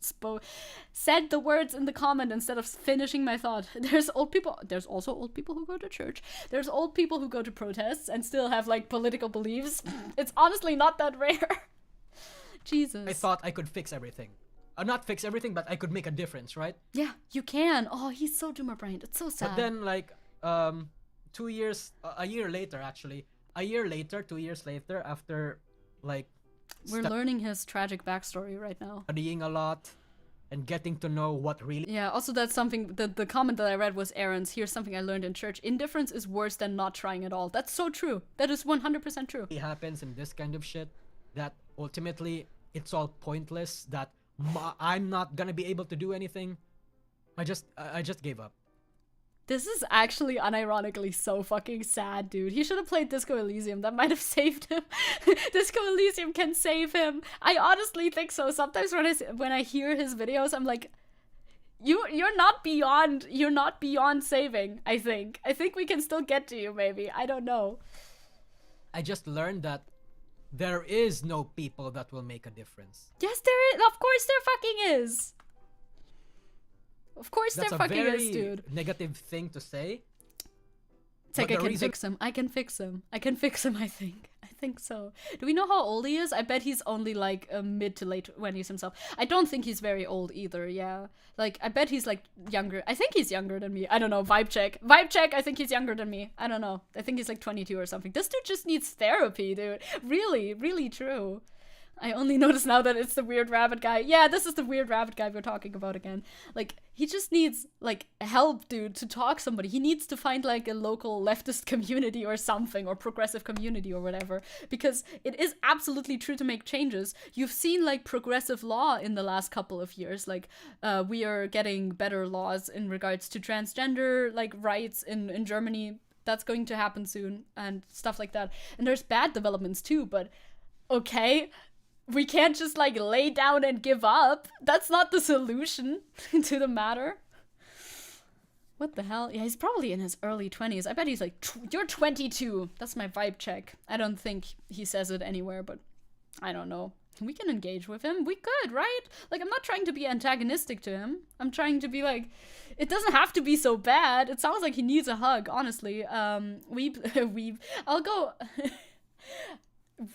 said the words in the comment instead of finishing my thought. There's also old people who go to church. There's old people who go to protests and still have, like, political beliefs. It's honestly not that rare. Jesus. I thought I could fix everything. Not fix everything, but I could make a difference, right? Yeah, you can. Oh, he's so doomer brained. It's so sad. But then, like, 2 years, a year later, 2 years later, after, like... We're learning his tragic backstory right now. Studying a lot and getting to know what really... Yeah, also that's something, the comment that I read was Aaron's, here's something I learned in church. Indifference is worse than not trying at all. That's so true. That is 100% true. It happens in this kind of shit that ultimately it's all pointless, that I'm not gonna be able to do anything. I just gave up. This is actually unironically so fucking sad, dude. He should have played Disco Elysium. That might have saved him. Disco Elysium can save him. I honestly think so. Sometimes when I hear his videos, I'm like, you're not beyond saving, I think. I think we can still get to you, maybe. I don't know. I just learned that there is no people that will make a difference. Yes, there is. Of course there fucking is. Of course there fucking is, dude. That's a very negative thing to say. It's like, I can fix him. I can fix him, I think. I think so. Do we know how old he is? I bet he's only like mid to late 20s himself. I don't think he's very old either, yeah. Like, I bet he's like younger. I think he's younger than me. I don't know. Vibe check. I think he's younger than me. I don't know. I think he's like 22 or something. This dude just needs therapy, dude. Really, really true. I only notice now that it's the weird rabbit guy. Yeah, this is the weird rabbit guy we're talking about again. Like, he just needs, like, help, dude, to talk somebody. He needs to find, like, a local leftist community or something, or progressive community or whatever. Because it is absolutely true to make changes. You've seen, like, progressive law in the last couple of years. Like, we are getting better laws in regards to transgender, like, rights in Germany. That's going to happen soon, and stuff like that. And there's bad developments too, but okay. We can't just, like, lay down and give up. That's not the solution to the matter. What the hell? Yeah, he's probably in his early 20s. I bet he's like, you're 22. That's my vibe check. I don't think he says it anywhere, but I don't know. We can engage with him. We could, right? Like, I'm not trying to be antagonistic to him. I'm trying to be like, it doesn't have to be so bad. It sounds like he needs a hug, honestly. Weeb. I'll go...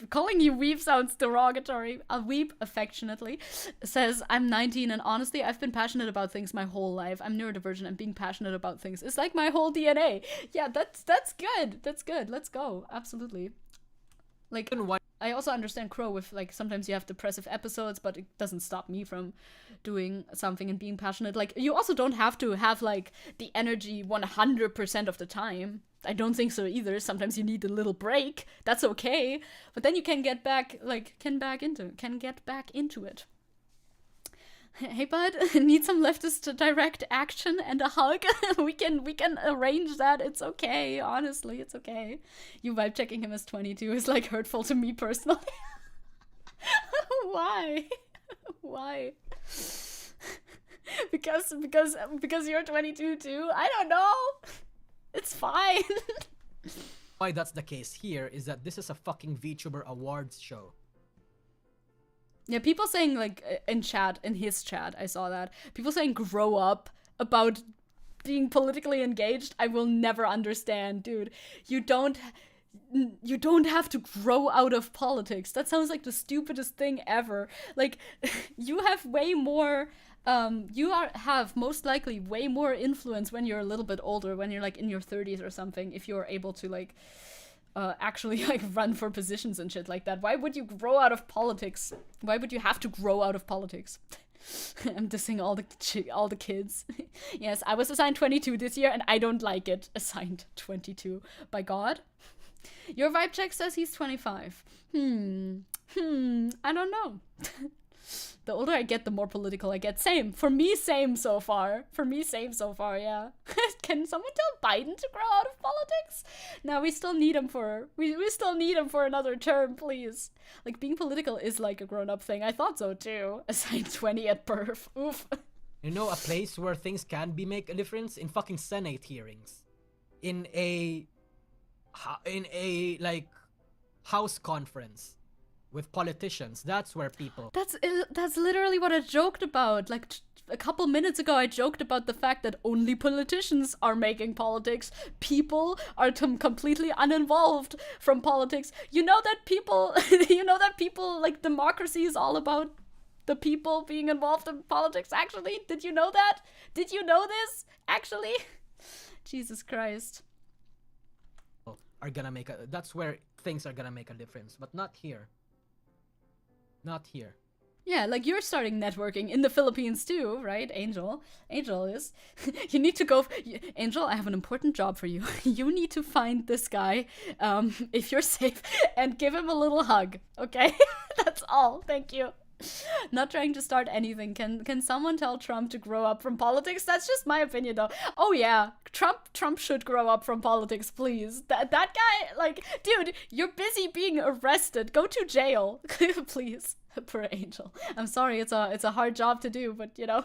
Calling you weeb sounds derogatory. I'll weep affectionately. Says, I'm 19 and honestly, I've been passionate about things my whole life. I'm neurodivergent and being passionate about things is like my whole DNA. Yeah, that's good. That's good. Let's go. Absolutely. Like, I also understand Crow with, like, sometimes you have depressive episodes, but it doesn't stop me from doing something and being passionate. Like, you also don't have to have, like, the energy 100% of the time. I don't think so either. Sometimes you need a little break. That's okay. But then you can get back, like, can get back into it. Hey, bud, need some leftist direct action and a hug? we can arrange that. It's okay. Honestly, it's okay. You vibe checking him as 22 is, like, hurtful to me personally. Why? Why? because you're 22 too? I don't know. It's fine. Why that's the case here is that this is a fucking VTuber awards show. Yeah, people saying, like, in his chat, I saw that. People saying grow up about being politically engaged. I will never understand, dude. You don't have to grow out of politics. That sounds like the stupidest thing ever. Like, you have way more... have most likely way more influence when you're a little bit older, when you're, like, in your 30s or something, if you're able to, like, actually, like, run for positions and shit like that. Why would you grow out of politics? Why would you have to grow out of politics? I'm dissing all the kids. Yes, I was assigned 22 this year, and I don't like it. Assigned 22. By God. Your vibe check says he's 25. I don't know. The older I get, the more political I get. Same. For me, same so far. Yeah. Can someone tell Biden to grow out of politics? No, we still need him for... We still need him for another term, please. Like, being political is like a grown-up thing. I thought so, too. Assigned 20 at birth. Oof. You know, a place where things can make a difference? In fucking Senate hearings. In a, like, House conference. With politicians, that's where people... That's literally what I joked about. Like, a couple minutes ago, I joked about the fact that only politicians are making politics. People are completely uninvolved from politics. You know that people, like, democracy is all about the people being involved in politics, actually? Did you know that? Did you know this, actually? Jesus Christ. Are gonna make a... That's where things are gonna make a difference, but not here. Not here. Yeah, like, you're starting networking in the Philippines too, right, Angel? Angel is. You need to go... Angel, I have an important job for you. You need to find this guy, if you're safe, and give him a little hug, okay? That's all. Thank you. Not trying to start anything. Can someone tell Trump to grow up from politics? That's just my opinion, though. Oh yeah, Trump should grow up from politics, please. That guy, like, dude, you're busy being arrested. Go to jail, please. Poor Angel. I'm sorry, it's a hard job to do, but you know,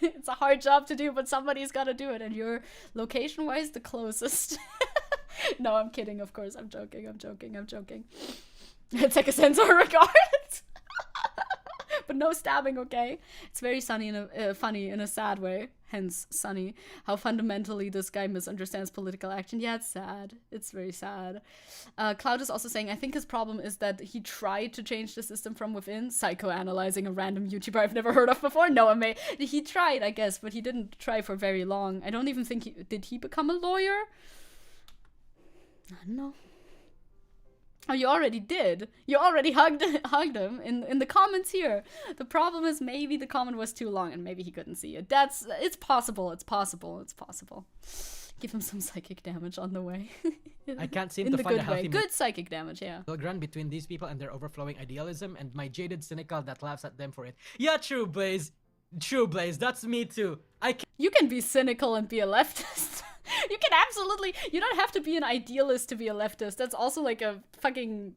it's a hard job to do, but somebody's got to do it, and you're location-wise the closest. No, I'm kidding. Of course, I'm joking. Zecke sends our regards. But no stabbing, okay? It's very funny in a sad way. Hence, sunny. How fundamentally this guy misunderstands political action. Yeah, it's sad. It's very sad. Cloud is also saying, I think his problem is that he tried to change the system from within, psychoanalyzing a random YouTuber I've never heard of before. No, he tried, I guess, but he didn't try for very long. I don't even think did he become a lawyer? I don't know. Oh, you already did. You already hugged him in the comments here. The problem is maybe the comment was too long and maybe he couldn't see it. It's possible. It's possible. It's possible. Give him some psychic damage on the way. I can't seem in to the find a good way. healthy Good psychic damage, yeah. middle ground between these people and their overflowing idealism and my jaded cynical that laughs at them for it. Yeah, true, Blaze. True, Blaze. That's me too. You can be cynical and be a leftist. You can absolutely. You don't have to be an idealist to be a leftist. That's also like a fucking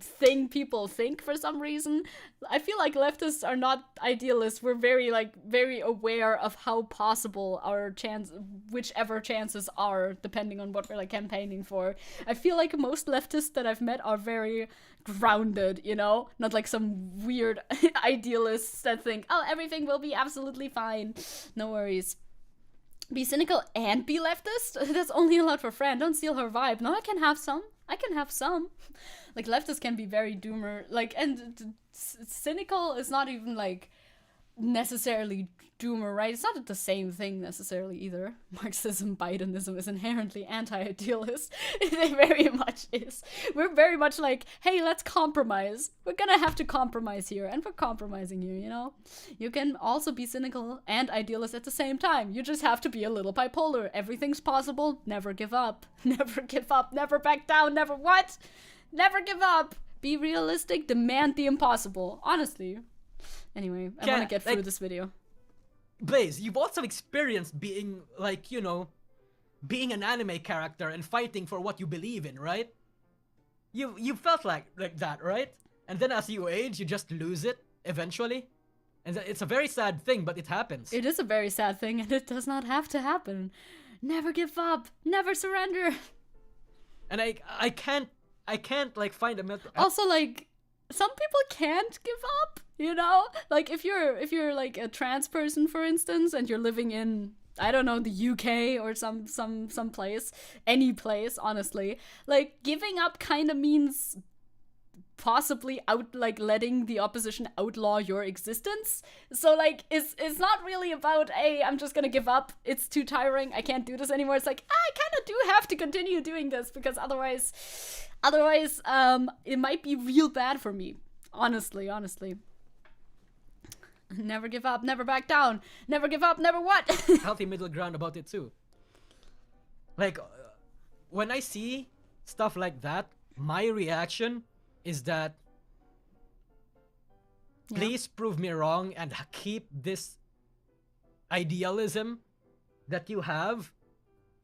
thing people think for some reason. I feel like leftists are not idealists. We're very aware of how possible our whichever chances are, depending on what we're like campaigning for. I feel like most leftists that I've met are very grounded, you know? Not like some weird idealists that think, oh, everything will be absolutely fine. No worries. Be cynical and be leftist? That's only allowed for Fran. Don't steal her vibe. No, I can have some. Like, leftists can be very doomer. Like, and cynical is not even, like, necessarily doomer, right? It's not the same thing necessarily either. Marxism, Bidenism is inherently anti-idealist. It very much is. We're very much like, hey, let's compromise. We're gonna have to compromise here, and we're compromising here, you know? You can also be cynical and idealist at the same time. You just have to be a little bipolar. Everything's possible. Never give up. Never give up. Never back down. Never what? Never give up. Be realistic. Demand the impossible. Honestly. Anyway, I want to get through this video. Blaze, you've also experienced being, like, you know, being an anime character and fighting for what you believe in, right? You felt like that, right? And then as you age, you just lose it eventually. And it's a very sad thing, but it happens. It is a very sad thing, and it does not have to happen. Never give up. Never surrender. And I can't like find a method. Also, like, some people can't give up, you know? Like, if you're like a trans person, for instance, and you're living in, I don't know, the UK or some place, any place, honestly, like, giving up kind of means possibly letting the opposition outlaw your existence. So, like, it's not really about, hey, I'm just gonna give up, it's too tiring, I can't do this anymore. It's like, I kind of do have to continue doing this, because otherwise it might be real bad for me. Honestly. Never give up, never back down, never give up, never what? Healthy middle ground about it too. Like, when I see stuff like that, my reaction is that please prove me wrong and keep this idealism that you have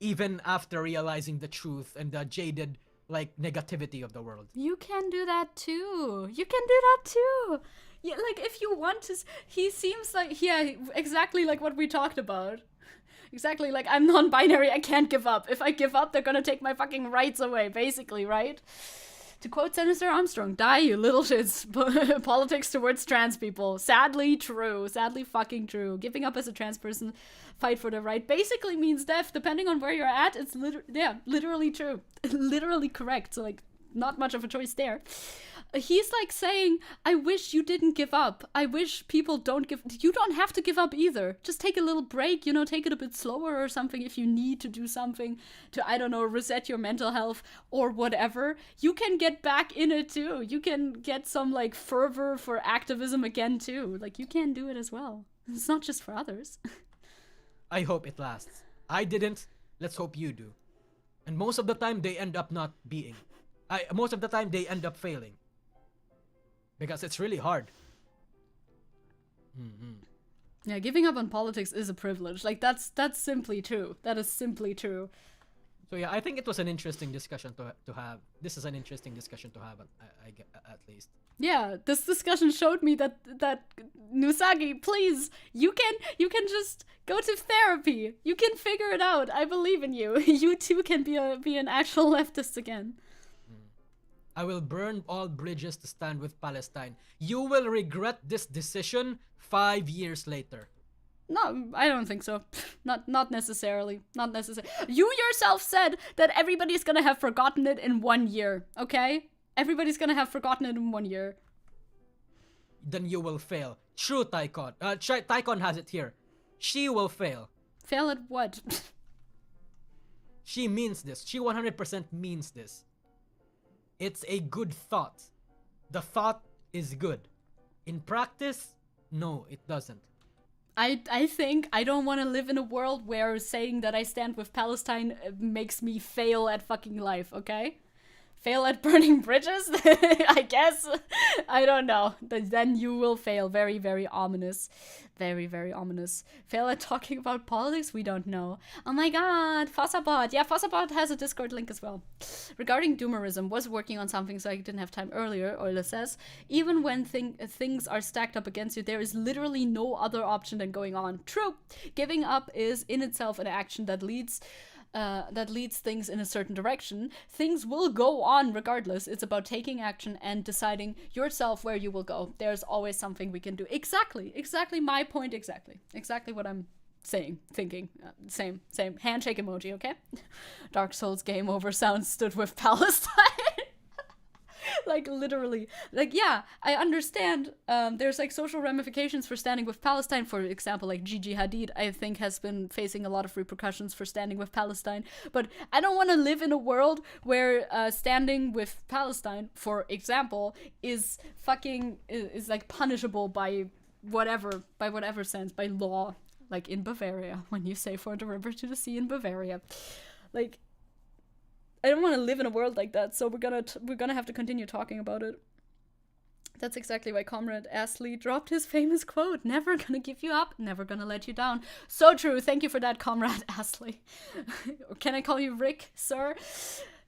even after realizing the truth and the jaded, like, negativity of the world. You can do that too. Yeah, like, if you want to. He seems like, yeah, exactly like what we talked about. Exactly, like, I'm non-binary, I can't give up. If I give up, they're gonna take my fucking rights away, basically, right? To quote Senator Armstrong, die, you little shits. Politics towards trans people. Sadly true. Sadly fucking true. Giving up as a trans person, fight for the right, basically means death. Depending on where you're at, it's literally true. Literally correct. So, like, not much of a choice there. He's like saying, I wish you didn't give up. I wish people don't give. You don't have to give up either. Just take a little break, you know, take it a bit slower or something if you need to do something to, I don't know, reset your mental health or whatever. You can get back in it too. You can get some, like, fervor for activism again too. Like, you can do it as well. It's not just for others. I hope it lasts. I didn't. Let's hope you do. And most of the time, they end up not being. Most of the time, they end up failing. Because it's really hard. Yeah, giving up on politics is a privilege. Like, that's simply true. That is simply true. So yeah, I think it was an interesting discussion to have. This is an interesting discussion to have, at least. Yeah, this discussion showed me that Nusagi, please, you can just go to therapy. You can figure it out. I believe in you. You too can be an actual leftist again. I will burn all bridges to stand with Palestine. You will regret this decision 5 years later. No, I don't think so. Not necessarily. Not necessarily. You yourself said that everybody's gonna have forgotten it in 1 year, okay? Everybody's gonna have forgotten it in 1 year. Then you will fail. True, Tycon. Tycon has it here. She will fail. Fail at what? She means this. She 100% means this. it's a good thought. The thought is good. In practice, no, it doesn't. I think I don't want to live in a world where saying that I stand with Palestine makes me fail at fucking life, okay? Fail at burning bridges? I guess. I don't know. Then you will fail. Very, very ominous. Very, very ominous. Fail at talking about politics? We don't know. Oh my god, Fossabot. Yeah, Fossabot has a Discord link as well. Regarding doomerism, was working on something so I didn't have time earlier, Euler says. Even when things are stacked up against you, there is literally no other option than going on. True. Giving up is in itself an action that leads things in a certain direction. Things will go on regardless. It's about taking action and deciding yourself where you will go. There's always something we can do. Exactly my point. Exactly what I'm saying, thinking. Same handshake emoji, okay? Dark Souls game over sounds stood with Palestine. Like, literally. Like, yeah, I understand there's, like, social ramifications for standing with Palestine. For example, like, Gigi Hadid, I think, has been facing a lot of repercussions for standing with Palestine. But I don't want to live in a world where standing with Palestine, for example, is like, punishable by whatever sense, by law. Like, in Bavaria, when you say for the river to the sea in Bavaria. Like, I don't want to live in a world like that, so we're gonna have to continue talking about it. That's exactly why Comrade Astley dropped his famous quote, "Never gonna give you up, never gonna let you down." So true. Thank you for that, Comrade Astley. Can I call you Rick, sir?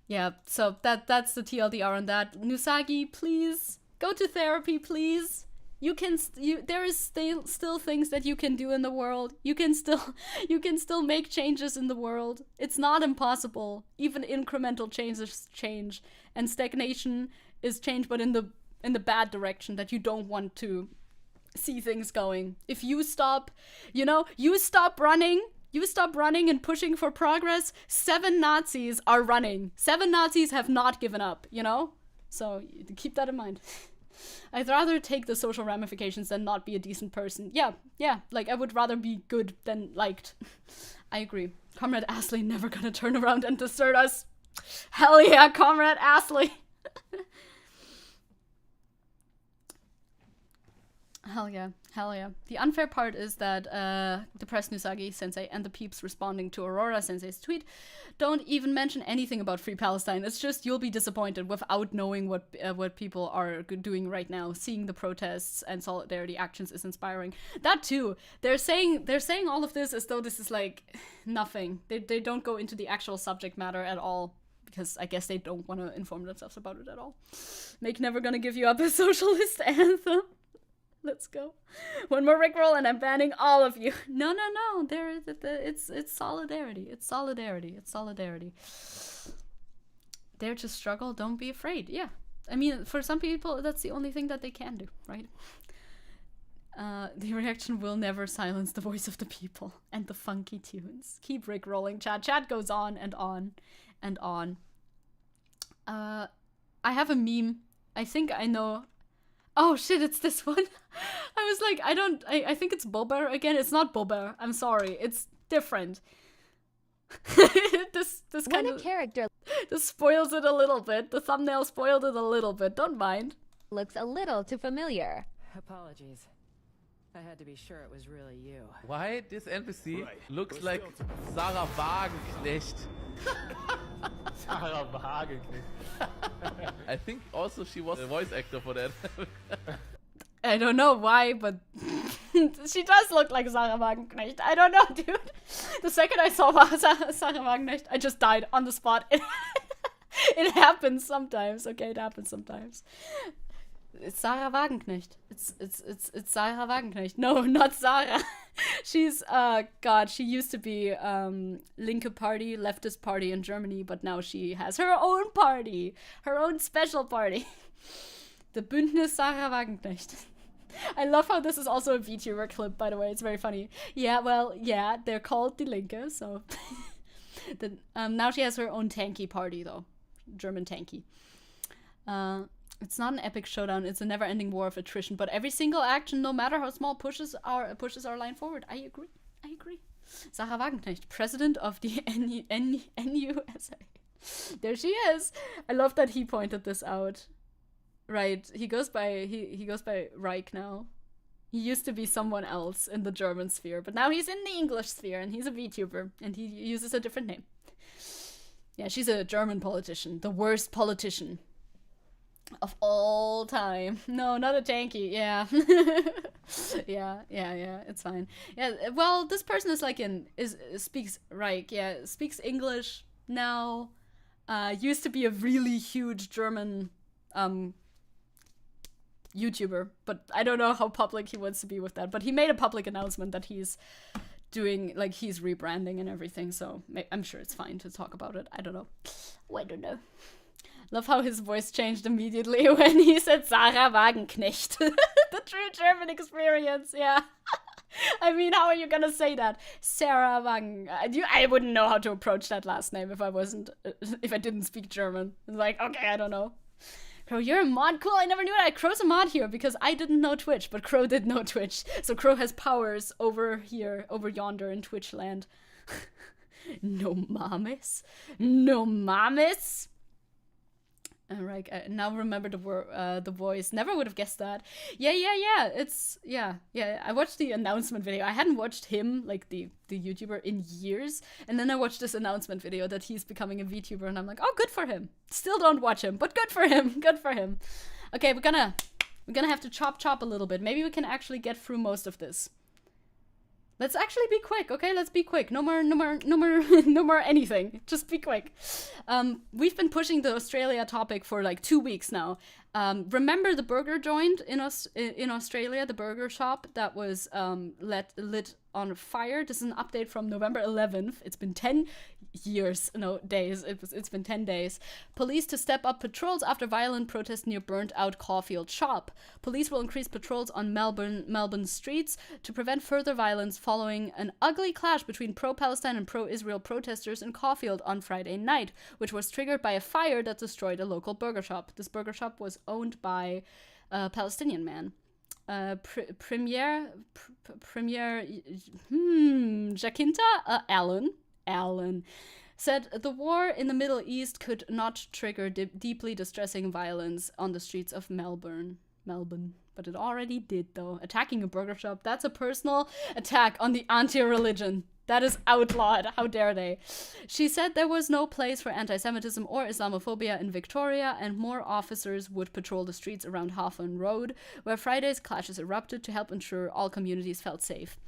Yeah, so that's the TLDR on that. Nusagi, please go to therapy, please. There is still things that you can do in the world. You can still make changes in the world. It's not impossible. Even incremental change is change, and stagnation is change, but in the bad direction that you don't want to see things going. If you stop running and pushing for progress, 7 Nazis are running. 7 Nazis have not given up, So keep that in mind. I'd rather take the social ramifications than not be a decent person. Yeah, like, I would rather be good than liked. I agree. Comrade Astley never gonna turn around and desert us. Hell yeah, Comrade Astley. Hell yeah. The unfair part is that depressed Nusagi Sensei and the peeps responding to Aurora Sensei's tweet don't even mention anything about Free Palestine. It's just you'll be disappointed without knowing what people are doing right now. Seeing the protests and solidarity actions is inspiring. That too. They're saying all of this as though this is like nothing. They don't go into the actual subject matter at all. Because I guess they don't want to inform themselves about it at all. Make Never Gonna Give You Up a socialist anthem. Let's go. One more Rickroll and I'm banning all of you. No. It's solidarity. It's solidarity. Dare to struggle, don't be afraid. Yeah. I mean, for some people, that's the only thing that they can do, right? The reaction will never silence the voice of the people and the funky tunes. Keep Rickrolling, chat. Chat goes on and on and on. I have a meme. I think I know. Oh shit, it's this one. I was like, I think it's Bober again. It's not Bober. I'm sorry. It's different. this kind of character. This spoils it a little bit. The thumbnail spoiled it a little bit. Don't mind. Looks a little too familiar. Apologies. I had to be sure it was really you. Why this NPC looks like Sarah Wagenknecht? Sarah Wagenknecht. I think also she was a voice actor for that. I don't know why, but she does look like Sarah Wagenknecht. I don't know, dude. The second I saw Sarah Wagenknecht, I just died on the spot. It happens sometimes, okay? It happens sometimes. It's Sarah Wagenknecht. It's Sarah Wagenknecht. No, not Sarah. She's God, she used to be Linke Party, leftist party in Germany, but now she has her own party, her own special party. The Bündnis Sarah Wagenknecht. I love how this is also a VTuber clip, by the way. It's very funny. Yeah, well, yeah, they're called Die Linke, so now she has her own tanky party though. German tanky. It's not an epic showdown, it's a never-ending war of attrition, but every single action, no matter how small, pushes our line forward. I agree. Sarah Wagenknecht, president of the NUSA. There she is. I love that he pointed this out. Right, he goes by Reich now. He used to be someone else in the German sphere, but now he's in the English sphere, and he's a VTuber, and he uses a different name. Yeah, she's a German politician, the worst politician of all time. No, not a tanky. Yeah. yeah, it's fine. Yeah, well, this person is like speaks Reich. Yeah, speaks English now. Used to be a really huge German YouTuber, but I don't know how public he wants to be with that. But he made a public announcement that he's doing, like, he's rebranding and everything, so I'm sure it's fine to talk about it. I don't know. Love how his voice changed immediately when he said Sarah Wagenknecht. The true German experience, yeah. I mean, how are you gonna say that? Sarah Wagen... I wouldn't know how to approach that last name if I didn't speak German. It's like, okay, I don't know. Crow, you're a mod? Cool, I never knew that. Crow's a mod here because I didn't know Twitch, but Crow did know Twitch. So Crow has powers over here, over yonder in Twitch land. No mames. No mames. Right, I now remember the voice. Never would have guessed that. Yeah. It's yeah. I watched the announcement video. I hadn't watched him, like the YouTuber, in years, and then I watched this announcement video that he's becoming a VTuber, and I'm like, oh, good for him. Still don't watch him, but good for him. Good for him. Okay, we're gonna have to chop a little bit. Maybe we can actually get through most of this. Let's actually be quick, okay? Let's be quick. No more anything. Just be quick. We've been pushing the Australia topic for like 2 weeks now. Remember the burger joint in Australia, the burger shop that was lit on fire? This is an update from November 11th. It's been 10 days. It's been 10 days. Police to step up patrols after violent protest near burnt out Caulfield shop. Police will increase patrols on Melbourne streets to prevent further violence following an ugly clash between pro-Palestine and pro-Israel protesters in Caulfield on Friday night, which was triggered by a fire that destroyed a local burger shop. This burger shop was owned by a Palestinian man. Premier Jacinta Allen said the war in the Middle East could not trigger deeply distressing violence on the streets of Melbourne, but it already did, though. Attacking a burger shop, that's a personal attack on the anti-religion. That is outlawed. How dare they? She said there was no place for anti-Semitism or Islamophobia in Victoria, and more officers would patrol the streets around Hawthorne Road, where Friday's clashes erupted, to help ensure all communities felt safe.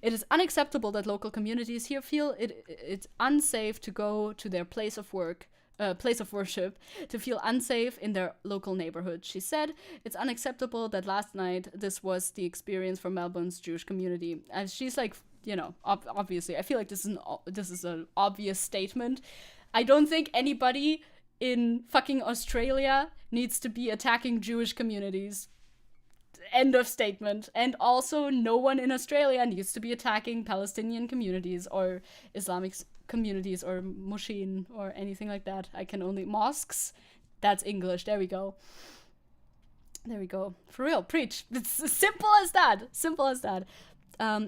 It is unacceptable that local communities here feel it's unsafe to go to their place of worship, to feel unsafe in their local neighborhood. She said it's unacceptable that last night this was the experience for Melbourne's Jewish community. And she's like, you know, obviously, I feel like this is an obvious statement. I don't think anybody in fucking Australia needs to be attacking Jewish communities. End of statement. And also, no one in Australia needs to be attacking Palestinian communities or Islamic communities or Mushin or anything like that. I can only... Mosques? That's English. There we go. For real, preach. It's as simple as that.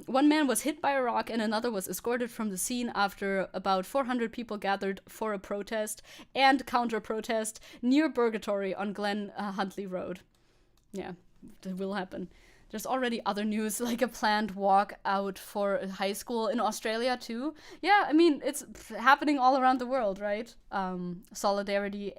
One man was hit by a rock and another was escorted from the scene after about 400 people gathered for a protest and counter-protest near Purgatory on Glen Huntly Road. Yeah, that will happen. There's already other news, like a planned walk out for a high school in Australia too. Yeah, I mean, it's happening all around the world, right? Solidarity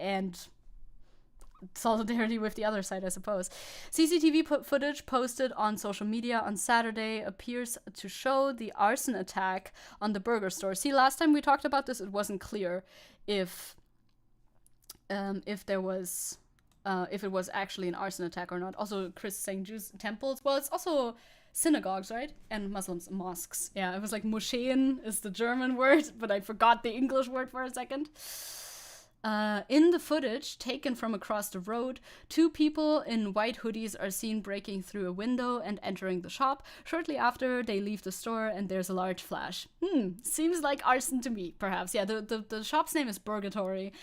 with the other side, I suppose. CCTV footage posted on social media on Saturday appears to show the arson attack on the burger store. See, last time we talked about this, it wasn't clear if it was actually an arson attack or not. Also, Chris is saying Jews temples. Well, it's also synagogues, right? And Muslims mosques. Yeah, it was like Moscheen is the German word, but I forgot the English word for a second. In the footage taken from across the road, 2 people in white hoodies are seen breaking through a window and entering the shop. Shortly after, they leave the store and there's a large flash. Seems like arson to me, perhaps. Yeah, the shop's name is Purgatory.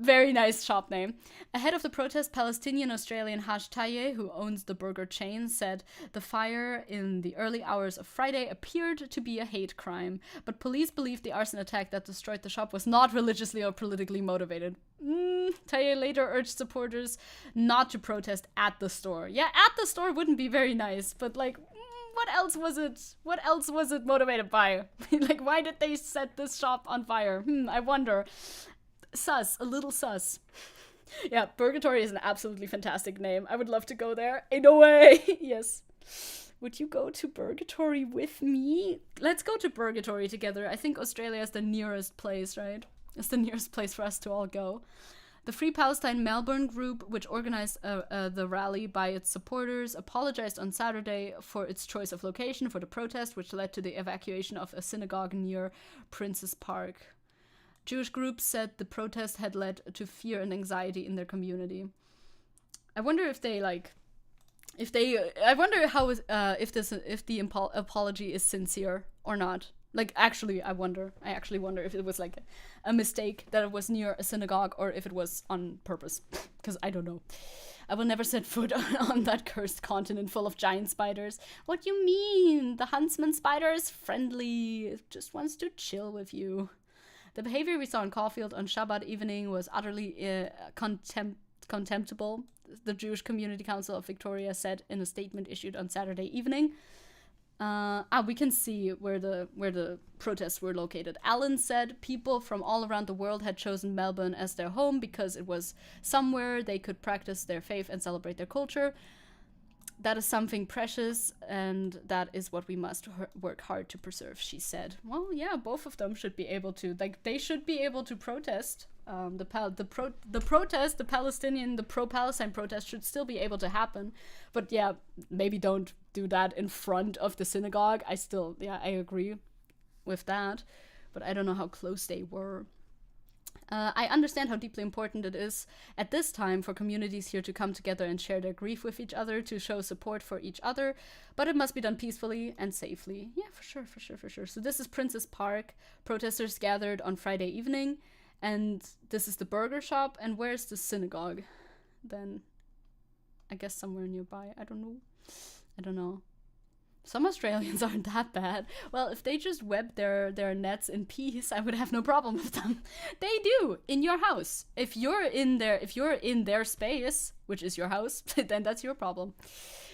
Very nice shop name. Ahead of the protest, Palestinian-Australian Haj Taye, who owns the burger chain, said the fire in the early hours of Friday appeared to be a hate crime, but police believed the arson attack that destroyed the shop was not religiously or politically motivated. Taye later urged supporters not to protest at the store. Yeah, at the store wouldn't be very nice, but like, what else was it? What else was it motivated by? Like, why did they set this shop on fire? I wonder. Sus, a little sus. Yeah, Purgatory is an absolutely fantastic name. I would love to go there. In a way, yes. Would you go to Purgatory with me? Let's go to Purgatory together. I think Australia is the nearest place, right? It's the nearest place for us to all go. The Free Palestine Melbourne group, which organized the rally by its supporters, apologized on Saturday for its choice of location for the protest, which led to the evacuation of a synagogue near Princes Park. Jewish groups said the protest had led to fear and anxiety in their community. I wonder if they I wonder how if the apology is sincere or not. Like, actually, I actually wonder if it was like a mistake that it was near a synagogue or if it was on purpose. Because I don't know. I will never set foot on that cursed continent full of giant spiders. What you mean? The huntsman spider is friendly. It just wants to chill with you. The behavior we saw in Caulfield on Shabbat evening was utterly contemptible, the Jewish Community Council of Victoria said in a statement issued on Saturday evening. We can see where the protests were located. Allen said people from all around the world had chosen Melbourne as their home because it was somewhere they could practice their faith and celebrate their culture. That is something precious, and that is what we must work hard to preserve, she said. Well, yeah, both of them should be able to, like, they should be able to protest. The pro-Palestine protest should still be able to happen. But yeah, maybe don't do that in front of the synagogue. I agree with that. But I don't know how close they were. I understand how deeply important it is at this time for communities here to come together and share their grief with each other, to show support for each other, but it must be done peacefully and safely. Yeah, for sure. So this is Princes Park. Protesters gathered on Friday evening, and this is the burger shop. And where's the synagogue? Then, I guess somewhere nearby. I don't know. Some Australians aren't that bad. Well, if they just web their nets in peace, I would have no problem with them. They do, in your house. If you're in their space, which is your house, then that's your problem.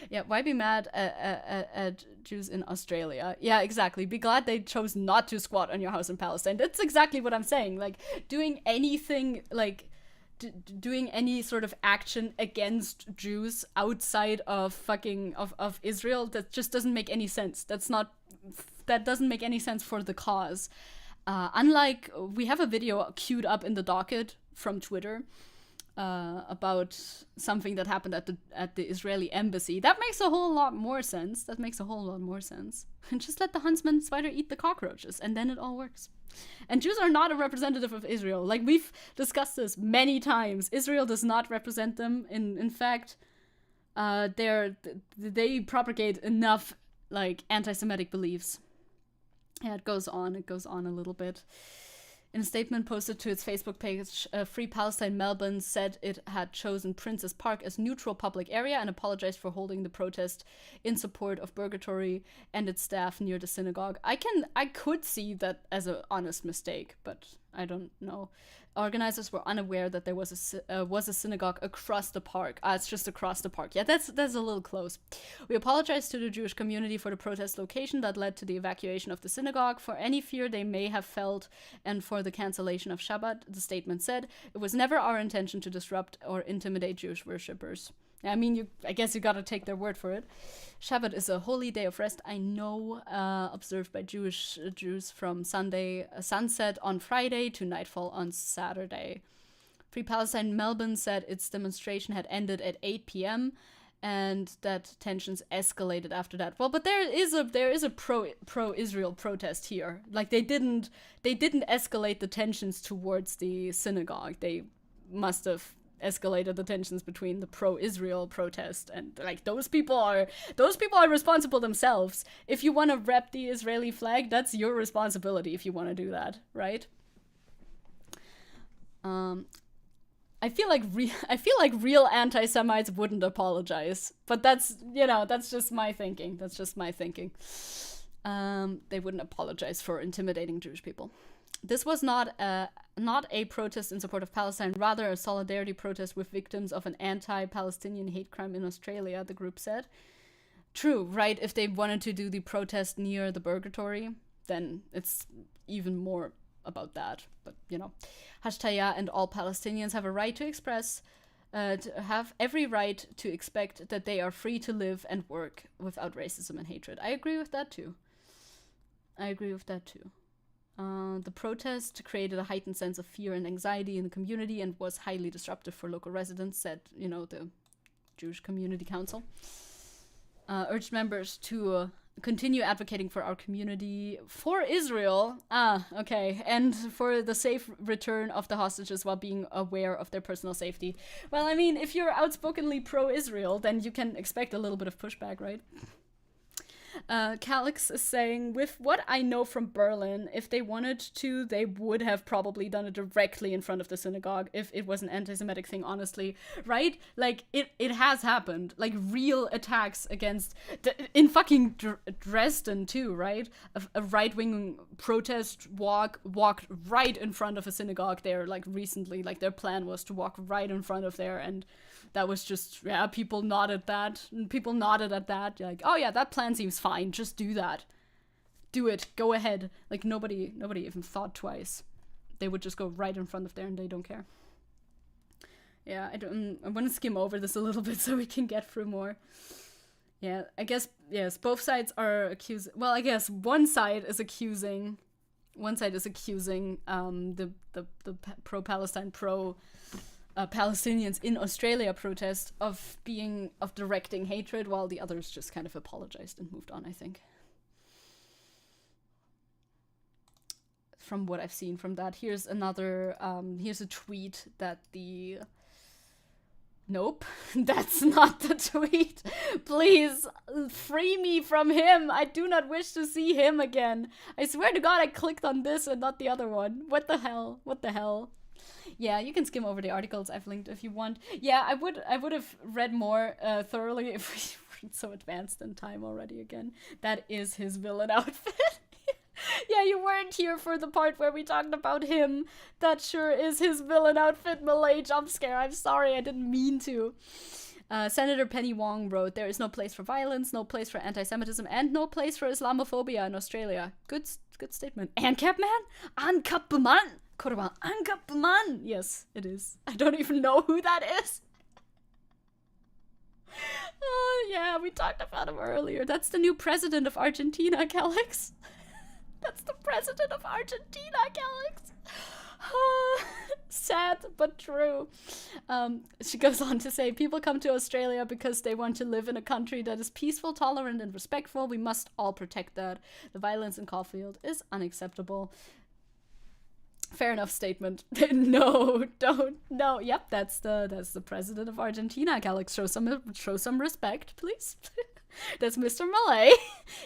Yeah, why be mad at Jews in Australia? Yeah, exactly. Be glad they chose not to squat on your house in Palestine. That's exactly what I'm saying. Like, doing anything, like, doing any sort of action against Jews outside of of Israel, that just doesn't make any sense. That doesn't make any sense for the cause. Unlike, we have a video queued up in the docket from Twitter about something that happened at the Israeli embassy. That makes a whole lot more sense. And just let the huntsman spider eat the cockroaches, and then it all works. And Jews are not a representative of Israel. Like, we've discussed this many times. Israel does not represent them. In fact, they propagate enough, like, anti-Semitic beliefs. Yeah, it goes on a little bit. In a statement posted to its Facebook page, Free Palestine Melbourne said it had chosen Princes Park as neutral public area and apologized for holding the protest in support of Purgatory and its staff near the synagogue. I could see that as an honest mistake, but I don't know. Organizers were unaware that there was a synagogue across the park. It's just across the park. Yeah, that's a little close. We apologize to the Jewish community for the protest location that led to the evacuation of the synagogue, for any fear they may have felt, and for the cancellation of Shabbat, the statement said. It was never our intention to disrupt or intimidate Jewish worshippers. I mean, I guess you gotta take their word for it. Shabbat is a holy day of rest, I know, observed by Jews from sunset on Friday to nightfall on Saturday. Free Palestine Melbourne said its demonstration had ended at 8 p.m. and that tensions escalated after that. Well, but there is a pro-Israel protest here. Like, they didn't escalate the tensions towards the synagogue. They must have escalated the tensions between the pro-Israel protest, and like those people are responsible themselves. If you want to rep the Israeli flag, that's your responsibility if you want to do that, right? I feel like real anti-Semites wouldn't apologize, but that's, you know, that's just my thinking. That's just my thinking. They wouldn't apologize for intimidating Jewish people. This was not a protest in support of Palestine, rather a solidarity protest with victims of an anti-Palestinian hate crime in Australia, the group said. True, right? If they wanted to do the protest near the Purgatory, then it's even more about that. But, you know, Hashtaya and all Palestinians have a right to express, have every right to expect that they are free to live and work without racism and hatred. I agree with that too. The protest created a heightened sense of fear and anxiety in the community and was highly disruptive for local residents, said, you know, the Jewish Community Council. Urged members to continue advocating for our community, for Israel, and for the safe return of the hostages while being aware of their personal safety. Well, I mean, if you're outspokenly pro-Israel, then you can expect a little bit of pushback, right? Calix is saying, with what I know from Berlin, if they wanted to, they would have probably done it directly in front of the synagogue if it was an anti-Semitic thing, honestly. Right? Like, it has happened. Like, real attacks against... in fucking Dresden, too, right? A right-wing protest walked right in front of a synagogue there, like, recently. Like, their plan was to walk right in front of there, and that was just, yeah, people nodded at that. Like, oh yeah, that plan seems fine. Just do that. Do it. Go ahead. Like, nobody even thought twice. They would just go right in front of there and they don't care. Yeah, I want to skim over this a little bit so we can get through more. Yeah, I guess, yes, both sides are accusing, well, I guess one side is accusing the pro-Palestine, Palestinians in Australia protest of directing hatred, while the others just kind of apologized and moved on, I think. From what I've seen from that. Here's another, here's a tweet that the... Nope, that's not the tweet. Please, free me from him. I do not wish to see him again. I swear to God I clicked on this and not the other one. What the hell? What the hell? Yeah, you can skim over the articles I've linked if you want. Yeah, I would have read more thoroughly if we weren't so advanced in time already again. That is his villain outfit. Yeah, you weren't here for the part where we talked about him. That sure is his villain outfit, Malay jump scare. I'm sorry, I didn't mean to. Senator Penny Wong wrote, there is no place for violence, no place for anti-Semitism, and no place for Islamophobia in Australia. Good statement. ANCAP man? ANCAP man? Korban, ANCAP man? Yes, it is. I don't even know who that is. Oh, yeah, we talked about him earlier. That's the new president of Argentina, Calix. That's the president of Argentina, Calix. Sad, but true. She goes on to say, people come to Australia because they want to live in a country that is peaceful, tolerant, and respectful. We must all protect that. The violence in Caulfield is unacceptable. Fair enough statement. No, don't. No, yep, that's the president of Argentina, Calix. Show some respect, please. That's Mr. Malay.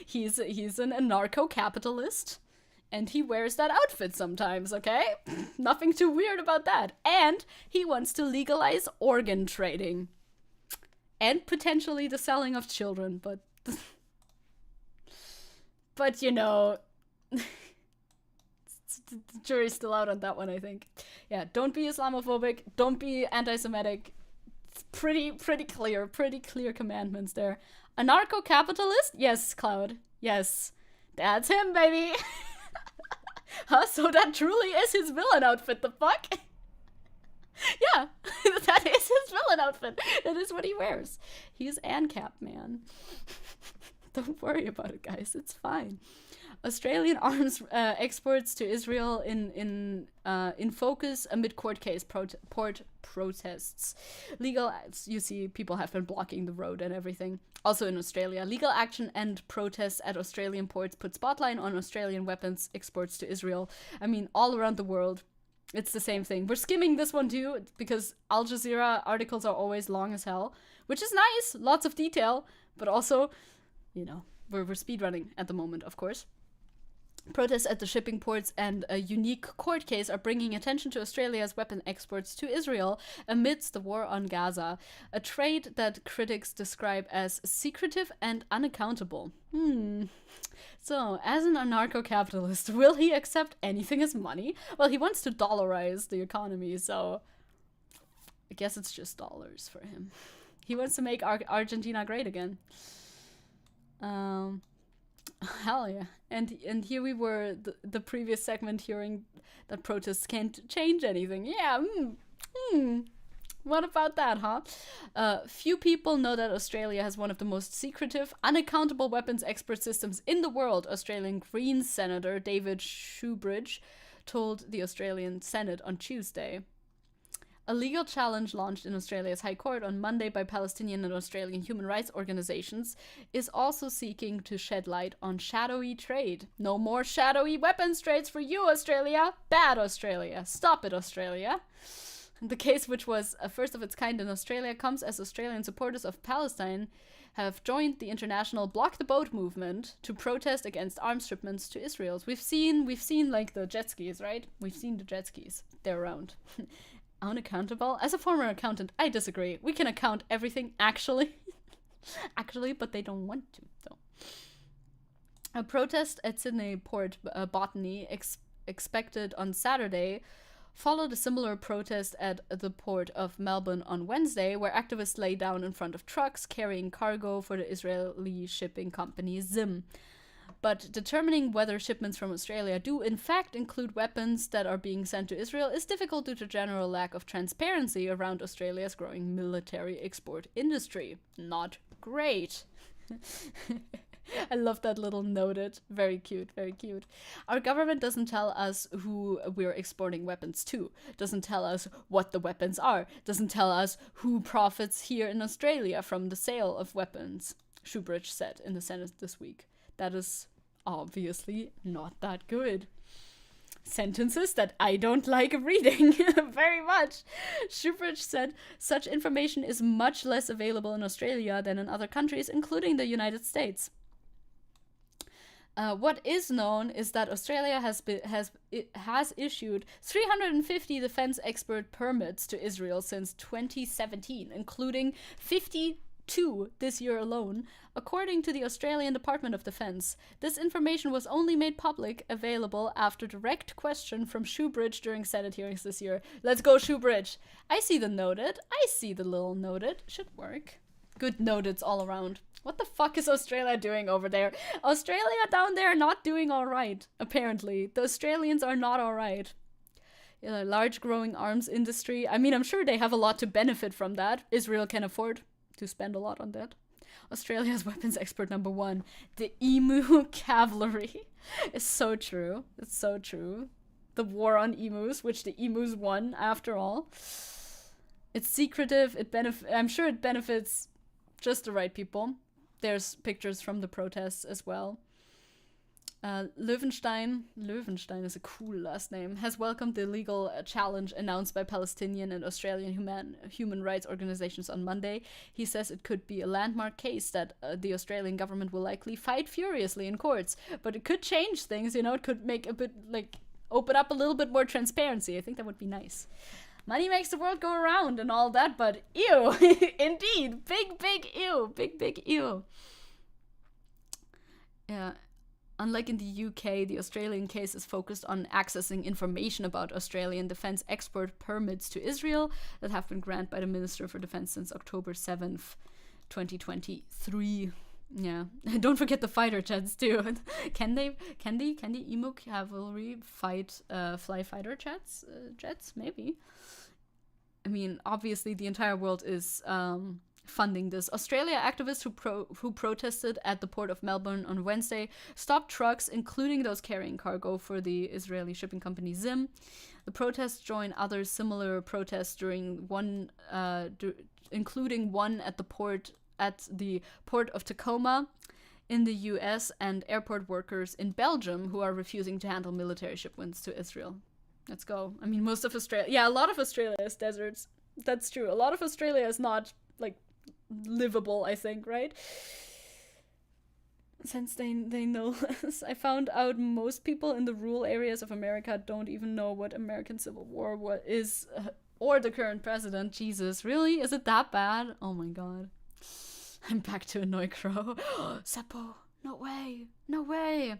He's an anarcho-capitalist, and he wears that outfit sometimes, okay? Nothing too weird about that. And he wants to legalize organ trading. And potentially the selling of children, but... but, you know... the jury's still out on that one, I think. Yeah, don't be Islamophobic, don't be anti-Semitic. It's pretty clear commandments there. Anarcho-capitalist? Yes, Cloud. Yes. That's him, baby. Huh? So that truly is his villain outfit, the fuck? Yeah, that is his villain outfit. That is what he wears. He's ANCAP, man. Don't worry about it, guys. It's fine. Australian arms exports to Israel in focus amid court case protests. You see, people have been blocking the road and everything. Also in Australia, legal action and protests at Australian ports put spotlight on Australian weapons exports to Israel. I mean, all around the world, it's the same thing. We're skimming this one too, because Al Jazeera articles are always long as hell, which is nice, lots of detail, but also, you know, we're speedrunning at the moment, of course. Protests at the shipping ports and a unique court case are bringing attention to Australia's weapon exports to Israel amidst the war on Gaza, a trade that critics describe as secretive and unaccountable. So, as an anarcho-capitalist, will he accept anything as money? Well, he wants to dollarize the economy, so I guess it's just dollars for him. He wants to make Argentina great again. Hell yeah. And here we were, the previous segment, hearing that protests can't change anything. Yeah, what about that, huh? Few people know that Australia has one of the most secretive, unaccountable weapons export systems in the world, Australian Greens Senator David Shoebridge told the Australian Senate on Tuesday. A legal challenge launched in Australia's High Court on Monday by Palestinian and Australian human rights organizations is also seeking to shed light on shadowy trade. No more shadowy weapons trades for you, Australia! Bad Australia! Stop it, Australia! The case, which was a first of its kind in Australia, comes as Australian supporters of Palestine have joined the international Block the Boat movement to protest against arms shipments to Israel. We've seen like the jet skis, right? We've seen the jet skis. They're around. Unaccountable? As a former accountant, I disagree. We can account everything, actually. But they don't want to, though. A protest at Sydney Port Botany expected on Saturday followed a similar protest at the port of Melbourne on Wednesday, where activists lay down in front of trucks carrying cargo for the Israeli shipping company Zim. But determining whether shipments from Australia do in fact include weapons that are being sent to Israel is difficult due to general lack of transparency around Australia's growing military export industry. Not great. I love that little noted. Very cute, very cute. Our government doesn't tell us who we're exporting weapons to, doesn't tell us what the weapons are, doesn't tell us who profits here in Australia from the sale of weapons, Shoebridge said in the Senate this week. That is obviously not that good. Sentences that I don't like reading very much. Shoebridge said such information is much less available in Australia than in other countries, including the United States. What is known is that Australia has issued 350 defense export permits to Israel since 2017, including 52 this year alone, according to the Australian Department of Defence. This information was only made public available after direct question from Shoebridge during Senate hearings this year. Let's go, Shoebridge! I see the noted. I see the little noted. Should work. Good noteds all around. What the fuck is Australia doing over there? Australia down there not doing alright, apparently. The Australians are not alright. A large growing arms industry. I mean, I'm sure they have a lot to benefit from that. Israel can afford to spend a lot on that. Australia's weapons export number 1, the emu cavalry. It's so true. It's so true. The war on emus, which the emus won after all. It's secretive. I'm sure it benefits just the right people. There's pictures from the protests as well. Löwenstein is a cool last name, has welcomed the legal challenge announced by Palestinian and Australian human rights organizations on Monday. He says it could be a landmark case that the Australian government will likely fight furiously in courts, but it could change things, you know, it could make a bit, like, open up a little bit more transparency. I think that would be nice. Money makes the world go around and all that, but ew, indeed, big ew, big ew. Yeah. Unlike in the UK, the Australian case is focused on accessing information about Australian defense export permits to Israel that have been granted by the Minister for Defense since October 7th, 2023. Yeah, don't forget the fighter jets too. Can the emu cavalry fly fighter jets? Maybe. I mean, obviously, the entire world is funding this. Australia activists who protested at the port of Melbourne on Wednesday stopped trucks, including those carrying cargo for the Israeli shipping company Zim. The protests join other similar protests including one at the port of Tacoma in the US and airport workers in Belgium who are refusing to handle military shipments to Israel. Let's go. I mean, most of Australia... Yeah, a lot of Australia is deserts. That's true. A lot of Australia is not, like, livable, I think, right? Since they know less. I found out most people in the rural areas of America don't even know what American Civil War is, or the current president. Jesus, really? Is it that bad? Oh my god. I'm back to annoy Crow. Seppo, no way, no way.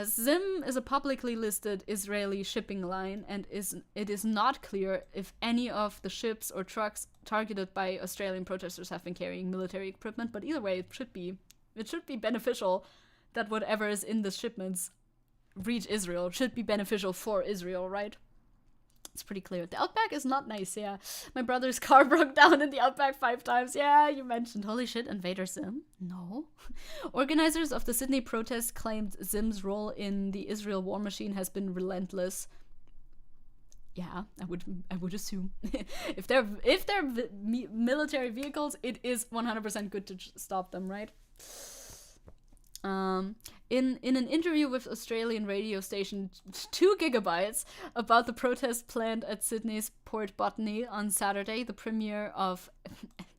Zim is a publicly listed Israeli shipping line, and it is not clear if any of the ships or trucks targeted by Australian protesters have been carrying military equipment, but either way, it should be beneficial that whatever is in the shipments reach Israel. It should be beneficial for Israel, right? It's pretty clear. The Outback is not nice, yeah. My brother's car broke down in the Outback 5 times. Yeah, you mentioned. Holy shit, Invader Zim? No. Organizers of the Sydney protest claimed Zim's role in the Israel war machine has been relentless. Yeah, I would assume. if they're military vehicles, it is 100% good to stop them, right? In an interview with Australian radio station 2 Gigabytes about the protest planned at Sydney's Port Botany on Saturday, the premiere of,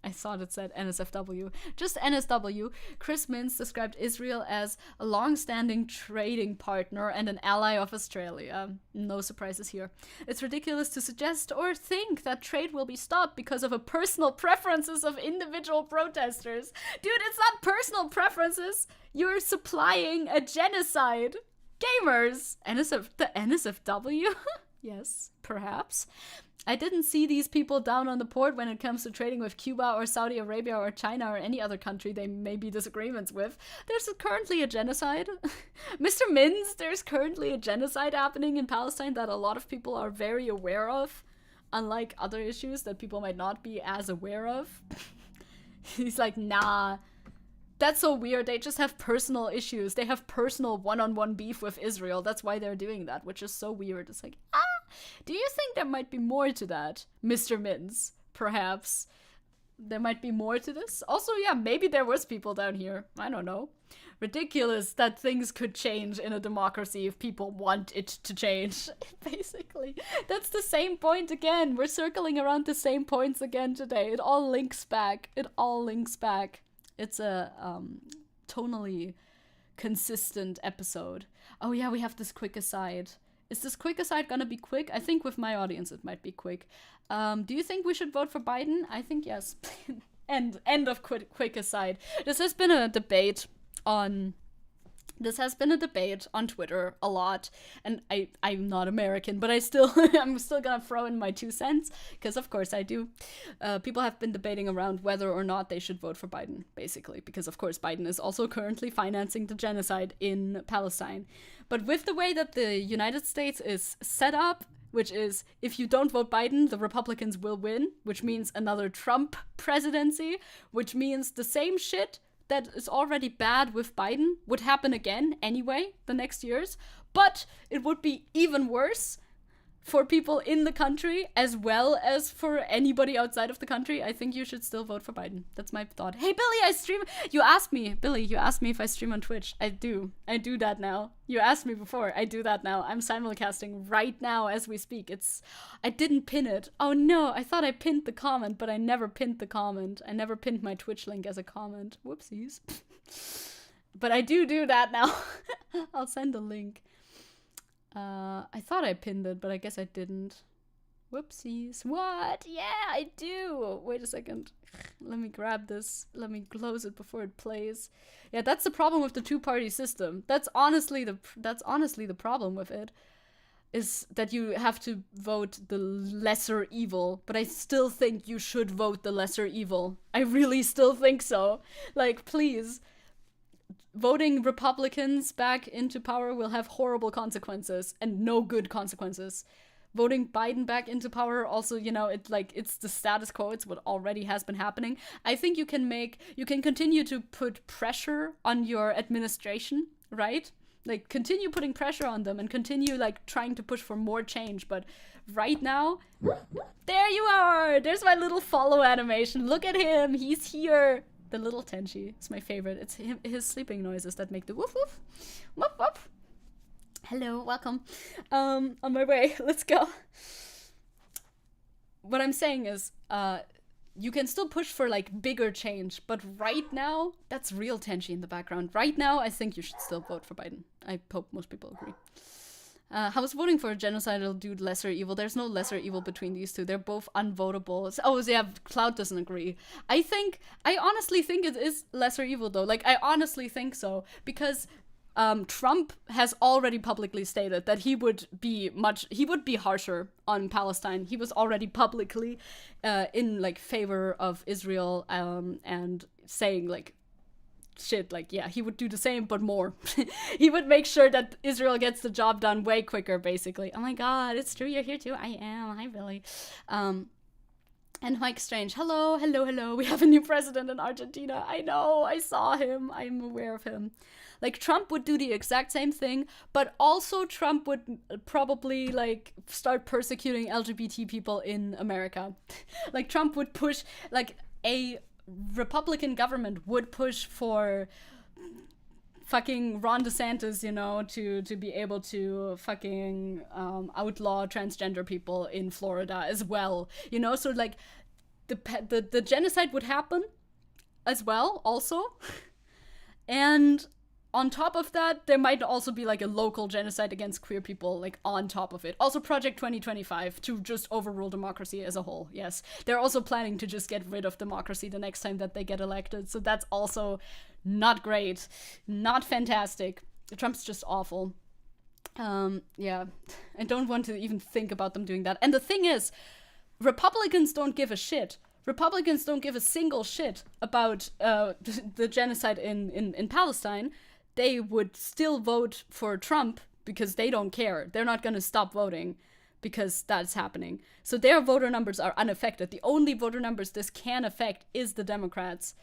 I thought it said NSFW, just NSW, Chris Mintz described Israel as a long-standing trading partner and an ally of Australia. No surprises here. It's ridiculous to suggest or think that trade will be stopped because of a personal preferences of individual protesters. Dude, it's not personal preferences. You're supplying a genocide. Gamers! The NSFW? Yes, perhaps. I didn't see these people down on the port when it comes to trading with Cuba or Saudi Arabia or China or any other country they may be disagreements with. There's currently a genocide. Mr. Mins, there's currently a genocide happening in Palestine that a lot of people are very aware of, unlike other issues that people might not be as aware of. He's like, nah. That's so weird. They just have personal issues. They have personal one-on-one beef with Israel. That's why they're doing that, which is so weird. It's like, do you think there might be more to that, Mr. Mins? Perhaps. There might be more to this? Also, yeah, maybe there was people down here. I don't know. Ridiculous that things could change in a democracy if people want it to change. Basically. That's the same point again. We're circling around the same points again today. It all links back. It all links back. It's a tonally consistent episode. Oh yeah, we have this quick aside. Is this quick aside gonna be quick? I think with my audience it might be quick. Do you think we should vote for Biden? I think yes. End of quick aside. This has been a debate on Twitter a lot, and I'm not American, but I'm still gonna throw in my 2 cents, because of course I do. People have been debating around whether or not they should vote for Biden, basically, because of course Biden is also currently financing the genocide in Palestine. But with the way that the United States is set up, which is, if you don't vote Biden, the Republicans will win, which means another Trump presidency, which means the same shit that is already bad with Biden would happen again anyway the next years, but it would be even worse for people in the country as well as for anybody outside of the country. I think you should still vote for Biden. That's my thought. Hey, Billy, I stream. You asked me if I stream on Twitch. I do that now. You asked me before. I do that now. I'm simulcasting right now as we speak. I didn't pin it. Oh no, I thought I pinned the comment, but I never pinned the comment. I never pinned my Twitch link as a comment. Whoopsies. But I do that now. I'll send a link. I thought I pinned it, but I guess I didn't. Whoopsies. What? Yeah, I do. Wait a second. Let me grab this. Let me close it before it plays. Yeah, that's the problem with the two-party system. That's honestly the problem with it. Is that you have to vote the lesser evil, but I still think you should vote the lesser evil. I really still think so. Like, please. Voting Republicans back into power will have horrible consequences and no good consequences. Voting Biden back into power also, it's the status quo. It's what already has been happening. I think you can continue to put pressure on your administration, right? Like, continue putting pressure on them and continue, trying to push for more change. But right now, there you are! There's my little follow animation. Look at him! He's here! The little Tenchi is my favorite. It's his sleeping noises that make the woof woof. Woof woof. Hello, welcome. On my way, let's go. What I'm saying is, you can still push for like bigger change, but right now, that's real tension in the background. Right now, I think you should still vote for Biden. I hope most people agree. How is voting for a genocidal dude lesser evil? There's no lesser evil between these two. They're both unvotable. Oh, yeah, Cloud doesn't agree. I honestly think it is lesser evil, though. Like, I honestly think so. Because Trump has already publicly stated that he would be harsher on Palestine. He was already publicly in, like, favor of Israel and saying, like, shit, like, yeah, he would do the same, but more. He would make sure that Israel gets the job done way quicker, basically. Oh my god, it's true, you're here too. I am. Hi, Billy. And Mike Strange, hello. We have a new president in Argentina. I know, I saw him. I'm aware of him. Like, Trump would do the exact same thing, but also Trump would probably, like, start persecuting LGBT people in America. Like, Trump would push, like, a Republican government would push for fucking Ron DeSantis, you know, to be able to fucking outlaw transgender people in Florida as well, you know. So like the genocide would happen as well also, and on top of that, there might also be like a local genocide against queer people, like on top of it. Also Project 2025 to just overrule democracy as a whole. Yes, they're also planning to just get rid of democracy the next time that they get elected. So that's also not great, not fantastic. Trump's just awful. Yeah, I don't want to even think about them doing that. And the thing is, Republicans don't give a shit. Republicans don't give a single shit about the genocide in Palestine. They would still vote for Trump because they don't care. They're not going to stop voting because that's happening. So their voter numbers are unaffected. The only voter numbers this can affect is the Democrats.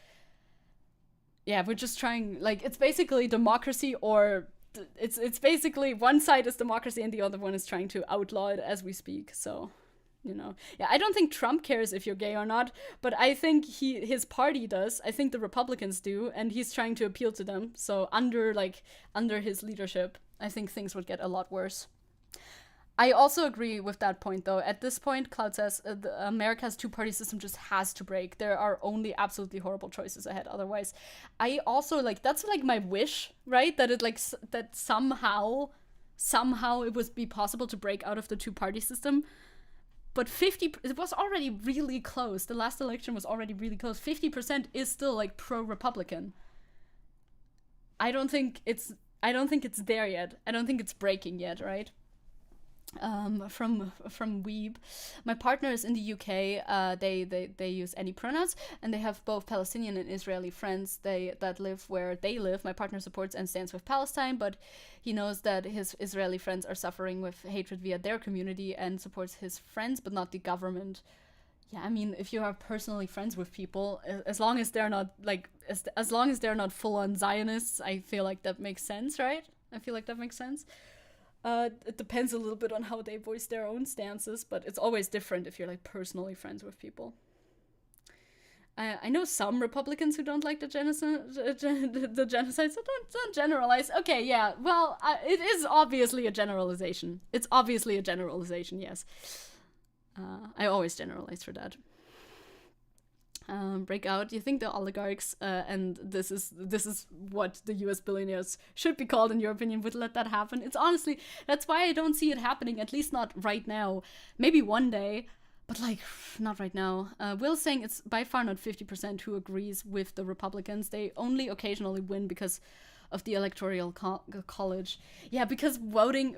Yeah, we're just trying, like, it's basically democracy, or it's basically one side is democracy and the other one is trying to outlaw it as we speak. So, you know, yeah, I don't think Trump cares if you're gay or not, but I think his party does. I think the Republicans do, and he's trying to appeal to them. So under his leadership, I think things would get a lot worse. I also agree with that point, though. At this point, Cloud says America's two-party system just has to break. There are only absolutely horrible choices ahead. Otherwise, I also like, that's like my wish, right? That it like that somehow it would be possible to break out of the two-party system. But it was already really close. The last election was already really close. 50% is still like pro-Republican. I don't think it's there yet. I don't think it's breaking yet, right? From Weeb. My partner is in the UK. They use any pronouns, and they have both Palestinian and Israeli friends that live where they live. My partner supports and stands with Palestine, but he knows that his Israeli friends are suffering with hatred via their community and supports his friends, but not the government. Yeah, I mean, if you are personally friends with people, as long as they're not like as long as they're not full-on Zionists, I feel like that makes sense, right? I feel like that makes sense. It depends a little bit on how they voice their own stances, but it's always different if you're like personally friends with people. I know some Republicans who don't like the genocide, so don't generalize. Okay, yeah, well, it is obviously a generalization. It's obviously a generalization, yes. I always generalize for that. Breakout. You think the oligarchs and this is what the US billionaires should be called in your opinion would let that happen? It's honestly, that's why I don't see it happening, at least not right now. Maybe one day, but like not right now. Will's saying it's by far not 50% who agrees with the Republicans. They only occasionally win because of the electoral college. Yeah, because voting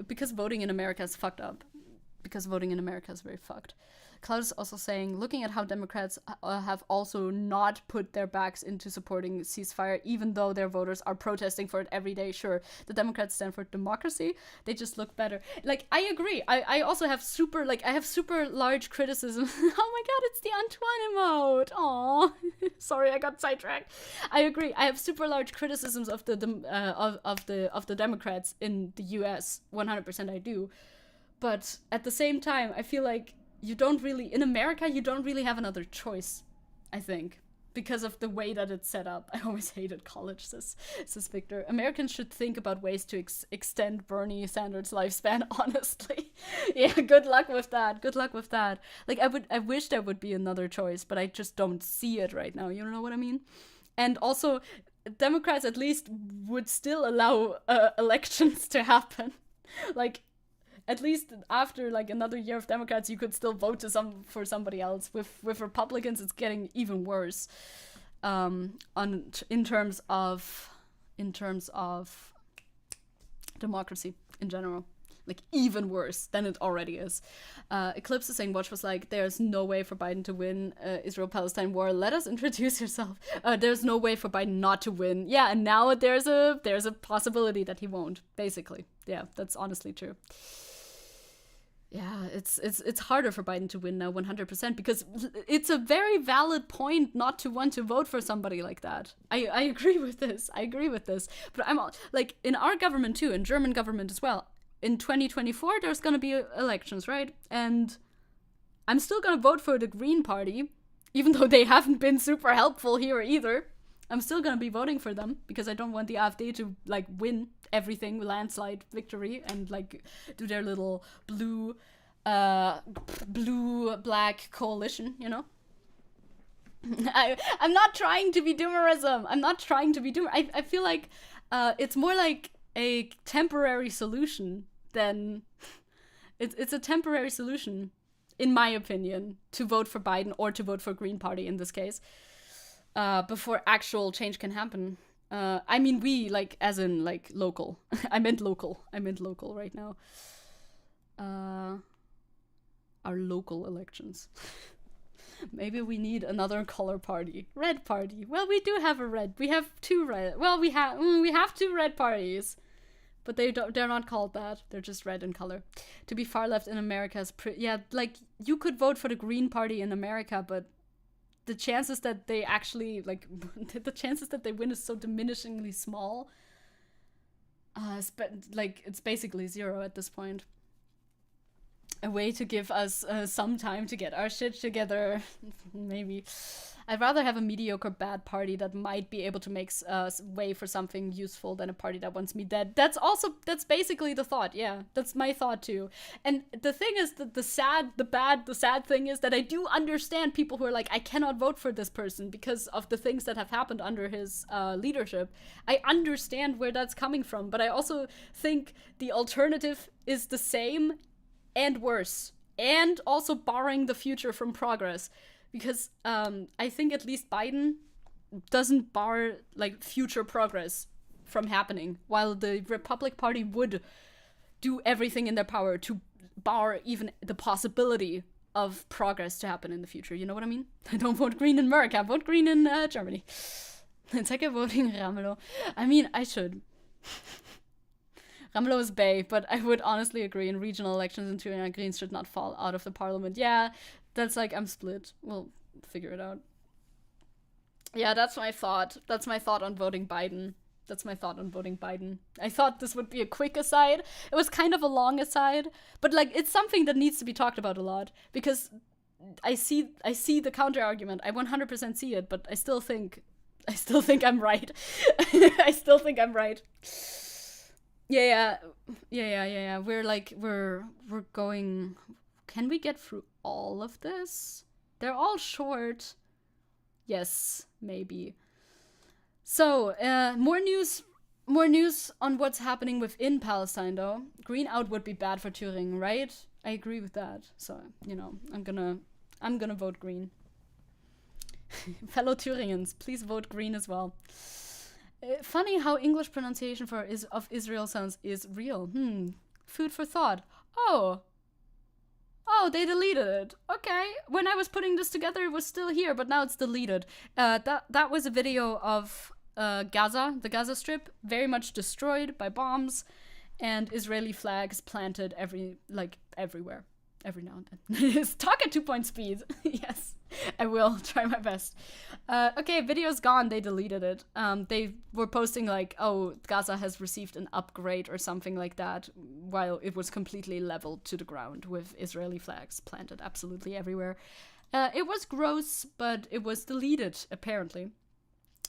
in America is fucked up. Because voting in America is very fucked. Cloud is also saying, looking at how Democrats have also not put their backs into supporting ceasefire, even though their voters are protesting for it every day. Sure, the Democrats stand for democracy. They just look better. Like, I agree. I also have super large criticism. Oh my god, it's the Antoine emote. Aw, sorry, I got sidetracked. I agree. I have super large criticisms of the Democrats in the U.S. 100% I do. But at the same time, I feel like in America, you don't really have another choice, I think. because of the way that it's set up. I always hated college, says Victor. Americans should think about ways to extend Bernie Sanders' lifespan, honestly. Yeah, good luck with that. Good luck with that. Like, I wish there would be another choice, but I just don't see it right now. You know what I mean? And also, Democrats at least would still allow elections to happen. Like, at least after like another year of Democrats, you could still vote for somebody else. With Republicans, it's getting even worse. In terms of democracy in general, like even worse than it already is. Eclipse is saying, Watch was like, there's no way for Biden to win Israel-Palestine war. Let us introduce yourself. There's no way for Biden not to win. Yeah, and now there's a possibility that he won't. Basically, yeah, that's honestly true. Yeah, it's harder for Biden to win now 100% because it's a very valid point not to want to vote for somebody like that. I agree with this. But I'm like, in our government too, in German government as well, in 2024 there's going to be elections, right? And I'm still going to vote for the Green Party, even though they haven't been super helpful here either. I'm still going to be voting for them because I don't want the AfD to like win everything, landslide victory, and like do their little blue black coalition, you know. I'm not trying to be doomerism. I feel like it's more like a temporary solution than it's a temporary solution, in my opinion, to vote for Biden or to vote for Green Party in this case, before actual change can happen. I mean, we, like, as in, like, local. I meant local right now. Our local elections. Maybe we need another color party. Red party. Well, we do have a red. We have two red. Well, we have two red parties. But they're not called that. They're just red in color. To be far left in America is yeah, like, you could vote for the Green Party in America, but the chances that they actually, like, the chances that they win is so diminishingly small. It's basically zero at this point. A way to give us some time to get our shit together, maybe. I'd rather have a mediocre bad party that might be able to make way for something useful than a party that wants me dead. That's basically the thought, yeah. That's my thought too. And the thing is that the sad thing is that I do understand people who are like, I cannot vote for this person because of the things that have happened under his leadership. I understand where that's coming from, but I also think the alternative is the same and worse, and also barring the future from progress, because I think at least Biden doesn't bar like future progress from happening, while the Republic Party would do everything in their power to bar even the possibility of progress to happen in the future. You know what I mean? I don't vote Green in America, vote Green in Germany. Zecke voting Ramelow. I mean, I should. Ramelow is bae, but I would honestly agree in regional elections in Turin, Greens should not fall out of the parliament. Yeah, that's like, I'm split. We'll figure it out. Yeah, that's my thought. That's my thought on voting Biden. I thought this would be a quick aside. It was kind of a long aside, but like, it's something that needs to be talked about a lot, because I see the counter argument. I 100% see it, but I still think I'm right. I still think I'm right. Yeah. We're going. Can we get through all of this? They're all short. Yes, maybe. So, more news on what's happening within Palestine, though. Green out would be bad for Turing, right? I agree with that. So, you know, I'm gonna vote Green. Fellow Thüringians, please vote Green as well. Funny how English pronunciation of Israel sounds is real. Food for thought. Oh, they deleted it. Okay. When I was putting this together, it was still here, but now it's deleted. That was a video of Gaza, the Gaza Strip, very much destroyed by bombs, and Israeli flags planted everywhere. Every now and then. Talk at 2-point speed. Yes, I will try my best. Okay, video's gone. They deleted it. They were posting like, oh, Gaza has received an upgrade or something like that, while it was completely leveled to the ground with Israeli flags planted absolutely everywhere. It was gross, but it was deleted, apparently.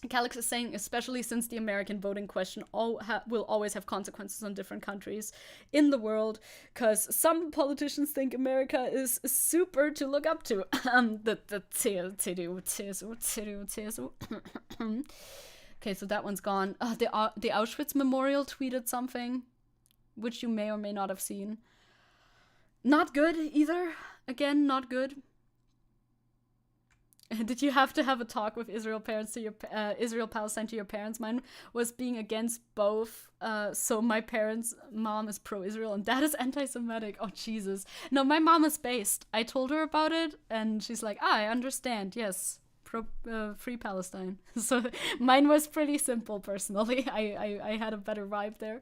Calix is saying, especially since the American voting question will always have consequences on different countries in the world, because some politicians think America is super to look up to. The CDU, CSU. Okay, so that one's gone. The Auschwitz Memorial tweeted something, which you may or may not have seen. Not good either. Again, not good. Did you have to have a talk with Israel Palestine to your parents? Mine was being against both. So my parents' mom is pro-Israel and dad is anti-Semitic. Oh Jesus! No, my mom is based. I told her about it, and she's like, I understand. Yes, free Palestine. So mine was pretty simple. Personally, I had a better vibe there.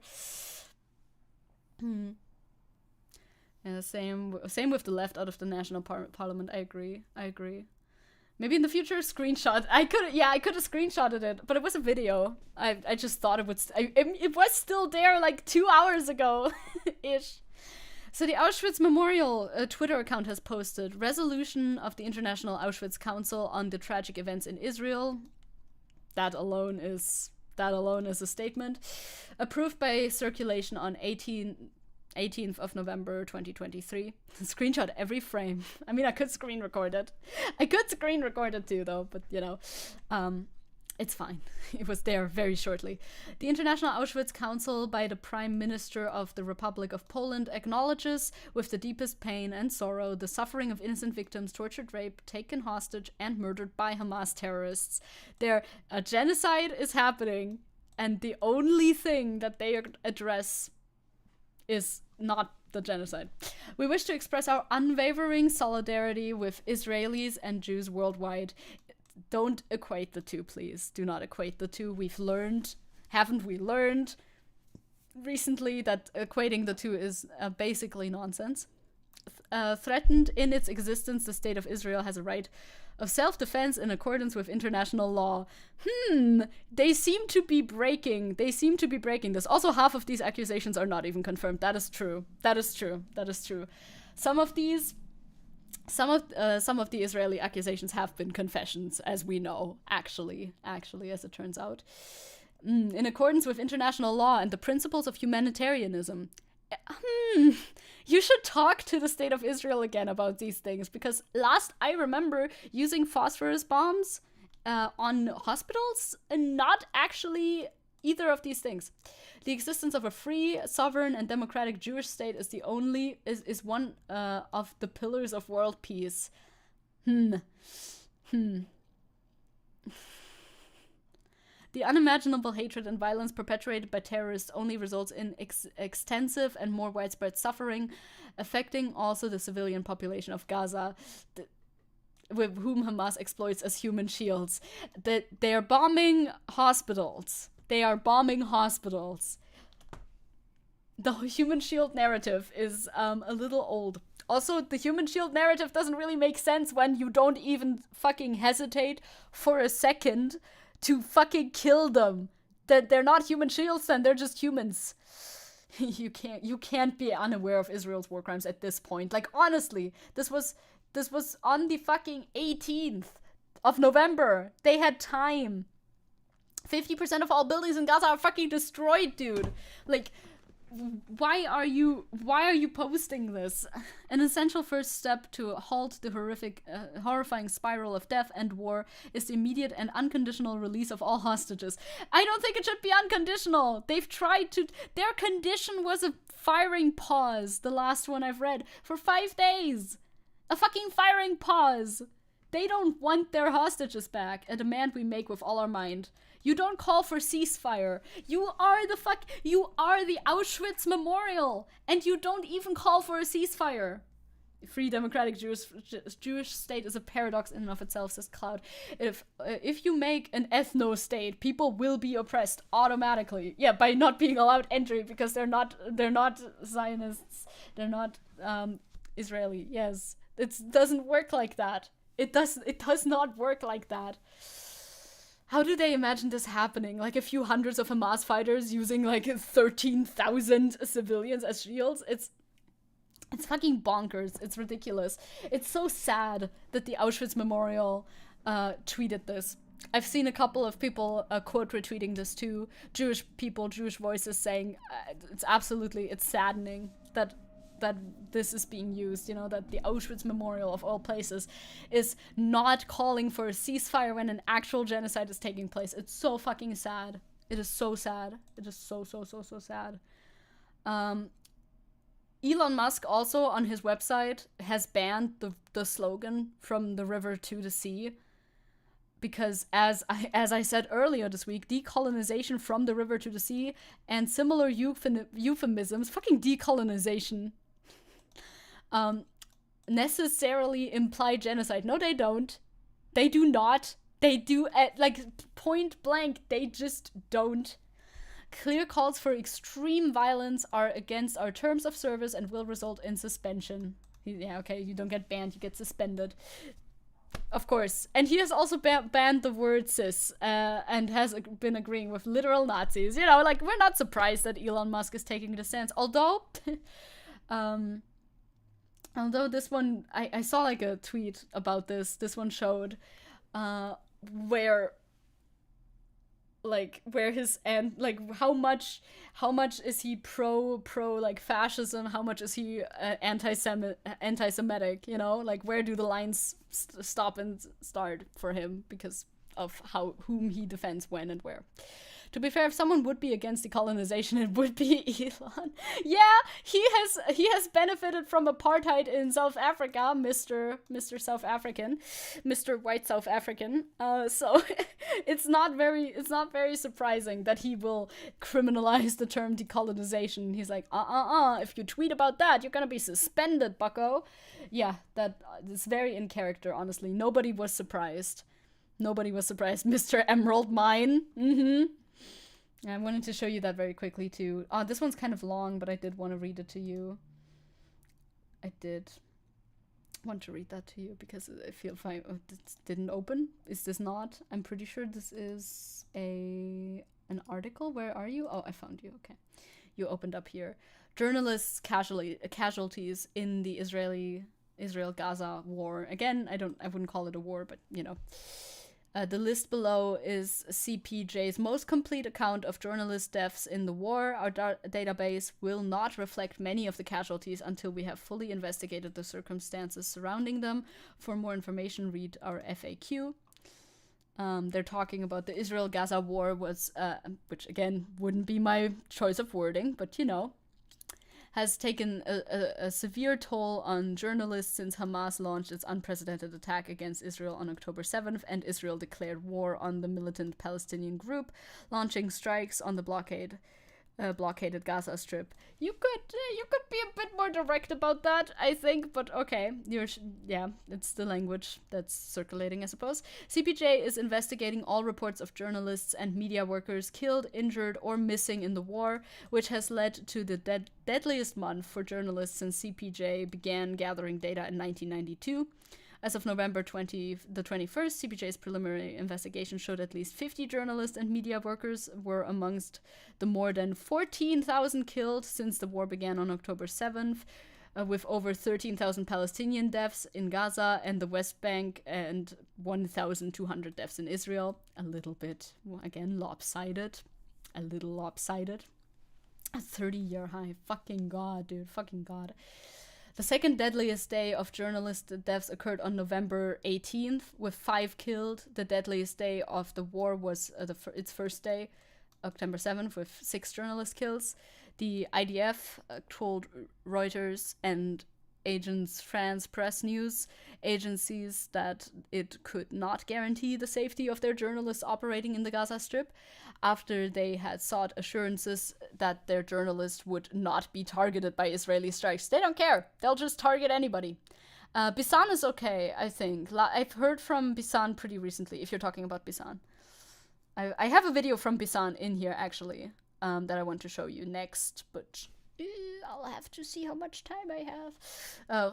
Yeah, same with the left out of the national parliament. I agree. Maybe in the future, screenshot. I could have screenshotted it, but it was a video. I just thought it would. It was still there like 2 hours ago, ish. So the Auschwitz Memorial Twitter account has posted resolution of the International Auschwitz Council on the tragic events in Israel. That alone is a statement. Approved by circulation on 18th of November 2023. Screenshot every frame. I mean, I could screen record it. I could screen record it too, though, but you know, it's fine. It was there very shortly. The International Auschwitz Council by the Prime Minister of the Republic of Poland acknowledges with the deepest pain and sorrow the suffering of innocent victims tortured, raped, taken hostage, and murdered by Hamas terrorists. A genocide is happening, and the only thing that they address is not the genocide. We wish to express our unwavering solidarity with Israelis and Jews worldwide. Don't equate the two, please. Do not equate the two. We've learned, haven't we learned recently, that equating the two is basically nonsense. Threatened in its existence, the state of Israel has a right of self-defense in accordance with international law. They seem to be breaking this. Also, half of these accusations are not even confirmed. That is true. Some of the Israeli accusations have been confessions, as we know, actually, as it turns out. In accordance with international law and the principles of humanitarianism. You should talk to the state of Israel again about these things, because last I remember using phosphorus bombs on hospitals, and not actually either of these things. The existence of a free, sovereign, and democratic Jewish state is one of the pillars of world peace. The unimaginable hatred and violence perpetuated by terrorists only results in extensive and more widespread suffering, affecting also the civilian population of Gaza, with whom Hamas exploits as human shields. They are bombing hospitals. The human shield narrative is a little old. Also, the human shield narrative doesn't really make sense when you don't even fucking hesitate for a second to fucking kill them. That they're not human shields, then they're just humans. You can't be unaware of Israel's war crimes at this point. Like, honestly, this was on the fucking 18th of November. They had time. 50% of all buildings in Gaza are fucking destroyed, dude. Like, why are you posting this? An essential first step to halt the horrifying spiral of death and war is the immediate and unconditional release of all hostages. I don't think it should be unconditional. They've tried to. Their condition was a firing pause. The last one I've read for 5 days. A fucking firing pause. They don't want their hostages back. A demand we make with all our mind. You don't call for ceasefire. You are the Auschwitz Memorial, and you don't even call for a ceasefire. The free democratic Jewish state is a paradox in and of itself, says Cloud. If you make an ethno-state, people will be oppressed automatically. Yeah, by not being allowed entry because they're not Zionists. They're not Israeli. Yes, it doesn't work like that. It does not work like that. How do they imagine this happening? Like a few hundreds of Hamas fighters using like 13,000 civilians as shields? It's fucking bonkers. It's ridiculous. It's so sad that the Auschwitz Memorial tweeted this. I've seen a couple of people quote retweeting this too. Jewish people, Jewish voices saying it's saddening that this is being used, you know, that the Auschwitz Memorial of all places is not calling for a ceasefire when an actual genocide is taking place. It's so fucking sad. It is so sad. It is so sad. Elon Musk also on his website has banned the slogan "From the river to the sea," because as I said earlier this week, decolonization from the river to the sea and similar euphemisms, fucking decolonization, necessarily imply genocide. No, they don't. They do not. They do, like, point blank, they just don't. Clear calls for extreme violence are against our terms of service and will result in suspension. Yeah, okay, you don't get banned, you get suspended. Of course. And he has also banned the word cis and has been agreeing with literal Nazis. You know, like, we're not surprised that Elon Musk is taking the stance. Although, although this one, I saw like a tweet about this. This one showed where his and like how much is he pro like fascism, how much is he anti-Semitic, you know, like where do the lines stop and start for him because of whom he defends when and where. To be fair, if someone would be against decolonization, it would be Elon. Yeah, he has benefited from apartheid in South Africa, Mr. South African, Mr. White South African. So it's not very surprising that he will criminalize the term decolonization. He's like, if you tweet about that, you're gonna be suspended, bucko. Yeah, that is very in character, honestly. Nobody was surprised. Mr. Emerald Mine. I wanted to show you that very quickly too. This one's kind of long, but I did want to read it to you. I did want to read that to you because I feel fine. Oh, this didn't open. Is this not? I'm pretty sure this is an article. Where are you? Oh, I found you. Okay. You opened up here. Journalists casualties in the Israel-Gaza war. Again, I wouldn't call it a war, but you know. The list below is CPJ's most complete account of journalist deaths in the war. Our database will not reflect many of the casualties until we have fully investigated the circumstances surrounding them. For more information, read our FAQ. They're talking about the Israel-Gaza war was, which again wouldn't be my choice of wording, but you know, has taken a severe toll on journalists since Hamas launched its unprecedented attack against Israel on October 7th, and Israel declared war on the militant Palestinian group, launching strikes on the blockaded Gaza Strip. You could be a bit more direct about that, I think, but okay, it's the language that's circulating, I suppose. CPJ is investigating all reports of journalists and media workers killed, injured, or missing in the war, which has led to the deadliest month for journalists since CPJ began gathering data in 1992. As of November 21st, CPJ's preliminary investigation showed at least 50 journalists and media workers were amongst the more than 14,000 killed since the war began on October 7th, with over 13,000 Palestinian deaths in Gaza and the West Bank and 1,200 deaths in Israel. A little bit, again, lopsided. A little lopsided. A 30-year high. Fucking God, dude. Fucking God. The second deadliest day of journalist deaths occurred on November 18th, with 5 killed. The deadliest day of the war was its first day, October 7th, with 6 journalist kills. The IDF told Reuters and Agence France Press News agencies that it could not guarantee the safety of their journalists operating in the Gaza Strip after they had sought assurances that their journalists would not be targeted by Israeli strikes. They don't care. They'll just target anybody. Bisan is okay, I think. I've heard from Bisan pretty recently, if you're talking about Bisan. I have a video from Bisan in here, actually, that I want to show you next, but I'll have to see how much time I have.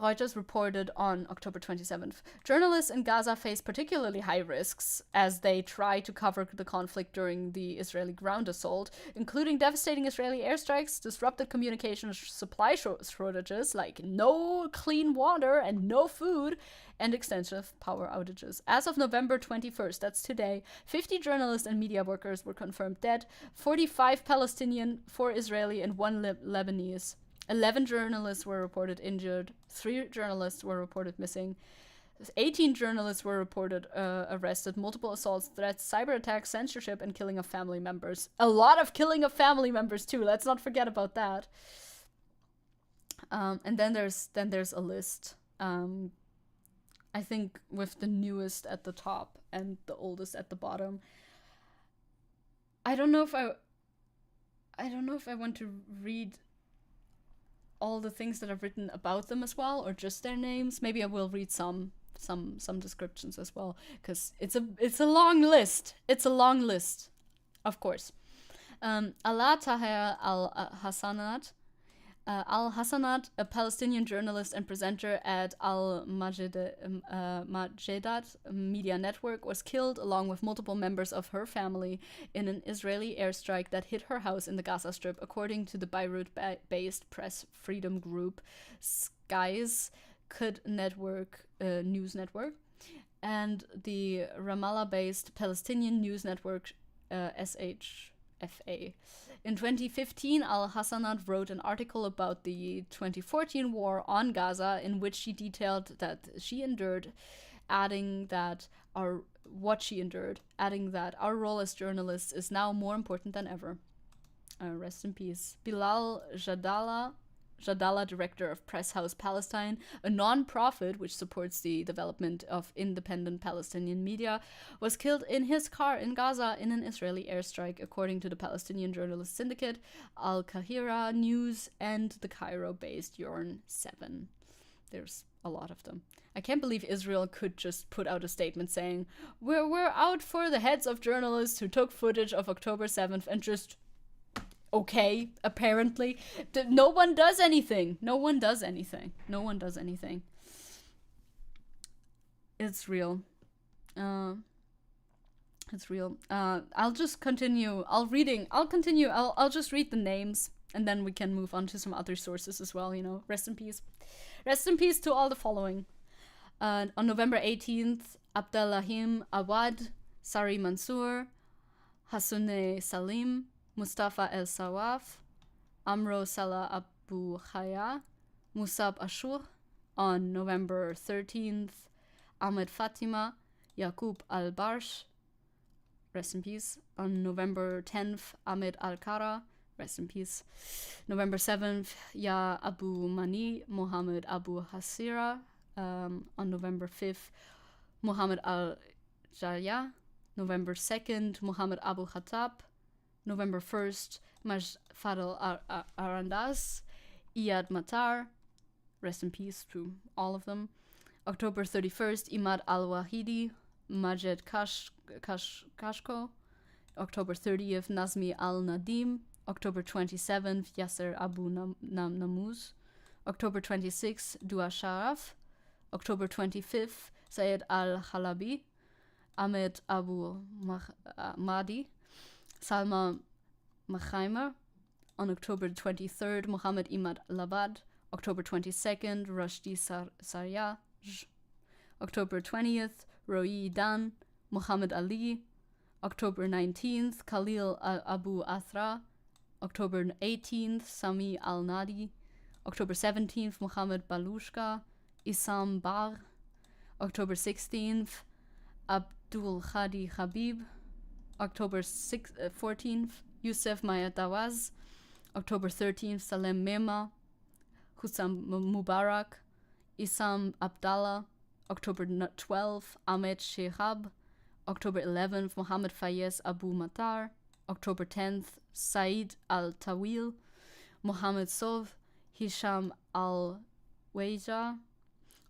Reuters reported on October 27th. Journalists in Gaza face particularly high risks as they try to cover the conflict during the Israeli ground assault, including devastating Israeli airstrikes, disrupted communication supply shortages, like no clean water and no food, and extensive power outages. As of November 21st, that's today, 50 journalists and media workers were confirmed dead, 45 Palestinian, 4 Israeli, and 1 Lebanese. 11 journalists were reported injured, 3 journalists were reported missing, 18 journalists were reported arrested, multiple assaults, threats, cyber attacks, censorship, and killing of family members. A lot of killing of family members too, let's not forget about that. And then there's a list. I think with the newest at the top and the oldest at the bottom. I don't know if I want to read all the things that I've written about them as well, or just their names. Maybe I will read some descriptions as well, because it's a long list. It's a long list, of course. Ala Taher al-Hassanat. Al-Hassanat, a Palestinian journalist and presenter at Al-Majedat media network, was killed along with multiple members of her family in an Israeli airstrike that hit her house in the Gaza Strip, according to the Beirut-based press freedom group Sky's Qud network, news network, and the Ramallah-based Palestinian news network SHFA. In 2015, Al-Hassanat wrote an article about the 2014 war on Gaza in which she detailed that she endured, adding that our role as journalists is now more important than ever. Rest in peace. Bilal Jadala, director of Press House Palestine, a non-profit which supports the development of independent Palestinian media, was killed in his car in Gaza in an Israeli airstrike, according to the Palestinian journalist syndicate, Al Kahira News, and the Cairo-based Yorn 7. There's a lot of them. I can't believe Israel could just put out a statement saying, we're out for the heads of journalists who took footage of October 7th, and just okay, apparently. No one does anything. No one does anything. No one does anything. It's real. It's real. I'll just continue. I'll continue. I'll just read the names, and then we can move on to some other sources as well, you know. Rest in peace. Rest in peace to all the following. On November 18th, Abdallahim Awad, Sari Mansour, Hassoune Salim, Mustafa El Sawaf, Amro Salah Abu Khaya, Musab Ashur. On November 13th, Ahmed Fatima, Yaqub Al-Barsh, rest in peace. On November 10th, Ahmed Al-Kara, rest in peace. November 7th, Ya Abu Mani, Mohammed Abu Hasira. On November 5th, Mohammed Al-Jaya. November 2nd, Mohammed Abu Khattab. November 1st, Maj Fadel Arandaz, Iyad Matar, rest in peace to all of them. October 31st, Imad Al-Wahidi, Majed Kashko. October 30th, Nazmi Al-Nadim. October 27th, Yasser Abu Namuz. October 26th, Dua Sharaf. October 25th, Sayed Al-Halabi. Ahmed Abu Mahdi. Salma Makhaimer. On October 23rd, Mohammed Imad Labad. October 22nd, Rashdi Saryaj. October 20th, Roi Dan, Muhammad Ali. October 19th, Khalil Abu Athra. October 18th, Sami Al-Nadi. October 17th, Muhammad Balushka, Isam Bar. October 16th, Abdul Khadi Habib. October 14th, Youssef Mayatawaz. October 13th, Salem Mema, Hussam Mubarak, Isam Abdallah. October 12th, Ahmed Shehab. October 11th, Mohammed Fayez Abu Matar. October 10th, Said Al-Tawil, Mohammed Sov, Hisham Al-Weja.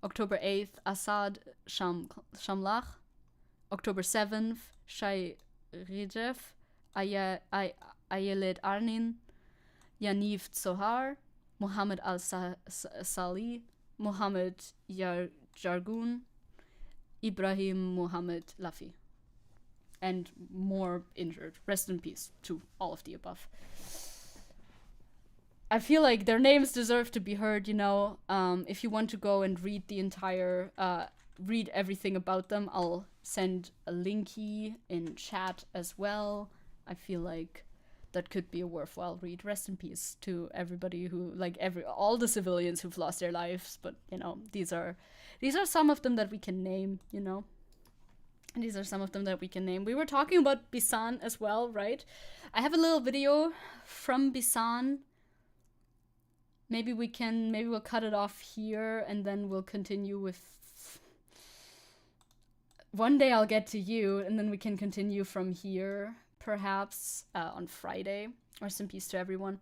October 8th, Asad Shamlach. October 7th, Shai Rijef, Ayelet Arnin, Yaniv Tsohar. Mohammed al-Salih, Mohammed Jargun, Ibrahim Mohammed Lafi. And more injured. Rest in peace to all of the above. I feel like their names deserve to be heard, you know. If you want to go and read the entire, read everything about them, I'll send a linky in chat as well. I feel like that could be a worthwhile read. Rest in peace to everybody who, like, all the civilians who've lost their lives. But, you know, these are some of them that we can name, you know. These are some of them that we can name. We were talking about Bisan as well, right? I have a little video from Bisan. Maybe we'll cut it off here and then we'll continue with... One day I'll get to you and then we can continue from here, perhaps, on Friday. Rest in peace to everyone.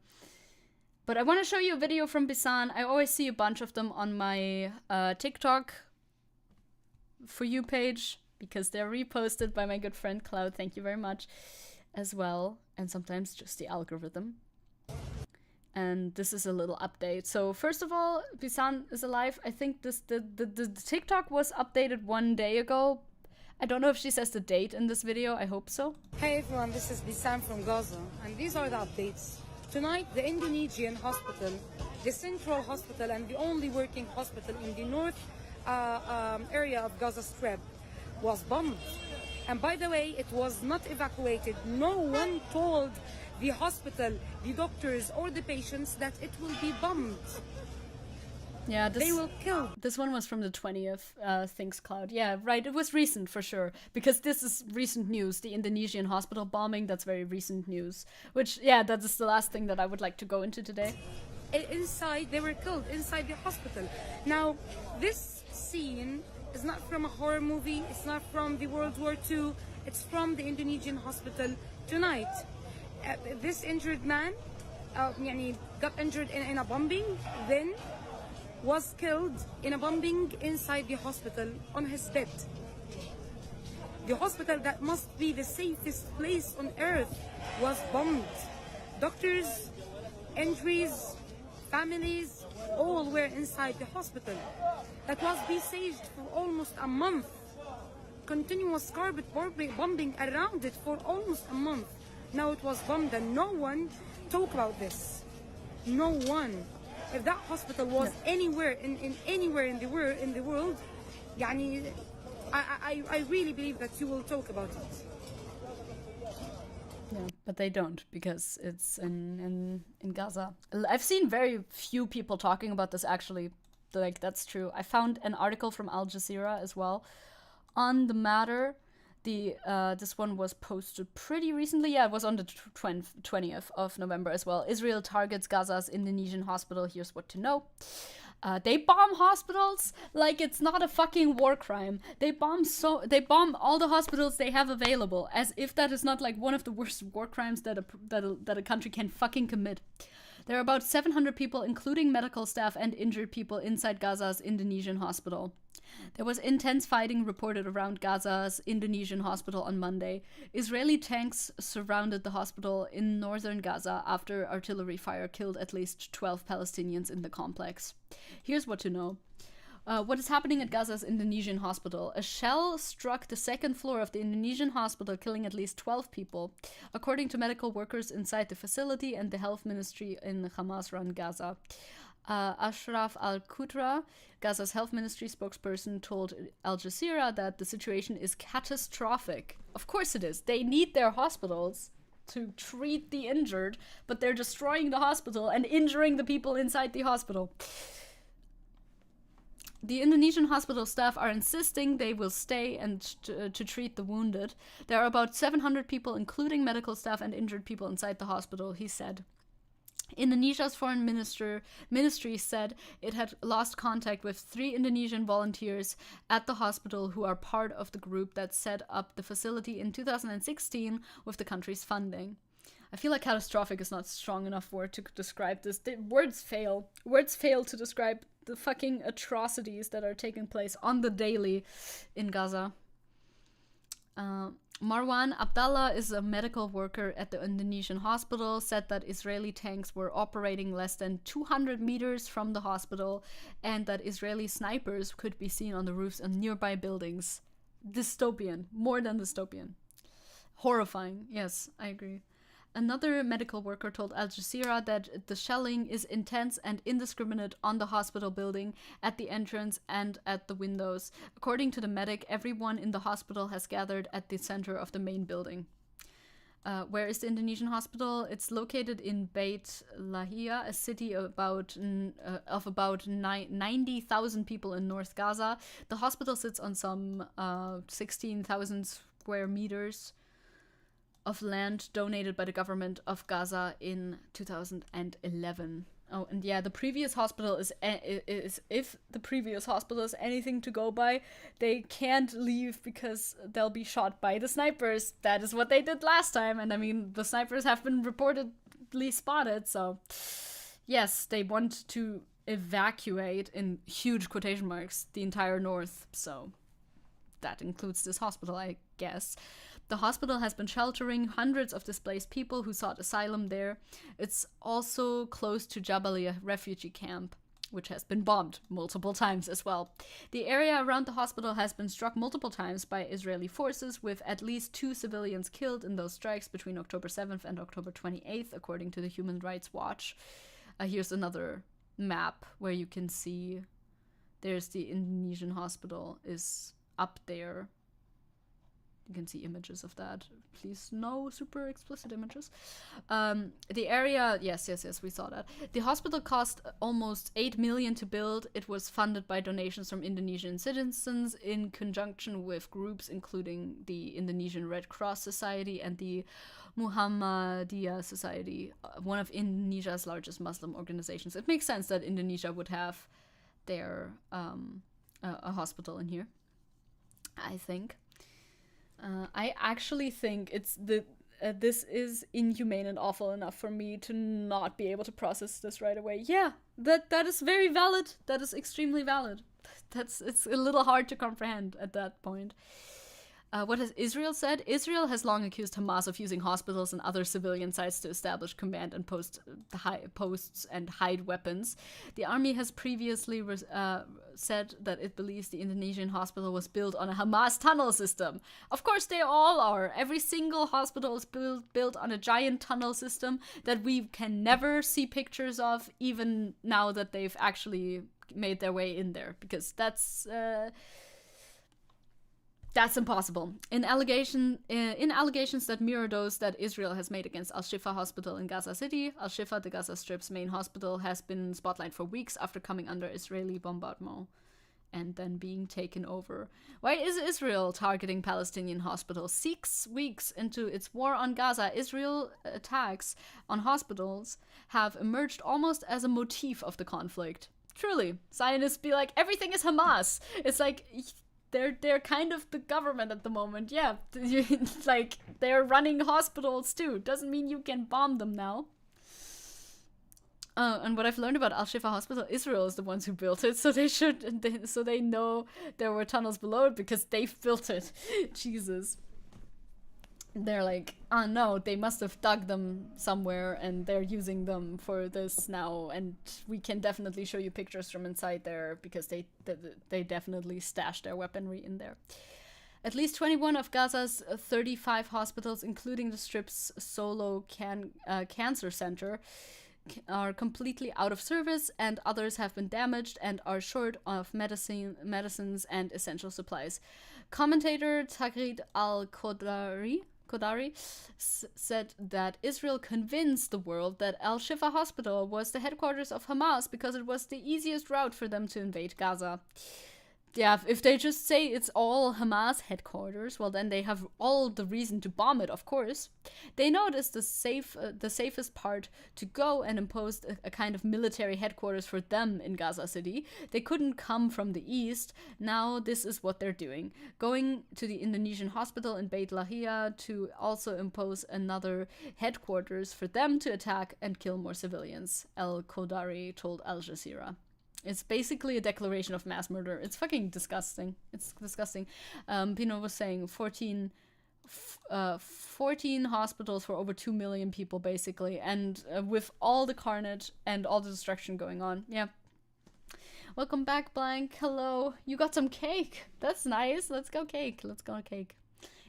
But I want to show you a video from Bisan. I always see a bunch of them on my TikTok For You page, because they're reposted by my good friend Cloud, thank you very much, as well, and sometimes just the algorithm. And this is a little update. So first of all, Bisan is alive. I think the TikTok was updated 1 day ago. I don't know if she says the date in this video, I hope so. Hey everyone, this is Bisan from Gaza, and these are the updates. Tonight, the Indonesian hospital, the central hospital and the only working hospital in the north area of Gaza Strip, was bombed. And by the way, it was not evacuated. No one told the hospital, the doctors or the patients that it will be bombed. Yeah, they will kill. This one was from the 20th, thanks Cloud. Yeah, right, it was recent for sure. Because this is recent news, the Indonesian hospital bombing, that's very recent news. Which, yeah, that is the last thing that I would like to go into today. Inside, they were killed inside the hospital. Now, this scene is not from a horror movie, it's not from the World War II, it's from the Indonesian hospital tonight. This injured man got injured in a bombing, then was killed in a bombing inside the hospital on his bed. The hospital that must be the safest place on earth was bombed. Doctors, injuries, families, all were inside the hospital. That was besieged for almost a month. Continuous carpet bombing around it for almost a month. Now it was bombed and no one talked about this. No one. If that hospital was anywhere anywhere in the world, I really believe that you will talk about it. Yeah, but they don't, because it's in Gaza. I've seen very few people talking about this, actually. Like, that's true. I found an article from Al Jazeera as well on the matter. This one was posted pretty recently. Yeah, it was on the 20th of November as well. Israel targets Gaza's Indonesian hospital. Here's what to know. They bomb hospitals like it's not a fucking war crime. They bomb all the hospitals they have available, as if that is not like one of the worst war crimes that a country can fucking commit. There are about 700 people, including medical staff and injured people, inside Gaza's Indonesian hospital. There was intense fighting reported around Gaza's Indonesian hospital on Monday. Israeli tanks surrounded the hospital in northern Gaza after artillery fire killed at least 12 Palestinians in the complex. Here's what to know. What is happening at Gaza's Indonesian hospital? A shell struck the second floor of the Indonesian hospital, killing at least 12 people, according to medical workers inside the facility and the health ministry in Hamas-run Gaza. Ashraf al-Qutra, Gaza's health ministry spokesperson, told Al Jazeera that the situation is catastrophic. Of course it is. They need their hospitals to treat the injured, but they're destroying the hospital and injuring the people inside the hospital. The Indonesian hospital staff are insisting they will stay and to treat the wounded. There are about 700 people, including medical staff and injured people, inside the hospital, he said. Indonesia's foreign ministry said it had lost contact with 3 Indonesian volunteers at the hospital who are part of the group that set up the facility in 2016 with the country's funding. I feel like catastrophic is not a strong enough word to describe this. Words fail. Words fail to describe the fucking atrocities that are taking place on the daily in Gaza. Marwan Abdallah is a medical worker at the Indonesian hospital, said that Israeli tanks were operating less than 200 meters from the hospital and that Israeli snipers could be seen on the roofs of nearby buildings. Dystopian. More than dystopian. Horrifying. Yes, I agree. Another medical worker told Al Jazeera that the shelling is intense and indiscriminate on the hospital building, at the entrance, and at the windows. According to the medic, everyone in the hospital has gathered at the center of the main building. Where is the Indonesian hospital? It's located in Beit Lahia, a city of about 90,000 people in North Gaza. The hospital sits on some 16,000 square meters of land donated by the government of Gaza in 2011. Oh, and yeah, the previous hospital is if the previous hospital is anything to go by, they can't leave because they'll be shot by the snipers. That is what they did last time, and I mean, the snipers have been reportedly spotted, so yes, they want to evacuate, in huge quotation marks, the entire north, so that includes this hospital, I guess. The hospital has been sheltering hundreds of displaced people who sought asylum there. It's also close to Jabalia refugee camp, which has been bombed multiple times as well. The area around the hospital has been struck multiple times by Israeli forces, with at least 2 civilians killed in those strikes between October 7th and October 28th, according to the Human Rights Watch. Here's another map where you can see there's the Indonesian hospital is up there. You can see images of that. Please, no super explicit images. The area, yes, we saw that. The hospital cost almost 8 million to build. It was funded by donations from Indonesian citizens in conjunction with groups including the Indonesian Red Cross Society and the Muhammadiyah Society, one of Indonesia's largest Muslim organizations. It makes sense that Indonesia would have their a hospital in here, I think. I actually think it's this is inhumane and awful enough for me to not be able to process this right away. Yeah, that is very valid. That is extremely valid. It's a little hard to comprehend at that point. What has Israel said? Israel has long accused Hamas of using hospitals and other civilian sites to establish command and posts and hide weapons. The army has previously said that it believes the Indonesian hospital was built on a Hamas tunnel system. Of course, they all are. Every single hospital is built on a giant tunnel system that we can never see pictures of, even now that they've actually made their way in there, because that's impossible. In allegations that mirror those that Israel has made against Al-Shifa Hospital in Gaza City, Al-Shifa, the Gaza Strip's main hospital, has been in spotlight for weeks after coming under Israeli bombardment and then being taken over. Why is Israel targeting Palestinian hospitals? 6 weeks into its war on Gaza, Israel attacks on hospitals have emerged almost as a motif of the conflict. Truly, Zionists be like, everything is Hamas. It's like, they're kind of the government at the moment. Yeah, like, they're running hospitals too. Doesn't mean you can bomb them now. And what I've learned about Al-Shifa Hospital, Israel is the ones who built it, so they know there were tunnels below it because they've built it. Jesus. They're like, oh no, they must have dug them somewhere and they're using them for this now, and we can definitely show you pictures from inside there because they definitely stashed their weaponry in there. At least 21 of Gaza's 35 hospitals, including the Strip's solo cancer center, are completely out of service, and others have been damaged and are short of medicines and essential supplies. Commentator Tagrid al-Kodari said that Israel convinced the world that Al-Shifa Hospital was the headquarters of Hamas because it was the easiest route for them to invade Gaza. Yeah, if they just say it's all Hamas headquarters, well, then they have all the reason to bomb it, of course. They know it's the safest part to go and impose a kind of military headquarters for them in Gaza City. They couldn't come from the east. Now this is what they're doing. Going to the Indonesian hospital in Beit Lahia to also impose another headquarters for them to attack and kill more civilians, Al-Kodari told Al Jazeera. It's basically a declaration of mass murder. It's fucking disgusting. It's disgusting. Pino was saying 14 hospitals for over 2 million people, basically, and with all the carnage and all the destruction going on. Yeah. Welcome back, Blank. Hello. You got some cake. That's nice. Let's go cake. Let's go cake.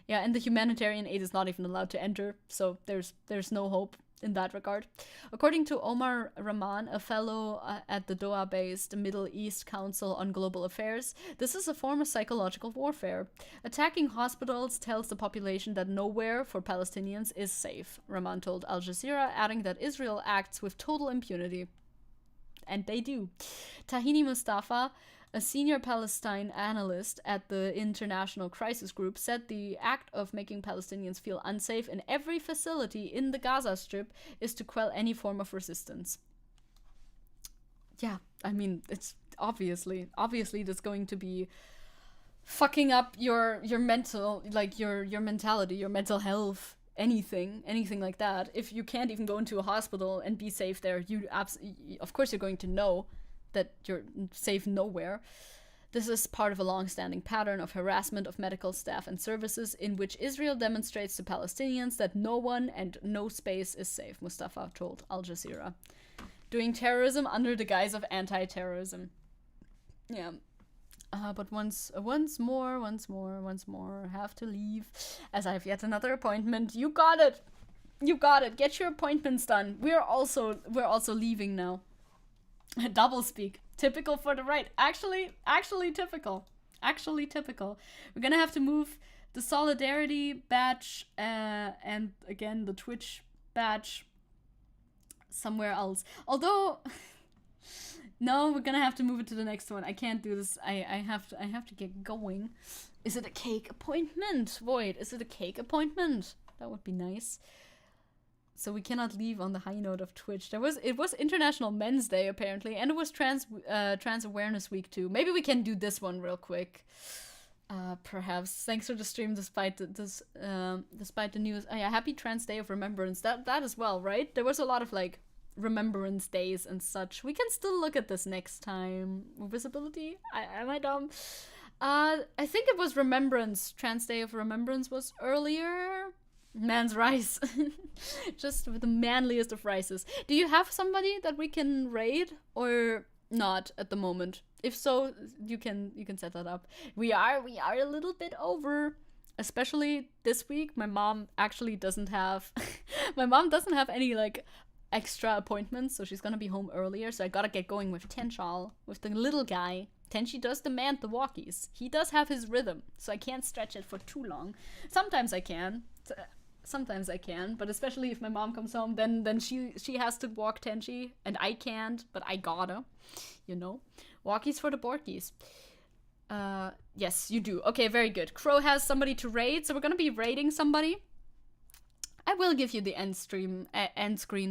Yeah, and the humanitarian aid is not even allowed to enter, so there's no hope in that regard. According to Omar Rahman, a fellow at the Doha-based Middle East Council on Global Affairs, this is a form of psychological warfare. Attacking hospitals tells the population that nowhere for Palestinians is safe, Rahman told Al Jazeera, adding that Israel acts with total impunity. And they do. Tahini Mustafa, a senior Palestine analyst at the International Crisis Group, said the act of making Palestinians feel unsafe in every facility in the Gaza Strip is to quell any form of resistance. Yeah, I mean, it's obviously that's going to be fucking up your mental, like your mentality, your mental health, anything like that. If you can't even go into a hospital and be safe there, of course you're going to know that you're safe nowhere. This is part of a long-standing pattern of harassment of medical staff and services in which Israel demonstrates to Palestinians that no one and no space is safe, Mustafa told Al Jazeera. Doing terrorism under the guise of anti-terrorism. Yeah. But once more, have to leave as I have yet another appointment. You got it. Get your appointments done. We're also leaving now. Double speak. Typical for the right. Actually typical. We're gonna have to move the Solidarity badge and again the Twitch badge somewhere else. Although no, we're gonna have to move it to the next one. I can't do this. I have to get going. Is it a cake appointment? Void, is it a cake appointment? That would be nice. So we cannot leave on the high note of Twitch. It was International Men's Day apparently, and it was Trans Awareness Week too. Maybe we can do this one real quick. Perhaps. Thanks for the stream despite the news. Oh yeah, happy Trans Day of Remembrance. That as well, right? There was a lot of like remembrance days and such. We can still look at this next time. Visibility? Am I dumb? I think it was Remembrance. Trans Day of Remembrance was earlier. Man's rice. Just with the manliest of rices. Do you have somebody that we can raid or not at the moment? If so, you can set that up. We are a little bit over, especially this week. My mom actually doesn't have any like extra appointments, so she's gonna be home earlier, so I gotta get going with Tenchal, with the little guy. Tenchi does demand the walkies. He does have his rhythm, so I can't stretch it for too long. Sometimes I can, but especially if my mom comes home, then she has to walk Tenchi, and I can't, but I gotta, Walkies for the Borkies. Yes, you do. Okay, very good. Crow has somebody to raid, so we're gonna be raiding somebody. I will give you the end screen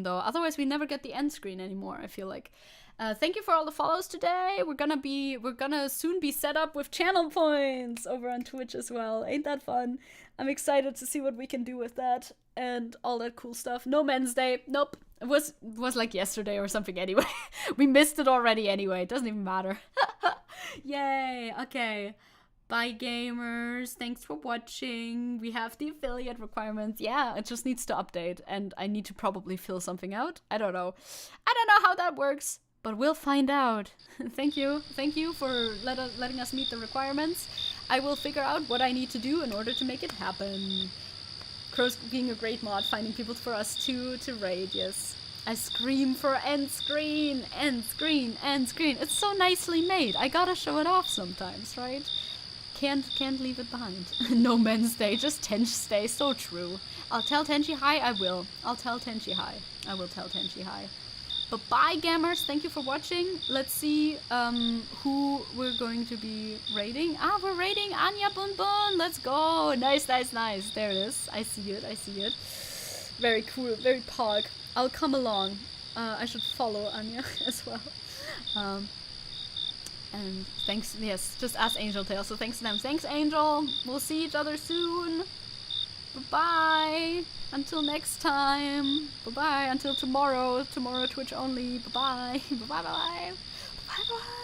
though. Otherwise, we never get the end screen anymore, I feel like. Thank you for all the follows today. We're gonna soon be set up with channel points over on Twitch as well. Ain't that fun? I'm excited to see what we can do with that and all that cool stuff. No Men's Day. Nope. It was like yesterday or something anyway. We missed it already anyway. It doesn't even matter. Yay. Okay. Bye, gamers. Thanks for watching. We have the affiliate requirements. Yeah, it just needs to update, and I need to probably fill something out. I don't know how that works, but we'll find out. Thank you for letting us meet the requirements. I will figure out what I need to do in order to make it happen. Crow's being a great mod, finding people for us to raid. Yes, I scream for end screen. It's so nicely made. I gotta show it off sometimes, right? Can't leave it behind. No Men's Day, just Tench Day. So true. I'll tell Tenchi hi. I will. I'll tell Tenchi hi. I will tell Tenchi hi. But bye, gamers. Thank you for watching. Let's see who we're going to be raiding. We're raiding Anya Bun Bun. Let's go. Nice. There it is. I see it. Very cool. Very pog. I'll come along. I should follow Anya as well. And thanks, yes, just ask Angel Tail, so thanks to them. Thanks, Angel. We'll see each other soon. Bye-bye. Until next time. Bye-bye. Until tomorrow. Tomorrow, Twitch only. Bye-bye. Bye-bye. Bye bye.